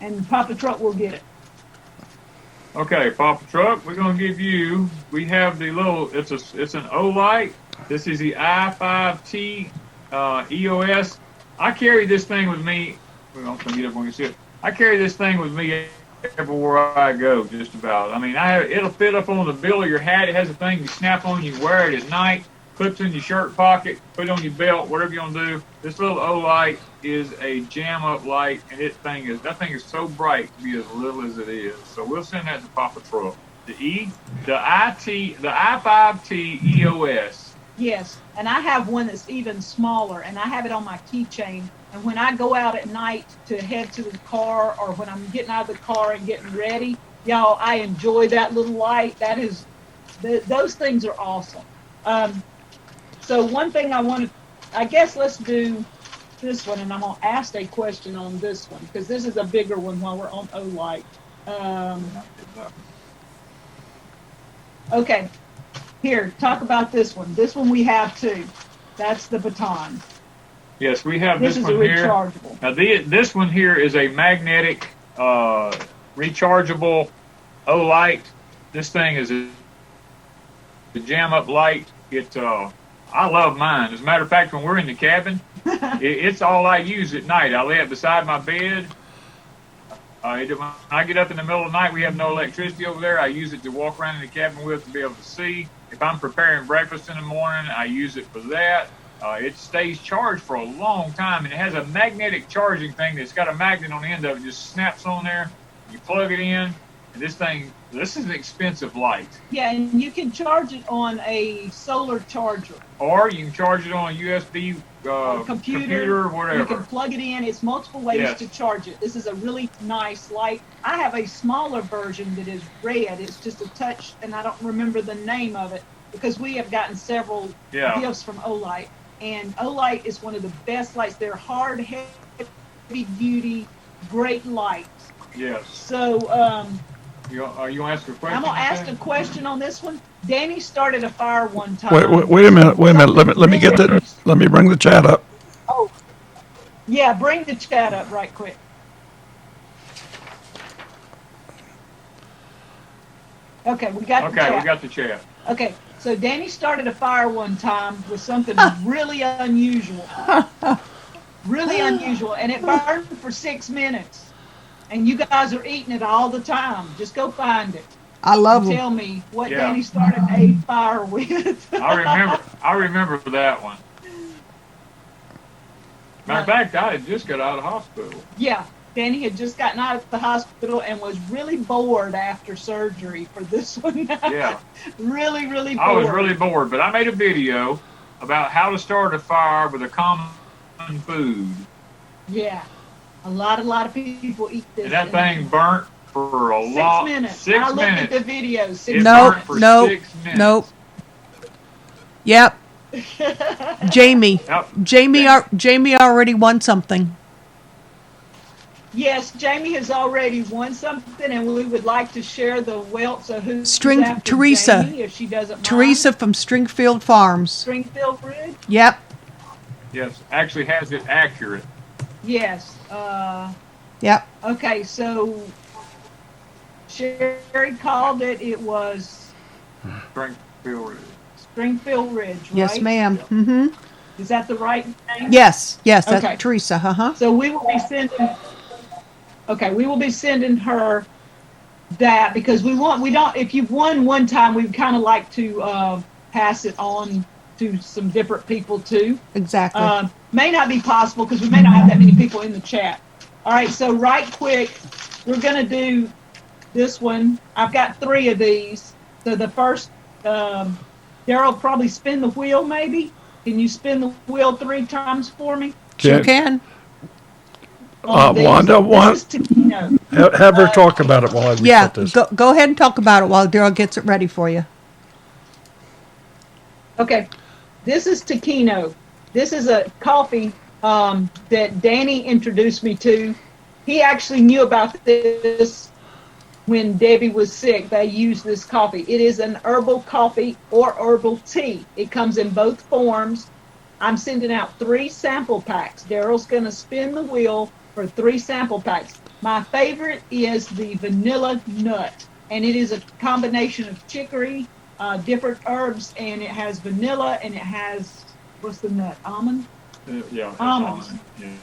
And Papa Truck will get it. Okay, Papa Truck, we're gonna give you. We have the little. It's an Olight. This is the i5T EOS. I carry this thing with me. Well, I'm gonna get up when you see it. I carry this thing with me everywhere I go, just about. I mean, it'll fit up on the bill of your hat. It has a thing you snap on, you wear it at night. Clips in your shirt pocket, put it on your belt, whatever you want to do. This little Olight is a jam-up light, and that thing is so bright to be as little as it is. So we'll send that to Papa Truck. The i5T EOS. Yes, and I have one that's even smaller, and I have it on my keychain. And when I go out at night to head to the car, or when I'm getting out of the car and getting ready, y'all, I enjoy that little light. Those things are awesome. So one thing I guess let's do this one, and I'm going to ask a question on this one, because this is a bigger one while we're on Olight. Okay, here, talk about this one. This one we have too. That's the baton. Yes, we have this one here. This is a rechargeable. Now, this one here is a magnetic rechargeable Olight. This thing is a jam-up light. I love mine. As a matter of fact, when we're in the cabin, it's all I use at night. I lay it beside my bed. When I get up in the middle of the night, we have no electricity over there. I use it to walk around in the cabin with to be able to see. If I'm preparing breakfast in the morning, I use it for that. It stays charged for a long time, and it has a magnetic charging thing that's got a magnet on the end of it. Just snaps on there. You plug it in, and this is an expensive light. Yeah, and you can charge it on a solar charger. Or you can charge it on a USB computer or whatever. You can plug it in. It's multiple ways to charge it. This is a really nice light. I have a smaller version that is red. It's just a touch, and I don't remember the name of it, because we have gotten several gifts from Olight. And Olight is one of the best lights. They're hard, heavy-duty, great lights. Yes. So, are you going to ask a question? I'm going to ask a question on this one. Danny started a fire one time. Wait a minute. Let me get that. Let me bring the chat up. Oh, yeah, bring the chat up right quick. Okay, we got the chat. Okay, we got the chat. Okay, so Danny started a fire one time with something really unusual. Really unusual, and it burned for 6 minutes. And you guys are eating it all the time. Just go find it. I love them. Tell me what Danny started a fire with. I remember that one. Matter of fact, I had just got out of the hospital. Yeah, Danny had just gotten out of the hospital and was really bored after surgery for this one. Yeah. Really bored. I was really bored, but I made a video about how to start a fire with a common food. Yeah. A lot of people eat this. And that thing burnt for a lot. 6 minutes. 6 I looked minutes. at the video. It Nope. burnt Nope. 6 minutes. Nope. Yep. Jamie. Yep. Jamie already won something. Yes, Jamie has already won something, and we would like to share the wealth of who's after Teresa. Jamie, if she doesn't mind. Teresa from Stringfield Farms. Stringfield Ridge? Yep. Yes, actually has it accurate. Yes. Yep. Okay, so Sherry called it. It was Springfield Ridge. Springfield Ridge, right? Yes, ma'am. Mm-hmm. Is that the right name? Yes. That's Okay. Teresa. Uh-huh. So we will be sending. Okay, we will be sending her that, because if you've won one time, we'd kind of like to pass it on to some different people too. Exactly. May not be possible because we may not have that many people in the chat. All right, so right quick, we're going to do this one. I've got 3 of these. So the first, Daryl, probably spin the wheel maybe. Can you spin the wheel 3 times for me? Sure can. Wanda, have her talk about it while we put this. Go ahead and talk about it while Daryl gets it ready for you. Okay, this is Taquino. This is a coffee that Danny introduced me to. He actually knew about this when Debbie was sick. They used this coffee. It is an herbal coffee or herbal tea. It comes in both forms. I'm sending out 3 sample packs. Daryl's going to spin the wheel for 3 sample packs. My favorite is the vanilla nut, and it is a combination of chicory, different herbs, and it has vanilla, and it has, what's the nut? Almond? Yeah. Almonds. Yeah.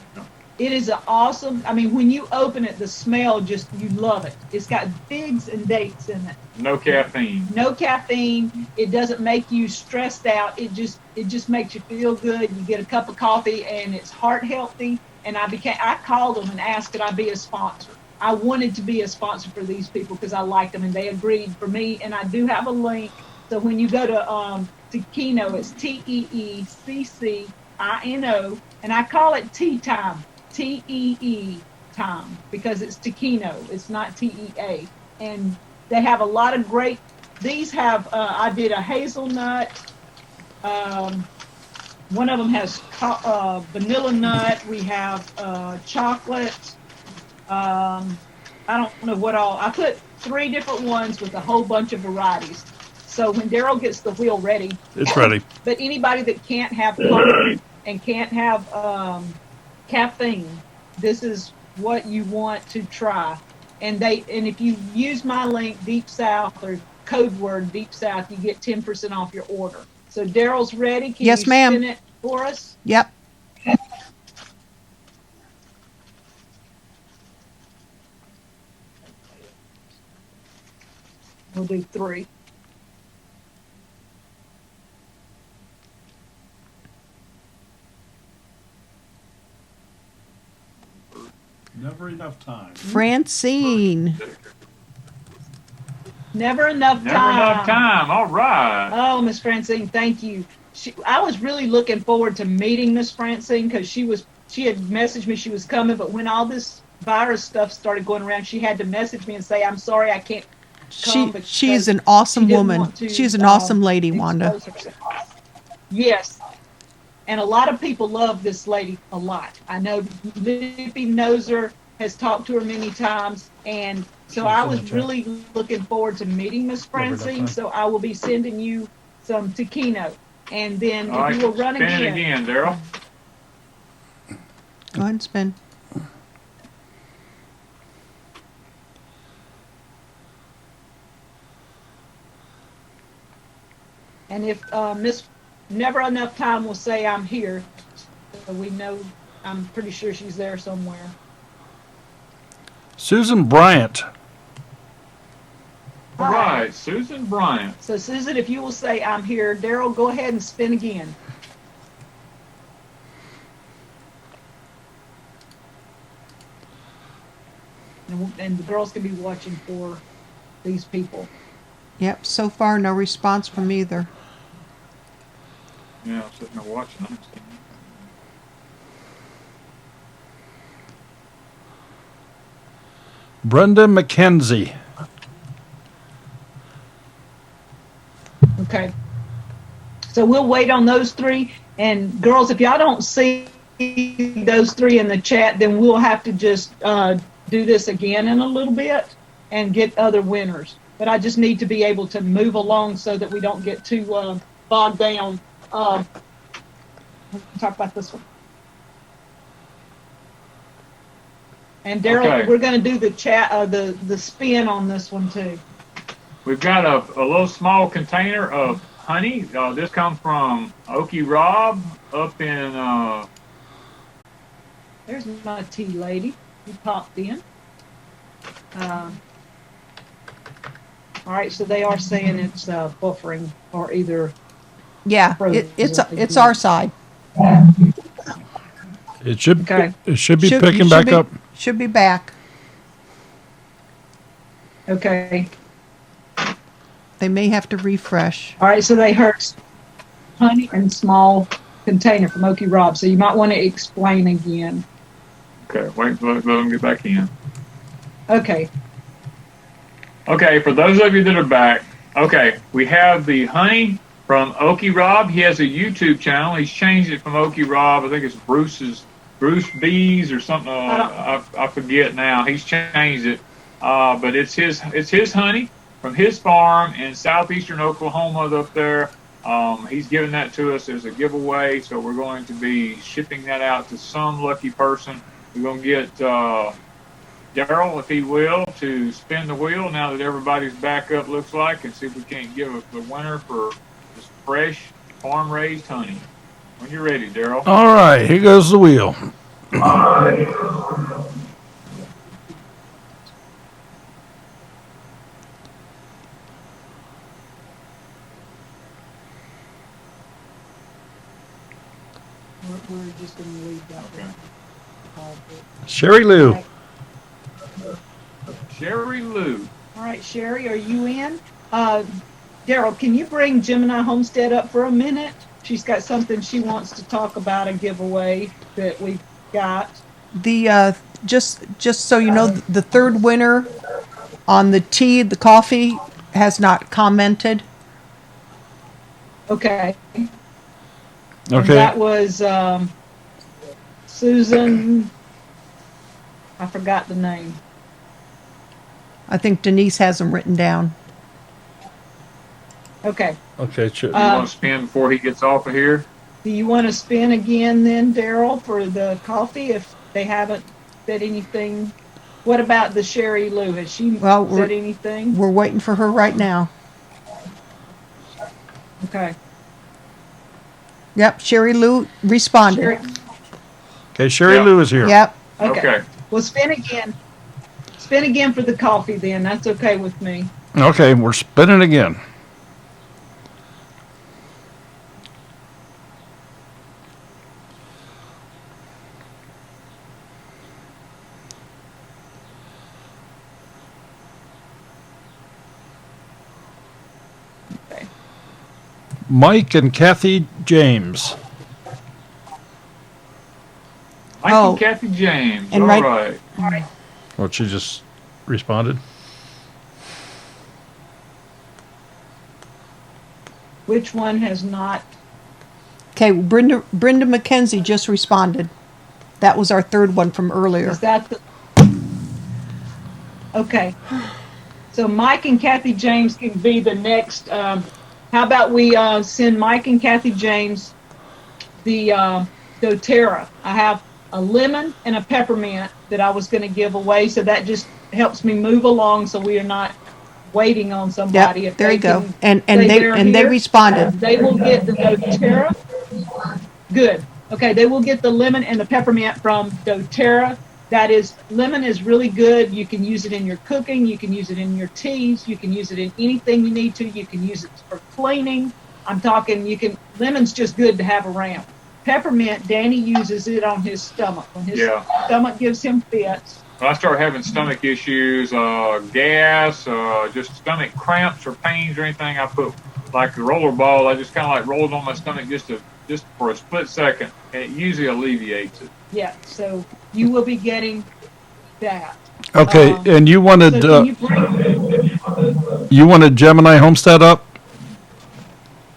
It is an awesome, I mean, when you open it, the smell just, you love it. It's got figs and dates in it. No caffeine. No caffeine. It doesn't make you stressed out. It just makes you feel good. You get a cup of coffee and it's heart healthy. And I called them and asked could I be a sponsor. I wanted to be a sponsor for these people because I liked them and they agreed for me. And I do have a link. So when you go to Teeccino, it's TEECCINO, and I call it tea time. TEE time because it's Teeccino, it's not TEA. And they have a lot of great, these have, I did a hazelnut, one of them has vanilla nut, we have chocolate, I don't know what all, I put 3 different ones with a whole bunch of varieties. So when Daryl gets the wheel ready. It's ready. But anybody that can't have coffee and can't have caffeine, this is what you want to try. And if you use my link Deep South or code word Deep South, you get 10% off your order. So Daryl's ready. Can Yes, you ma'am. spin it for us? Yep. We'll do 3. Never enough time. Francine. Never enough Never time. enough time. All right. Oh, Miss Francine, thank you. I was really looking forward to meeting Miss Francine because she had messaged me she was coming, but when all this virus stuff started going around, she had to message me and say, "I'm sorry, I can't come." She is an awesome she didn't woman. want to, She's an awesome lady, Wanda. expose herself. Yes. And a lot of people love this lady a lot. I know Lippy knows her, has talked to her many times, and so I was really looking forward to meeting Miss Francine. So I will be sending you some Teeccino, and then All right. if you will run Spin it again, Daryl. Go ahead and spin. And if Miss Never Enough Time will say I'm here, so we know, I'm pretty sure she's there somewhere. Susan Bryant. All right, Susan Bryant. So Susan, if you will say I'm here, Daryl, go ahead and spin again. And the girls can be watching for these people. Yep. So far, no response from either. Yeah, I'm sitting there watching them. Brenda McKenzie. Okay. So we'll wait on those 3. And girls, if y'all don't see those 3 in the chat, then we'll have to just do this again in a little bit and get other winners. But I just need to be able to move along so that we don't get too bogged down. Let's talk about this one. And Daryl, Okay. we're going to do the chat, the spin on this one too. We've got a little small container of honey. This comes from Okie Rob up in. There's my tea lady. He popped in. All right, so they are saying it's buffering or either. Yeah, it's our side. It should Okay. it should be Should- picking should back be- up. Should be back. Okay. They may have to refresh. All right, so they heard honey and small container from Okie Rob. So you might want to explain again. Okay, wait, let them get back in. Okay. Okay, for those of you that are back, okay, we have the honey from Okie Rob. He has a YouTube channel. He's changed it from Okie Rob. I think it's Bruce's Bruce Bees or something. I forget now. He's changed it, but it's his honey from his farm in southeastern Oklahoma up there. He's giving that to us as a giveaway, so we're going to be shipping that out to some lucky person. We're going to get Daryl, if he will, to spin the wheel now that everybody's back up, looks like, and see if we can't give the winner for this fresh farm-raised honey. When you're ready, Daryl. All right, here goes the wheel. We're just going to leave that Okay. one. Sherry Lou. Sherry Lou. All right, Sherry, are you in? Daryl, can you bring Gemini Homestead up for a minute? She's got something she wants to talk about, a giveaway that we've got. The just so you know, the third winner on the tea, the coffee, has not commented. Okay. And Okay. that was Susan. I forgot the name. I think Denise has them written down. Okay. Okay. You want to spin before he gets off of here? Do you want to spin again then, Daryl, for the coffee if they haven't said anything? What about the Sherry Lou? Has she said anything? We're waiting for her right now. Okay. Yep, Sherry Lou responded. Okay, Sherry Yeah. Lou is here. Yep. Okay. Well, spin again. Spin again for the coffee then. That's okay with me. Okay, we're spinning again. Okay. Mike and Kathy James. Mike Oh. and Kathy James. And All right- right. All right. Well, she just responded. Which one has not? Okay, Brenda McKenzie just responded. That was our third one from earlier. Is that the? Okay. So Mike and Kathy James can be the next. How about we send Mike and Kathy James the doTERRA? I have a lemon and a peppermint that I was going to give away, so that just helps me move along, so we are not waiting on somebody. Yep, If there they you go. can And say they they're and they here, responded. They will get the doTERRA. Good. Okay, they will get the lemon and the peppermint from doTERRA. That is, lemon is really good. You can use it in your cooking. You can use it in your teas. You can use it in anything you need to. You can use it for cleaning. I'm talking, lemon's just good to have around. Peppermint, Danny uses it on his stomach. When his stomach gives him fits. When I start having stomach issues, gas, just stomach cramps or pains or anything, I put like the roller ball. I just kind of like roll it on my stomach just for a split second, and it usually alleviates it. Yeah, so you will be getting that. Okay, and you wanted So can you wanted Gemini Homestead up?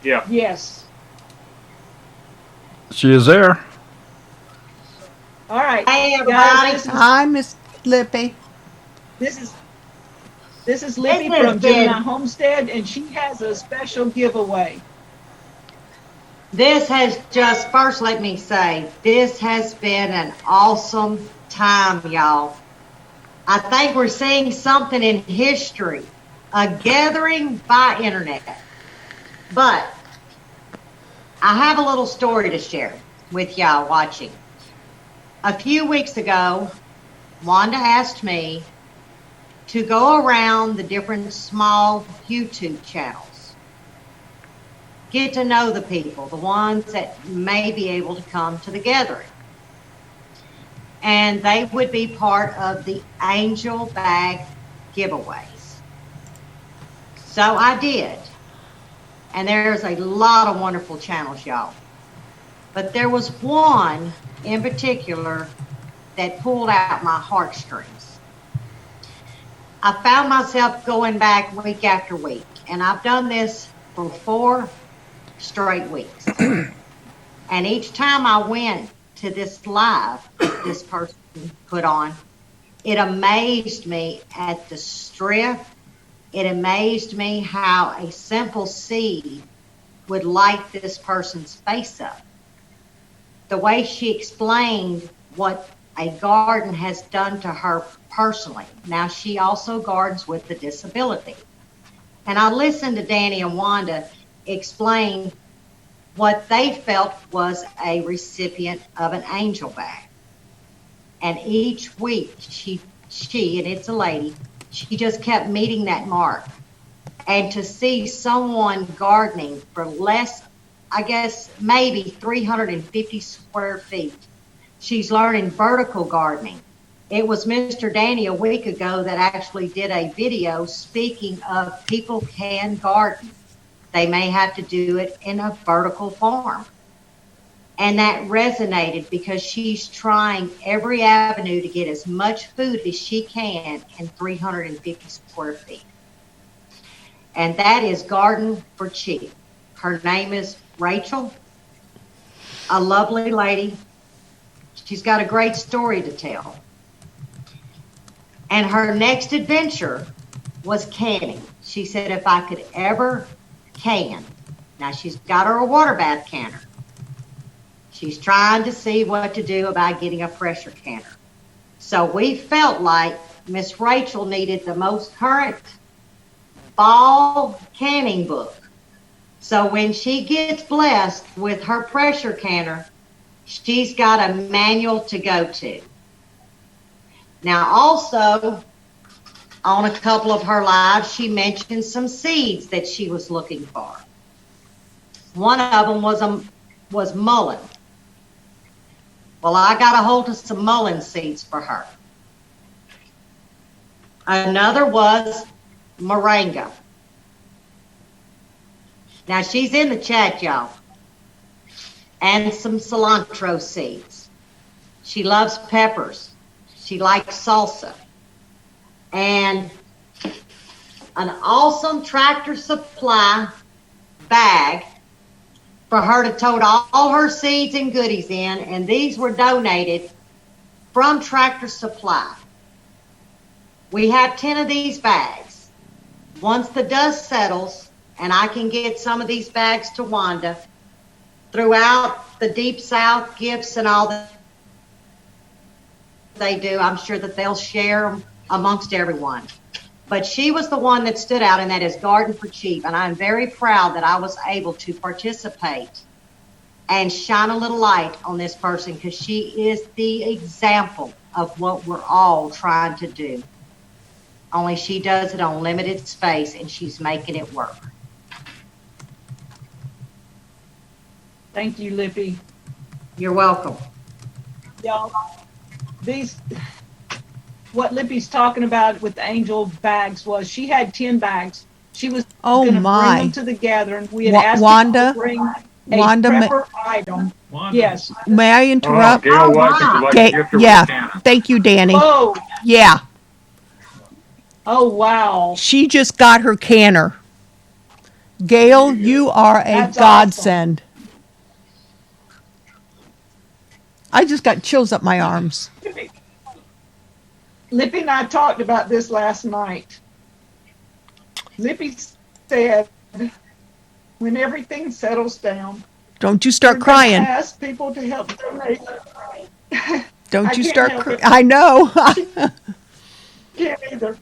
Yeah. Yes. She is there. All right. Hey, guys, everybody. Hi, Miss Lippy. This is Libby This has from Gemini been- Homestead, and she has a special giveaway. This has just, first let me say, this has been an awesome time, y'all. I think we're seeing something in history, a gathering by internet. But I have a little story to share with y'all watching. A few weeks ago, Wanda asked me to go around the different small YouTube channels, get to know the people, the ones that may be able to come to the gathering. And they would be part of the Angel Bag giveaways. So I did. And there's a lot of wonderful channels, y'all. But there was one in particular that pulled out my heartstrings. I found myself going back week after week, and I've done this for 4 straight weeks. And each time I went to this live this person put on, it amazed me at the strength. It amazed me how a simple seed would light this person's face up. The way she explained what a garden has done to her personally. Now, she also gardens with a disability. And I listened to Danny and Wanda explain what they felt was a recipient of an angel bag. And each week, she, and it's a lady, she just kept meeting that mark. And to see someone gardening for less, I guess, maybe 350 square feet. She's learning vertical gardening. It was Mr. Danny a week ago that actually did a video speaking of people can garden. They may have to do it in a vertical farm. And that resonated because she's trying every avenue to get as much food as she can in 350 square feet. And that is Garden for Cheap. Her name is Rachel, a lovely lady. She's got a great story to tell. And her next adventure was canning. She said, if I could ever can. Now she's got her a water bath canner. She's trying to see what to do about getting a pressure canner. So we felt like Miss Rachel needed the most current fall canning book. So when she gets blessed with her pressure canner, she's got a manual to go to. Now also, on a couple of her lives, she mentioned some seeds that she was looking for. One of them was mullein. Well, I got a hold of some mullein seeds for her. Another was moringa. Now she's in the chat, y'all. And some cilantro seeds. She loves peppers. She likes salsa. And an awesome Tractor Supply bag for her to tote all her seeds and goodies in. And these were donated from Tractor Supply. We have 10 of these bags. Once the dust settles, and I can get some of these bags to Wanda, throughout the Deep South gifts and all that they do, I'm sure that they'll share them amongst everyone. But she was the one that stood out, and that is Garden for Cheap. And I'm very proud that I was able to participate and shine a little light on this person, because she is the example of what we're all trying to do. Only she does it on limited space, and she's making it work. Thank you, Lippy. You're welcome. Y'all, what Lippy's talking about with the angel bags was she had 10 bags. She was Oh, going to my. bring them to the gathering. We had asked Wanda? her to bring a Wanda, prepper item. Wanda. Yes. May I interrupt? Gail Watkins would like to Okay, gift her yeah. with a cannon. Thank you, Danny. Oh, Yeah, oh, wow. she just got her canner. Gail, you are a That's godsend. I just got chills up my arms. Lippy and I talked about this last night. Lippy said, when everything settles down, Don't you start we're gonna crying. ask people to help donate. Don't I you can't start help crying. it. I know. Can't either.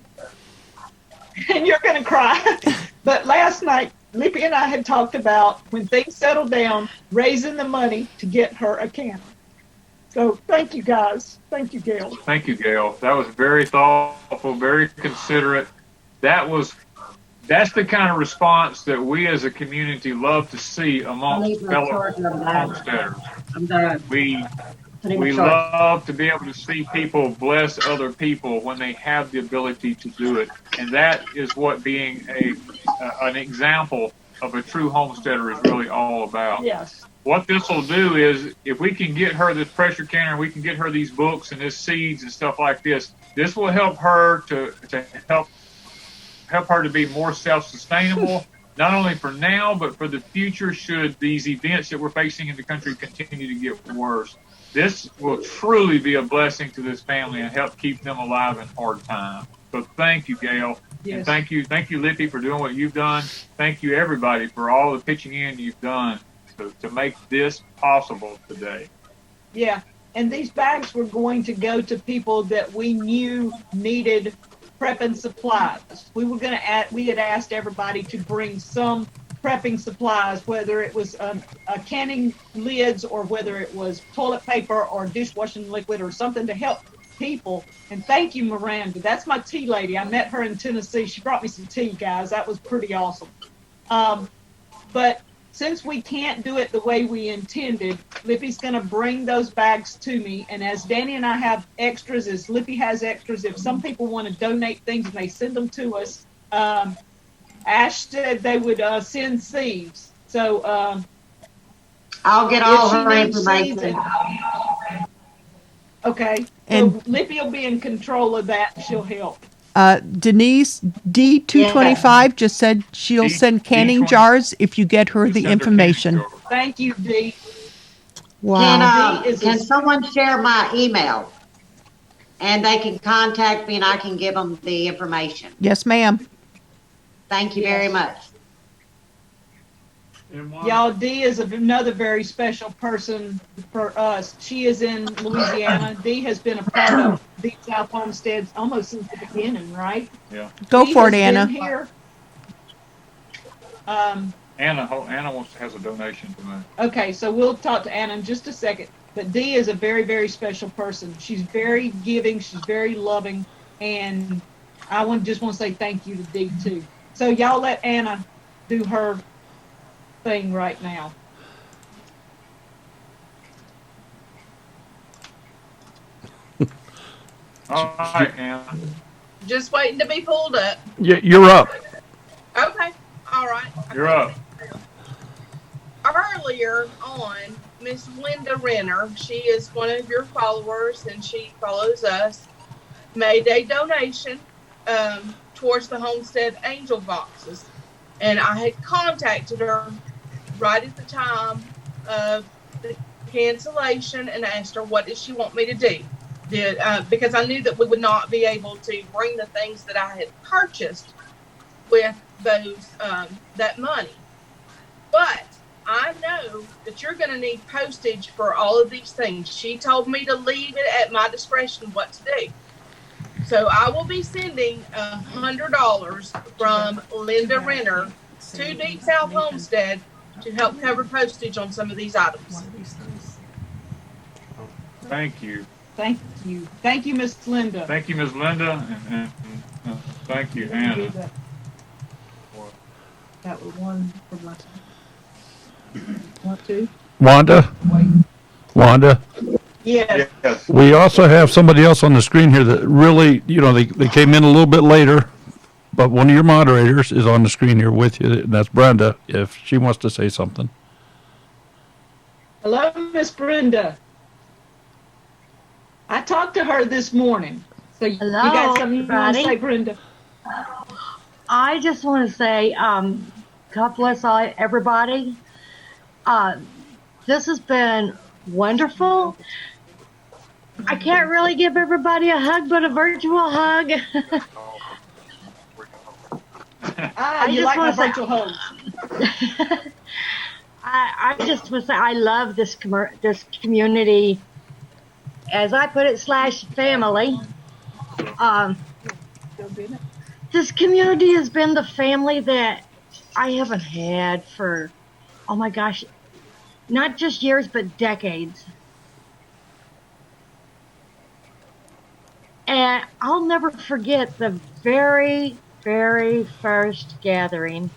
And you're going to cry. But last night, Lippy and I had talked about, when things settle down, raising the money to get her a canner. So thank you, guys. Thank you, Gail. Thank you, Gail. That was very thoughtful, very considerate. That's the kind of response that we as a community love to see amongst fellow homesteaders. I'm done. We love to be able to see people bless other people when they have the ability to do it. And that is what being an example of a true homesteader is really all about. Yes. What this will do is, if we can get her this pressure canner, we can get her these books and this seeds and stuff like this, this will help her to help her to be more self-sustainable, not only for now, but for the future should these events that we're facing in the country continue to get worse. this will truly be a blessing to this family and help keep them alive in hard times. So thank you, Gail. Yes. And thank you, Lippy, for doing what you've done. Thank you, everybody, for all the pitching in you've done to make this possible today. Yeah, and these bags were going to go to people that we knew needed prepping supplies. We had asked everybody to bring some prepping supplies, whether it was canning lids or whether it was toilet paper or dishwashing liquid or something to help people. And thank you, Miranda. That's my tea lady. I met her in Tennessee. She brought me some tea, guys. That was pretty awesome. But since we can't do it the way we intended, Lippy's going to bring those bags to me. And as Danny and I have extras, as Lippy has extras, if some people want to donate things and they send them to us, Ash said they would send seeds. So I'll get all her information. Okay. And- So Lippy will be in control of that. She'll help. Denise D225 just said she'll send canning D20. jars if you get her Just the send her information. candy jar. Thank you, Dee. Wow. Can someone share my email? And they can contact me and I can give them the information. Yes, ma'am. Thank you very much. And one- Y'all, Dee is another very special person for us. She is in Louisiana. Dee has been a part of Deepsouth Homestead almost since the beginning, right? Yeah. Go Dee for it, has been Anna. here. Anna has a donation to me. Okay, so we'll talk to Anna in just a second. But Dee is a very, very special person. She's very giving. She's very loving. And I just want to say thank you to Dee, too. So y'all let Anna do her thing right now. All right, Anna. Just waiting to be pulled up. You're up. Okay. All right. You're up. Earlier on, Miss Linda Renner, she is one of your followers and she follows us, made a donation towards the Homestead Angel Boxes. And I had contacted her right at the time of the cancellation and asked her, what did she want me to do? Because I knew that we would not be able to bring the things that I had purchased with those that money. But I know that you're going to need postage for all of these things. She told me to leave it at my discretion what to do. So I will be sending $100 from Linda Renner to Deepsouth Homestead to help cover postage on some of these items. Thank you. Thank you. Thank you, Miss Linda. Thank you, Ms. Linda. And thank you, Anna. That was one for my. Want to? Wanda? Wait. Wanda? Yes. Yes. We also have somebody else on the screen here that really, they came in a little bit later, but one of your moderators is on the screen here with you, and that's Brenda, if she wants to say something. Hello, Miss Brenda. I talked to her this morning. So you got something you want to say, Brenda? I just want to say, God bless everybody. This has been wonderful. I can't really give everybody a hug, but a virtual hug. You just like my wanna say- virtual hugs. I just want to say I love this community, as I put it, /family. This community has been the family that I haven't had for, oh my gosh, not just years, but decades. And I'll never forget the very, very first gathering.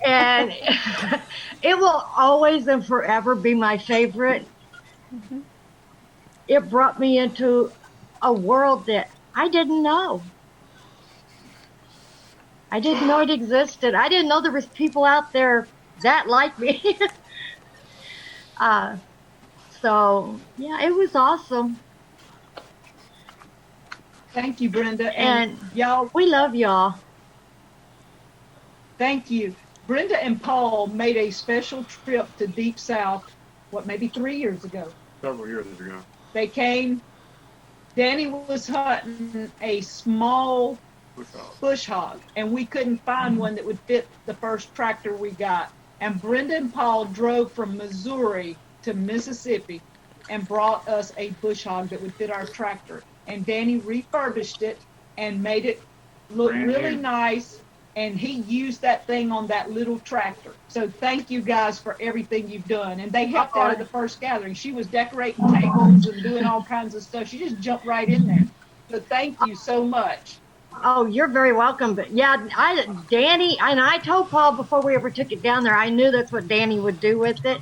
And it will always and forever be my favorite. It brought me into a world that I didn't know. I didn't know it existed. I didn't know there was people out there that like me. So, yeah, it was awesome. Thank you, Brenda. And y'all, we love y'all. thank you. Brenda and Paul made a special trip to Deep South maybe 3 years ago. Several years ago. They came, Danny was hunting a small bush hog, and we couldn't find one that would fit the first tractor we got. And Brenda and Paul drove from Missouri to Mississippi and brought us a bush hog that would fit our tractor. And Danny refurbished it and made it look really nice. And he used that thing on that little tractor. So thank you guys for everything you've done. And they helped out at the first gathering. She was decorating tables and doing all kinds of stuff. She just jumped right in there. So thank you so much. Oh, you're very welcome. But yeah, Danny, and I told Paul before we ever took it down there, I knew that's what Danny would do with it.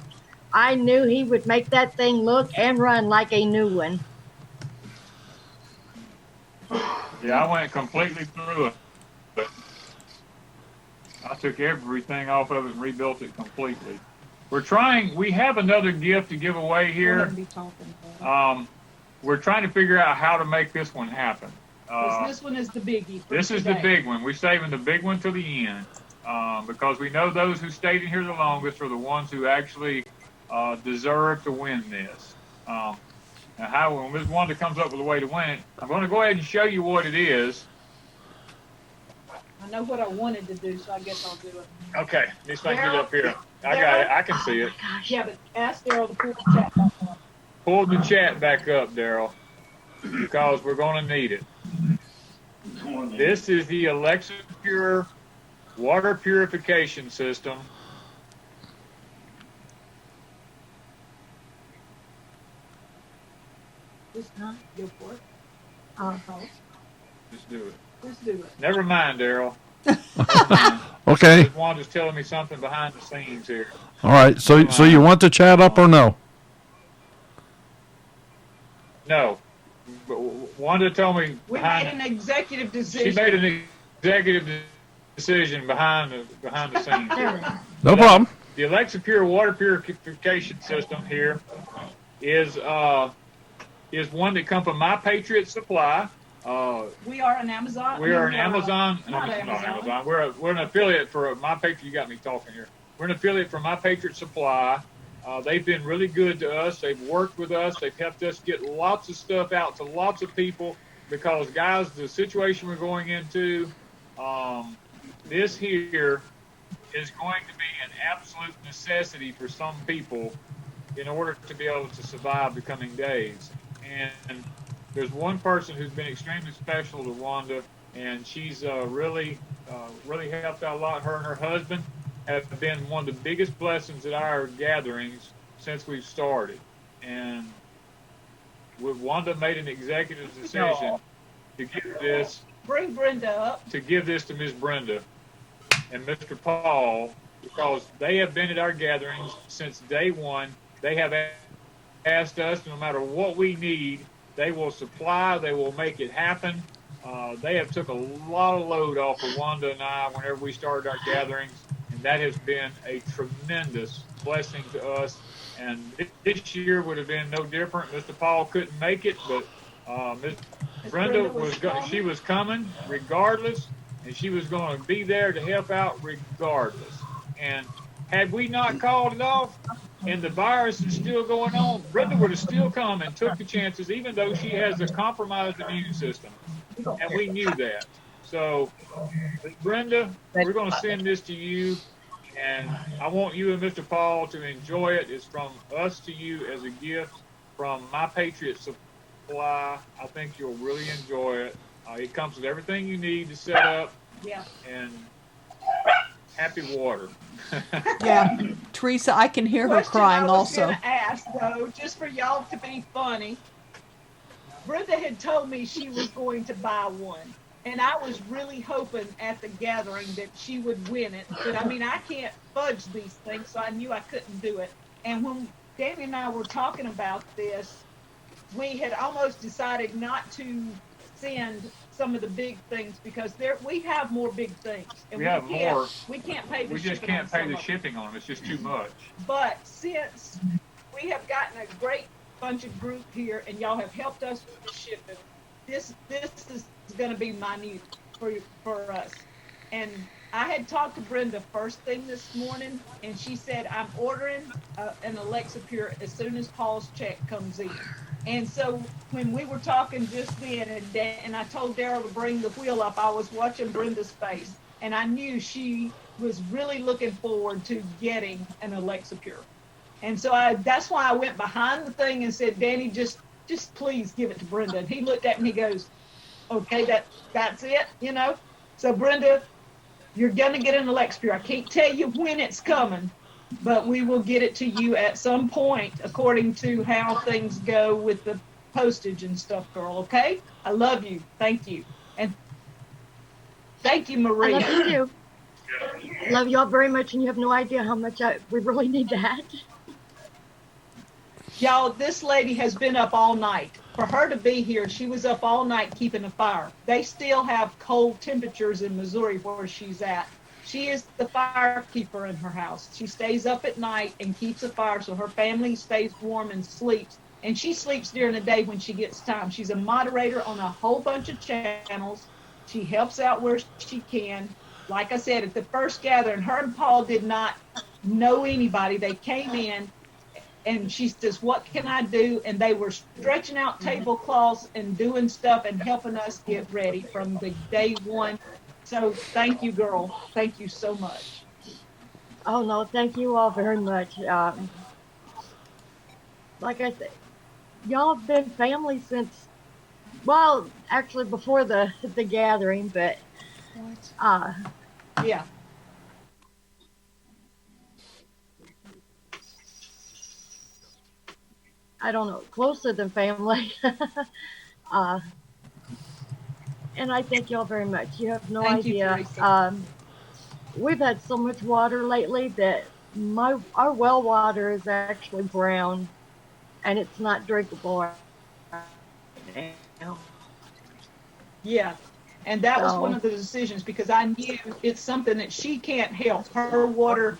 I knew he would make that thing look and run like a new one. Yeah, I went completely through it. But I took everything off of it and rebuilt it completely. We have another gift to give away here. We're trying to figure out how to make this one happen. This one is the biggie. This is the big one. We're saving the big one to the end because we know those who stayed in here the longest are the ones who actually deserve to win this. Now, when Ms. Wanda comes up with a way to win it, I'm going to go ahead and show you what it is. I know what I wanted to do, so I guess I'll do it. Okay, let me get it up here. I got it. I can see it. Yeah, but ask Daryl to pull the chat back up. Pull the chat back up, Daryl, because we're going to need it. This is the Alexa Pure water purification system. This time, go for it. Just do it. Let's do it. Never mind, Daryl. Okay. Wanda's telling me something behind the scenes here. All right. So you want the chat up or no? No. But Wanda told me We made an executive decision. she made an executive decision behind the scenes. No problem. The Alexa Pure water purification system here is one that comes from My Patriot Supply. We are an Amazon. We are an Amazon. Not Amazon. We're an affiliate for My Patriot. You got me talking here. We're an affiliate for My Patriot Supply. They've been really good to us. They've worked with us. They've helped us get lots of stuff out to lots of people because, guys, the situation we're going into, this here is going to be an absolute necessity for some people in order to be able to survive the coming days. And there's one person who's been extremely special to Wanda, and she's really helped out a lot. Her and her husband have been one of the biggest blessings at our gatherings since we've started. And Wanda made an executive decision to give this. Bring Brenda up. To give this to Miss Brenda and Mr. Paul, because they have been at our gatherings since day one. They have asked us, no matter what we need, they will supply, they will make it happen. They have took a lot of load off of Wanda and I whenever we started our gatherings, and that has been a tremendous blessing to us. And this year would have been no different. Mr. Paul couldn't make it, but Miss Brenda she was coming regardless, and she was going to be there to help out regardless. And had we not called it off, and the virus is still going on, Brenda would have still come and took the chances, even though she has a compromised immune system. And we knew that. So, Brenda, we're going to send this to you, and I want you and Mr. Paul to enjoy it. It's from us to you as a gift from My Patriot Supply. I think you'll really enjoy it. It comes with everything you need to set up. Yeah. And happy water. Yeah, Teresa, I can hear her crying also. I was going to ask, though, just for y'all to be funny, Brenda had told me she was going to buy one, and I was really hoping at the gathering that she would win it. But, I mean, I can't fudge these things, so I knew I couldn't do it. And when Danny and I were talking about this, we had almost decided not to send some of the big things because we have more big things. And we have more. We can't pay the We shipping just can't pay the on some of them. shipping on them. It's just too much. But since we have gotten a great bunch of group here and y'all have helped us with the shipping, this is going to be minute for us. And I had talked to Brenda first thing this morning, and she said, I'm ordering an Alexa Pure as soon as Paul's check comes in. And so when we were talking just then, and I told Daryl to bring the wheel up, I was watching Brenda's face, and I knew she was really looking forward to getting an Alexa Pure. And so that's why I went behind the thing and said, Danny, just please give it to Brenda. And he looked at me and he goes, okay, that's it, you know? So Brenda, you're gonna get an Alexa Pure. I can't tell you when it's coming, but we will get it to you at some point according to how things go with the postage and stuff, girl, okay? I love you. Thank you. And thank you, Maria. I love you too. Love you all very much, and you have no idea how much we really need that. Y'all, this lady has been up all night. For her to be here, she was up all night keeping a fire. They still have cold temperatures in Missouri where she's at. She is the firekeeper in her house. She stays up at night and keeps a fire so her family stays warm and sleeps. And she sleeps during the day when she gets time. She's a moderator on a whole bunch of channels. She helps out where she can. Like I said, at the first gathering, her and Paul did not know anybody. They came in, and she says, what can I do? And they were stretching out tablecloths and doing stuff and helping us get ready from the day one. So thank you, girl. Thank you so much. Oh, no, thank you all very much. Like I said, y'all have been family since, well, actually before the gathering, but yeah. I don't know, closer than family. And I thank y'all very much. You have no idea. We've had so much water lately that our well water is actually brown, and it's not drinkable right now. Yeah. And that was one of the decisions, because I knew it's something that she can't help. Her water,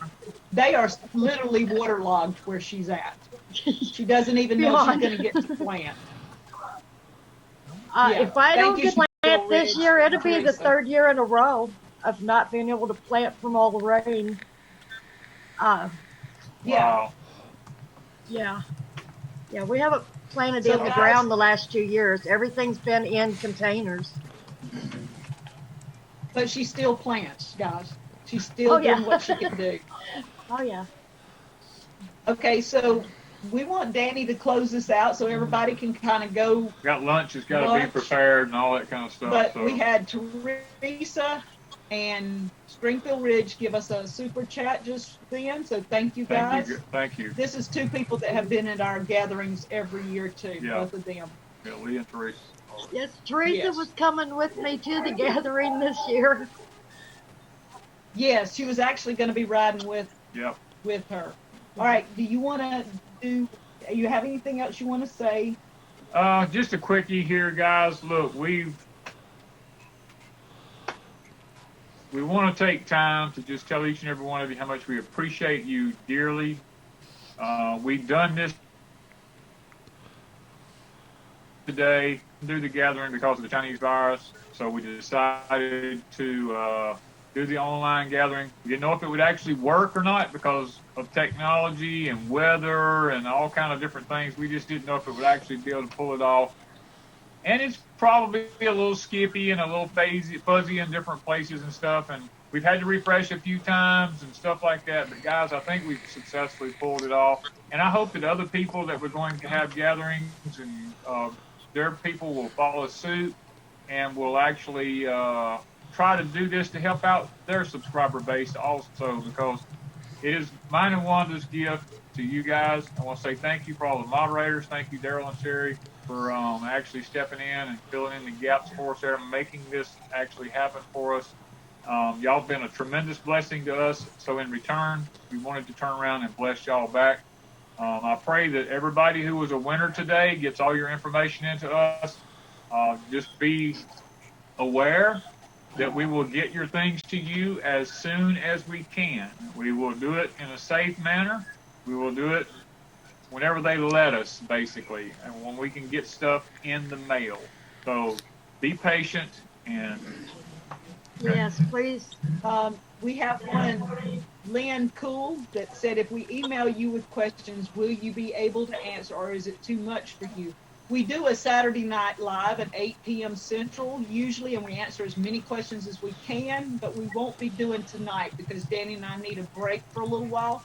they are literally waterlogged where she's at. She doesn't even know she's going to get to plant. If I don't get to plant this year, it'll be the third year in a row of not being able to plant from all the rain. Yeah. Yeah. Yeah, we haven't planted in the ground the last 2 years. Everything's been in containers. But she still plants, guys. She's still doing what she can do. Oh, yeah. Okay, so we want Danny to close this out so everybody can kind of go. Got lunch, it's got to be prepared and all that kind of stuff. But we had Teresa and Springfield Ridge give us a super chat just then, so thank you guys. Thank you. This is two people that have been at our gatherings every year too, both of them. Yeah, Lee and Teresa. Yes, Teresa was coming with me to the gathering this year. Yes, she was actually going to be riding with her. All right, do you have anything else you want to say? Just a quickie here, guys. Look, we want to take time to just tell each and every one of you how much we appreciate you dearly. We've done this today, do the gathering because of the Chinese virus, so we decided to do the online gathering. We didn't know if it would actually work or not because of technology and weather and all kind of different things. We just didn't know if it would actually be able to pull it off. And it's probably a little skippy and a little fuzzy in different places and stuff. And we've had to refresh a few times and stuff like that. But guys, I think we've successfully pulled it off. And I hope that other people that we're going to have gatherings and their people will follow suit and will actually try to do this to help out their subscriber base also, because it is mine and Wanda's gift to you guys. I want to say thank you for all the moderators. Thank you, Daryl and Sherry, for actually stepping in and filling in the gaps for us there, making this actually happen for us. Y'all have been a tremendous blessing to us. So in return, we wanted to turn around and bless y'all back. I pray that everybody who was a winner today gets all your information into us. Just be aware that we will get your things to you as soon as we can. We will do it in a safe manner. We will do it whenever they let us, basically, and when we can get stuff in the mail. So be patient and Yes, please. We have one, Lynn Cool, that said, if we email you with questions, will you be able to answer, or is it too much for you? We do a Saturday night live at 8 p.m. Central usually, and we answer as many questions as we can, but we won't be doing tonight because Danny and I need a break for a little while.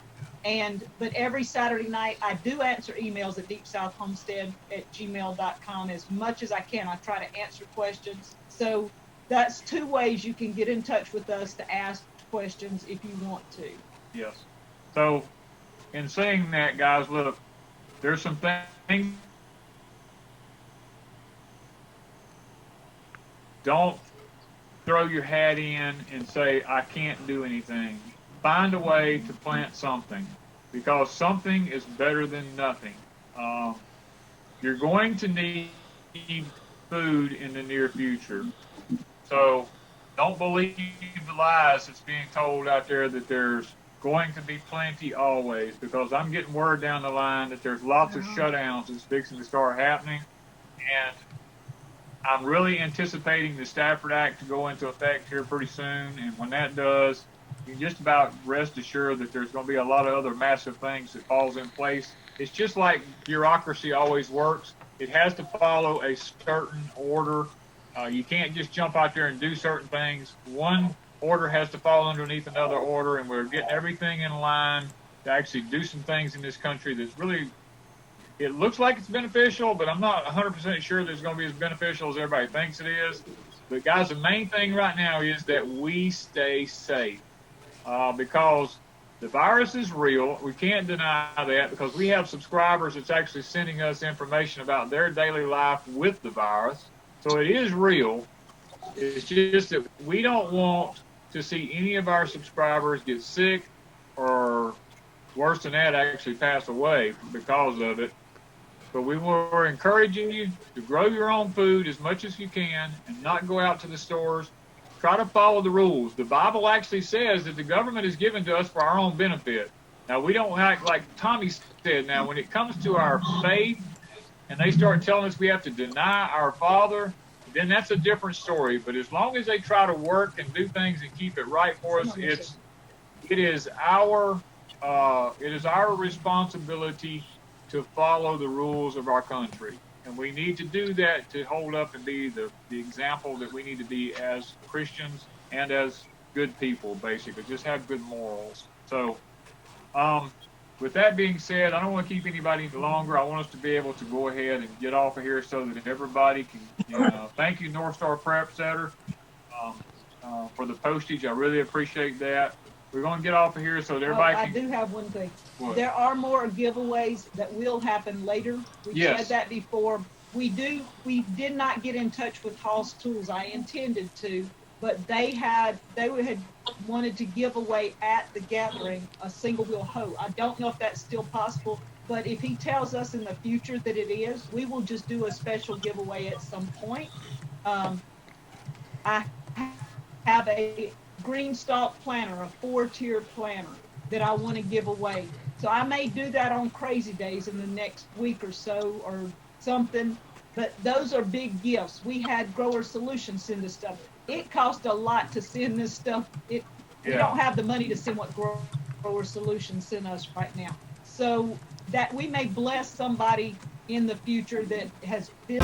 But every Saturday night, I do answer emails at deepsouthhomestead@gmail.com as much as I can. I try to answer questions. So that's two ways you can get in touch with us to ask questions if you want to. Yes. So, in saying that, guys, look, there's some things. Don't throw your hat in and say, I can't do anything. Find a way to plant something, because something is better than nothing. You're going to need food in the near future. So don't believe the lies that's being told out there that there's going to be plenty always, because I'm getting word down the line that there's lots of shutdowns that's fixing to start happening. And I'm really anticipating the Stafford Act to go into effect here pretty soon. And when that does, you can just about rest assured that there's going to be a lot of other massive things that falls in place. It's just like bureaucracy always works. It has to follow a certain order. You can't just jump out there and do certain things. One order has to fall underneath another order, and we're getting everything in line to actually do some things in this country that's really, it looks like it's beneficial, but I'm not 100% sure that it's going to be as beneficial as everybody thinks it is. But guys, the main thing right now is that we stay safe, because the virus is real. We can't deny that, because we have subscribers that's actually sending us information about their daily life with the virus. So it is real. It's just that we don't want to see any of our subscribers get sick, or worse than that, actually pass away because of it. But we were encouraging you to grow your own food as much as you can and not go out to the stores. Try to follow the rules. The Bible actually says that the government is given to us for our own benefit. Now, we don't act like Tommy said. Now, when it comes to our faith and they start telling us we have to deny our Father, then that's a different story. But as long as they try to work and do things and keep it right for us, it is our responsibility to follow the rules of our country. And we need to do that to hold up and be the example that we need to be as Christians and as good people, basically. Just have good morals. So, with that being said, I don't want to keep anybody any longer. I want us to be able to go ahead and get off of here so that everybody can, thank you, North Star Prep Center, for the postage. I really appreciate that. We're going to get off of here so that everybody can. I do have one thing. What? There are more giveaways that will happen later. We said that before. We did not get in touch with Hall's Tools. I intended to, but they had wanted to give away at the gathering a single wheel hoe. I don't know if that's still possible, but if he tells us in the future that it is, we will just do a special giveaway at some point. I have a GreenStalk planner, a 4-tier planner that I want to give away. So I may do that on Crazy Days in the next week or so or something, but those are big gifts. We had Grower Solutions send us stuff. It cost a lot to send this stuff. We don't have the money to send what Grower Solutions sent us right now. So that we may bless somebody in the future that has been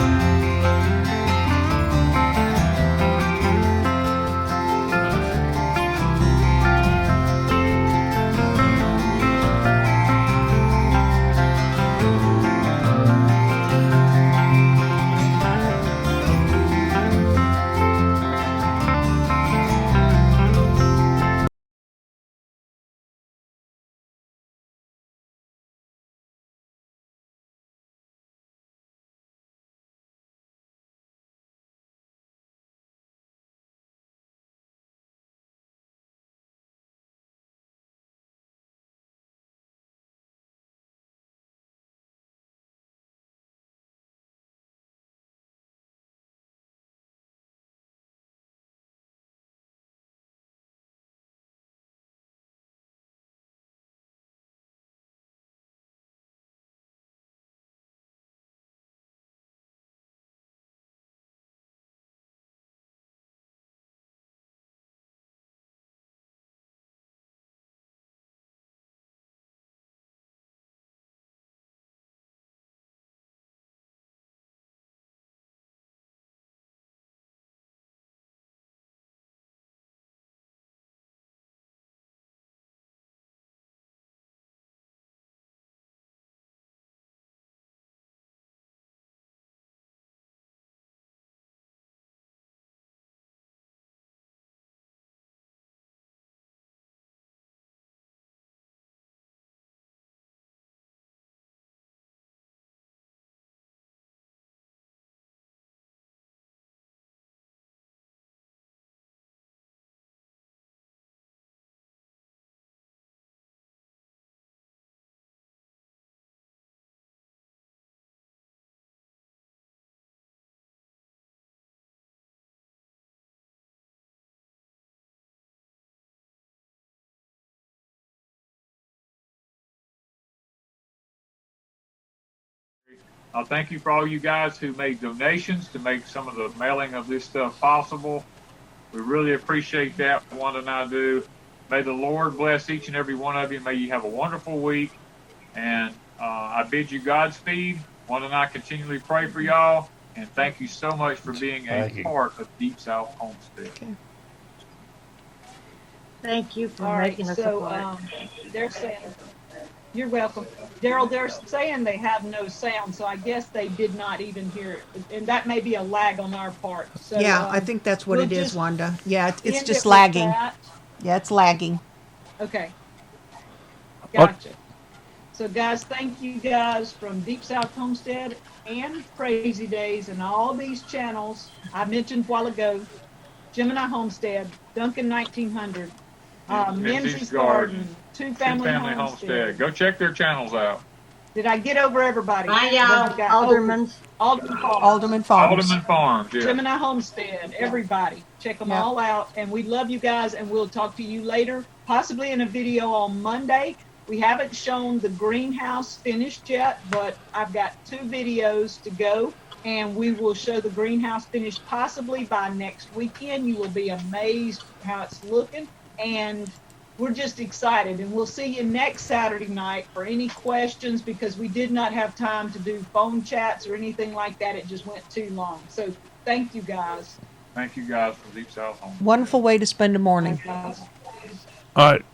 Thank you for all you guys who made donations to make some of the mailing of this stuff possible. We really appreciate that. Wanda and I do. May the Lord bless each and every one of you. May you have a wonderful week. And I bid you Godspeed. Wanda and I continually pray for y'all. And thank you so much for being a part of Deep South Homestead. Okay. Thank you for All right, making us so a part. they're saying, you're welcome. Daryl, they're saying they have no sound, so I guess they did not even hear it. And that may be a lag on our part. So, Yeah, I think that's what we'll it is, just Wanda. Yeah, it's end just it with lagging. that. Yeah, it's lagging. Okay. Gotcha. So guys, thank you guys from Deep South Homestead and Crazy Days and all these channels I mentioned a while ago. Gemini Homestead, Duncan 1900, Menzies Garden, Two Family Homestead. Go check their channels out. Did I get over everybody? Bye, y'all. Alderman's. Alderman Farms. Alderman Farms. Alderman Farms, yeah. Gemini Homestead, everybody. Check them Yep. all out. And we love you guys, and we'll talk to you later, possibly in a video on Monday. We haven't shown the greenhouse finished yet, but I've got 2 videos to go, and we will show the greenhouse finished possibly by next weekend. You will be amazed how it's looking, and we're just excited. And we'll see you next Saturday night for any questions, because we did not have time to do phone chats or anything like that. It just went too long. So thank you guys. Thank you guys from Deep South Home. Wonderful way to spend a morning. Thanks, guys. All right.